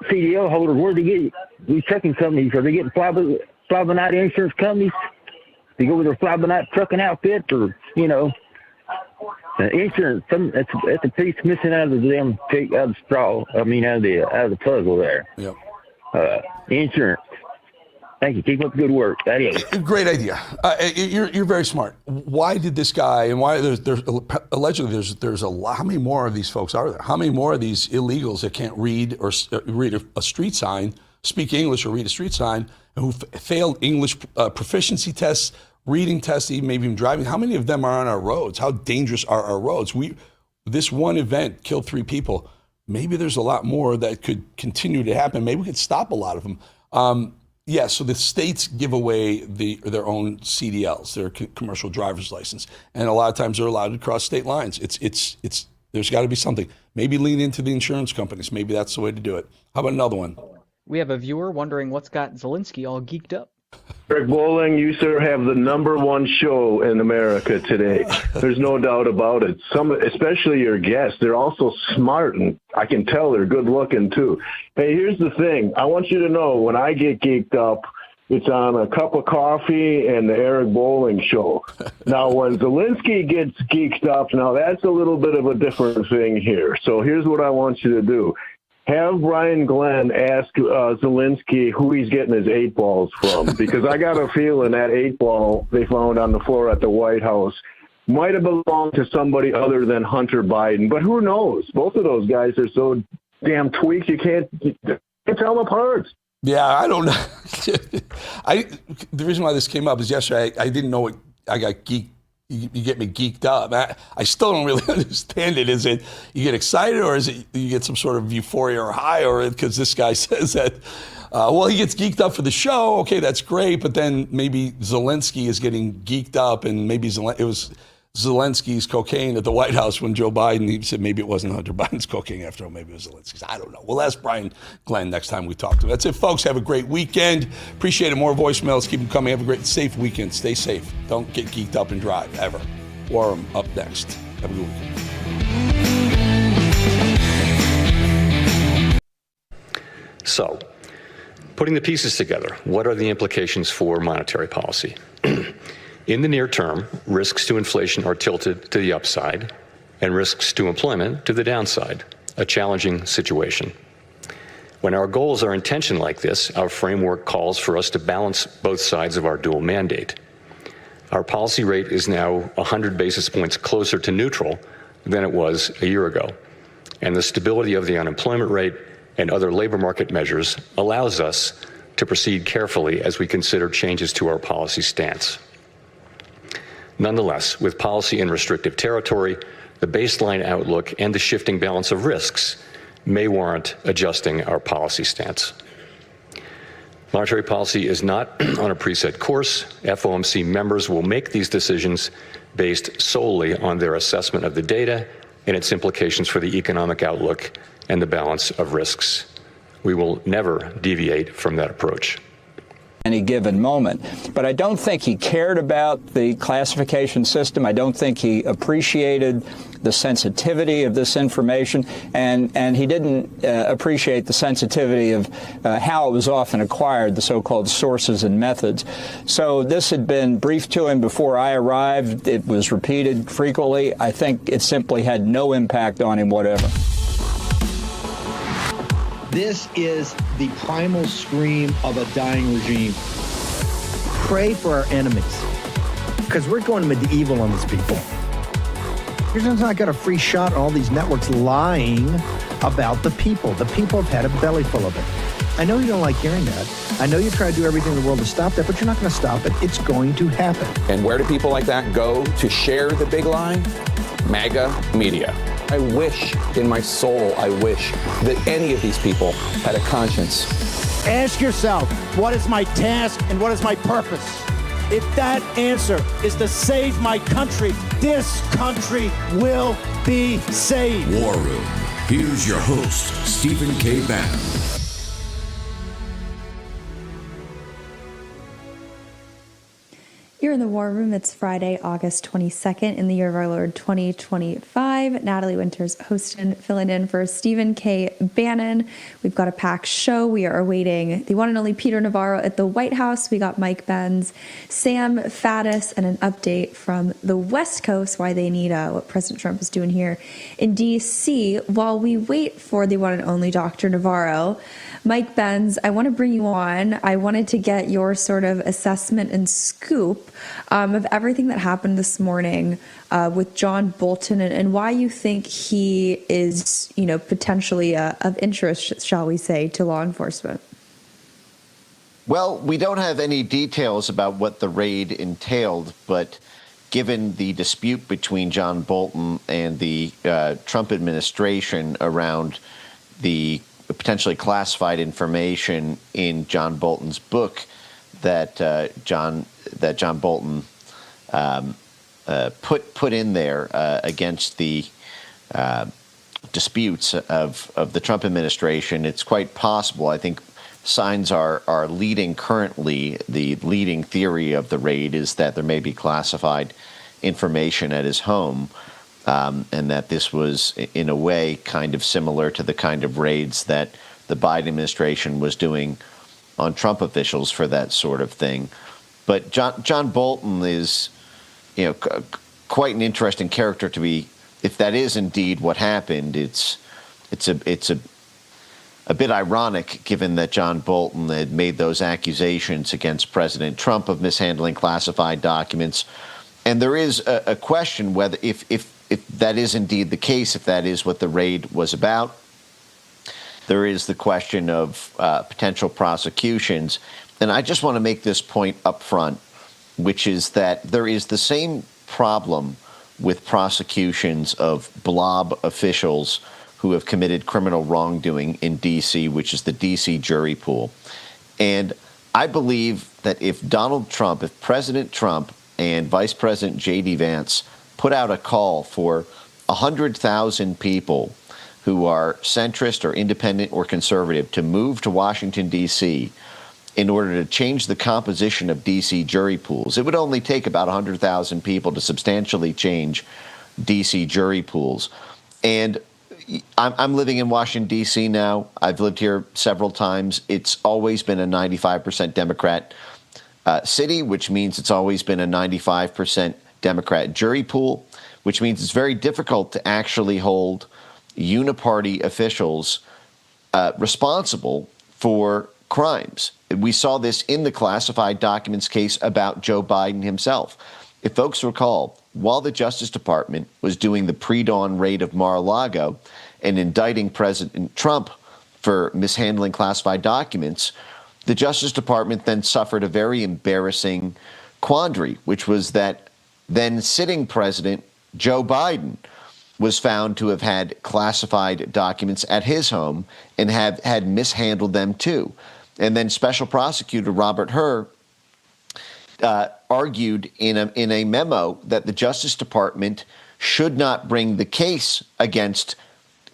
CDL holders, where they get these trucking companies? Are they getting fly-by-night insurance companies? They go with their fly-by-night trucking outfit, or insurance. That's a piece missing out of the straw. I mean, out of the puzzle there. Yep. Insurance. Thank you. Keep up the good work. That is. Great idea. You're very smart. Why did this guy, and why there's allegedly there's a lot, how many more of these folks are there? How many more of these illegals that can't read or read a street sign, speak English or read a street sign, and who failed English proficiency tests, reading tests, maybe even driving? How many of them are on our roads? How dangerous are our roads? This one event killed 3 people. Maybe there's a lot more that could continue to happen. Maybe we could stop a lot of them. Yeah, so the states give away their own CDLs, their commercial driver's license, and a lot of times they're allowed to cross state lines. It's there's got to be something. Maybe lean into the insurance companies. Maybe that's the way to do it. How about another one? We have a viewer wondering what's got Zelensky all geeked up. Eric Bolling, you, sir, have the #1 show in America today. There's no doubt about it. Especially your guests, they're also smart, and I can tell they're good looking too. Hey, here's the thing. I want you to know, when I get geeked up, it's on a cup of coffee and the Eric Bolling show. Now, when Zelensky gets geeked up, now that's a little bit of a different thing here. So here's what I want you to do. Have Brian Glenn ask Zelensky who he's getting his 8 balls from, because I got a feeling that 8 ball they found on the floor at the White House might have belonged to somebody other than Hunter Biden. But who knows? Both of those guys are so damn tweaked you can't tell them apart. Yeah, I don't know. The reason why this came up is yesterday I didn't know it. I got geeked. You get me geeked up. I still don't really understand it. Is it you get excited, or is it you get some sort of euphoria or high, or because this guy says that, well, he gets geeked up for the show. Okay, that's great. But then maybe Zelensky is getting geeked up, and maybe it was Zelensky's cocaine at the White House when Joe Biden, he said maybe it wasn't Hunter Biden's cocaine after all, maybe it was Zelensky's. I don't know. We'll ask Brian Glenn next time we talk to him. That's it, folks. Have a great weekend. Appreciate it. More voicemails. Keep them coming. Have a great, safe weekend. Stay safe. Don't get geeked up and drive, ever. Warren up next. Have a good weekend. So, putting the pieces together, what are the implications for monetary policy? In the near term, risks to inflation are tilted to the upside and risks to employment to the downside, a challenging situation. When our goals are in tension like this, our framework calls for us to balance both sides of our dual mandate. Our policy rate is now 100 basis points closer to neutral than it was a year ago, and the stability of the unemployment rate and other labor market measures allows us to proceed carefully as we consider changes to our policy stance. Nonetheless, with policy in restrictive territory, the baseline outlook and the shifting balance of risks may warrant adjusting our policy stance. Monetary policy is not on a preset course. FOMC members will make these decisions based solely on their assessment of the data and its implications for the economic outlook and the balance of risks. We will never deviate from that approach. Any given moment. But I don't think he cared about the classification system. I don't think he appreciated the sensitivity of this information, and he didn't appreciate the sensitivity of how it was often acquired, the so-called sources and methods. So this had been briefed to him before I arrived. It was repeated frequently. I think it simply had no impact on him whatever. This is the primal scream of a dying regime. Pray for our enemies, because we're going medieval on these people. You're not got a free shot on all these networks lying about the people. The people have had a belly full of it. I know you don't like hearing that. I know you try to do everything in the world to stop that, but you're not going to stop it. It's going to happen. And where do people like that go to share the big lie? MAGA media. I wish, in my soul, I wish that any of these people had a conscience. Ask yourself, what is my task and what is my purpose? If that answer is to save my country, this country will be saved. War Room. Here's your host, Stephen K. Bannon. Here in the War Room, it's Friday, August 22nd in the year of our Lord 2025. Natalie Winters hosting, filling in for Stephen K. Bannon. We've got a packed show. We are awaiting the one and only Peter Navarro at the White House. We got Mike Benz, Sam Faddis, and an update from the West Coast, why they need what President Trump is doing here in D.C. While we wait for the one and only Dr. Navarro, Mike Benz, I want to bring you on. I wanted to get your sort of assessment and scoop of everything that happened this morning with John Bolton and why you think he is, potentially of interest, shall we say, to law enforcement. Well, we don't have any details about what the raid entailed, but given the dispute between John Bolton and the Trump administration around the potentially classified information in John Bolton's book that John Bolton put in there against the disputes of the Trump administration, it's quite possible. I think signs are leading currently. The leading theory of the raid is that there may be classified information at his home. And that this was, in a way, kind of similar to the kind of raids that the Biden administration was doing on Trump officials for that sort of thing. But John Bolton is, quite an interesting character to be. If that is indeed what happened, it's a bit ironic, given that John Bolton had made those accusations against President Trump of mishandling classified documents. And there is a question whether if that is indeed the case, if that is what the raid was about, there is the question of potential prosecutions. And I just want to make this point up front, which is that there is the same problem with prosecutions of blob officials who have committed criminal wrongdoing in D.C., which is the D.C. jury pool. And I believe that if President Trump and Vice President J.D. Vance put out a call for 100,000 people who are centrist or independent or conservative to move to Washington, D.C. in order to change the composition of D.C. jury pools. It would only take about 100,000 people to substantially change D.C. jury pools. And I'm living in Washington, D.C. now. I've lived here several times. It's always been a 95% Democrat city, which means it's always been a 95% Democrat jury pool, which means it's very difficult to actually hold uniparty officials responsible for crimes. We saw this in the classified documents case about Joe Biden himself. If folks recall, while the Justice Department was doing the pre-dawn raid of Mar-a-Lago and indicting President Trump for mishandling classified documents, the Justice Department then suffered a very embarrassing quandary, which was that then sitting President Joe Biden was found to have had classified documents at his home and had mishandled them too. And then Special Prosecutor Robert Hur argued in a memo that the Justice Department should not bring the case against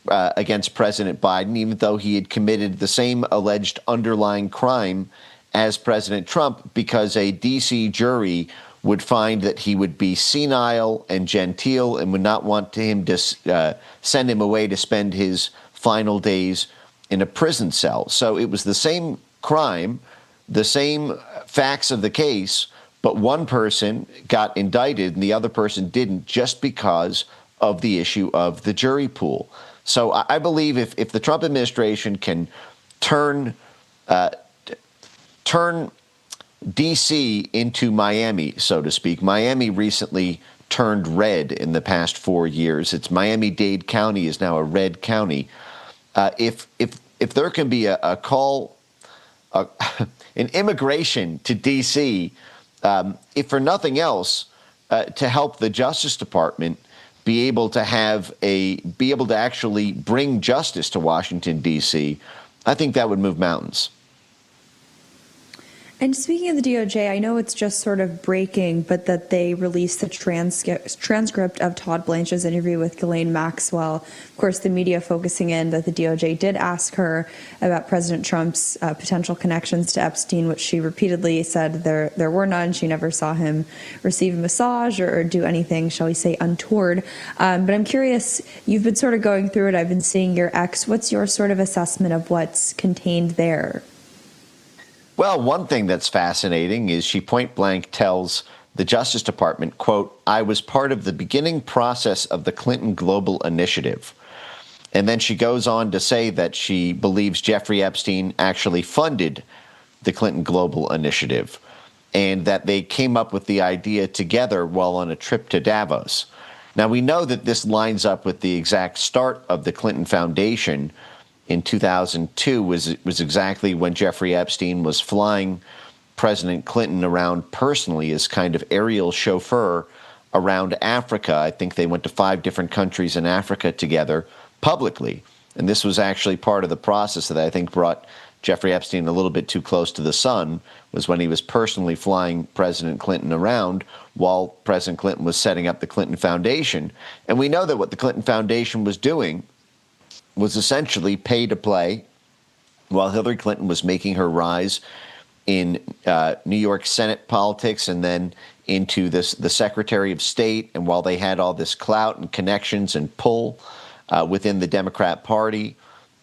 President Biden, even though he had committed the same alleged underlying crime as President Trump, because a D.C. jury would find that he would be senile and genteel and would not want him to send him away to spend his final days in a prison cell. So it was the same crime, the same facts of the case, but one person got indicted and the other person didn't, just because of the issue of the jury pool. So I believe if the Trump administration can turn D.C. into Miami, so to speak. Miami recently turned red in the past 4 years. It's Miami-Dade County is now a red county. If there can be a call, an immigration to D.C., if for nothing else, to help the Justice Department be able to actually bring justice to Washington, D.C., I think that would move mountains. And speaking of the DOJ, I know it's just sort of breaking, but that they released the transcript of Todd Blanche's interview with Ghislaine Maxwell. Of course, the media focusing in that the DOJ did ask her about President Trump's potential connections to Epstein, which she repeatedly said there were none. She never saw him receive a massage or do anything, shall we say, untoward. But I'm curious, you've been sort of going through it. I've been seeing your ex. What's your sort of assessment of what's contained there? Well, one thing that's fascinating is she point blank tells the Justice Department, quote, "I was part of the beginning process of the Clinton Global Initiative." And then she goes on to say that she believes Jeffrey Epstein actually funded the Clinton Global Initiative and that they came up with the idea together while on a trip to Davos. Now, we know that this lines up with the exact start of the Clinton Foundation. In 2002 was exactly when Jeffrey Epstein was flying President Clinton around personally as kind of aerial chauffeur around Africa. I think they went to 5 different countries in Africa together publicly. And this was actually part of the process that I think brought Jeffrey Epstein a little bit too close to the sun, was when he was personally flying President Clinton around while President Clinton was setting up the Clinton Foundation. And we know that what the Clinton Foundation was doing was essentially pay to play while Hillary Clinton was making her rise in New York Senate politics and then into the Secretary of State, and while they had all this clout and connections and pull within the Democrat Party,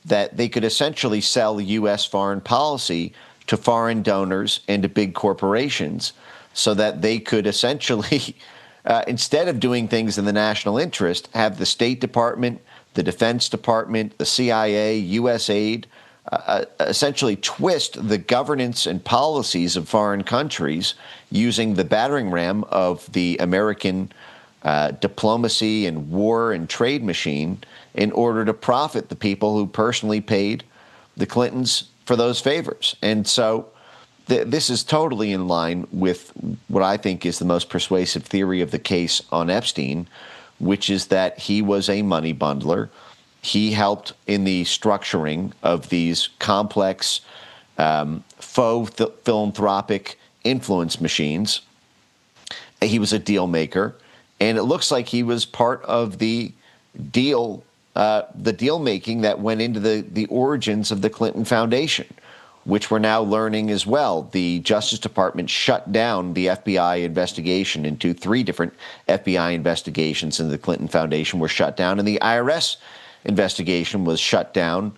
that they could essentially sell U.S. foreign policy to foreign donors and to big corporations so that they could essentially, instead of doing things in the national interest, have the State Department, the Defense Department, the CIA, USAID, essentially twist the governance and policies of foreign countries using the battering ram of the American diplomacy and war and trade machine in order to profit the people who personally paid the Clintons for those favors. And so this is totally in line with what I think is the most persuasive theory of the case on Epstein, which is that he was a money bundler. He helped in the structuring of these complex faux philanthropic influence machines. He was a deal maker, and it looks like he was part of the deal making that went into the origins of the Clinton Foundation, which we're now learning as well. The Justice Department shut down the FBI investigation into 3 different FBI investigations into the Clinton Foundation were shut down, and the IRS investigation was shut down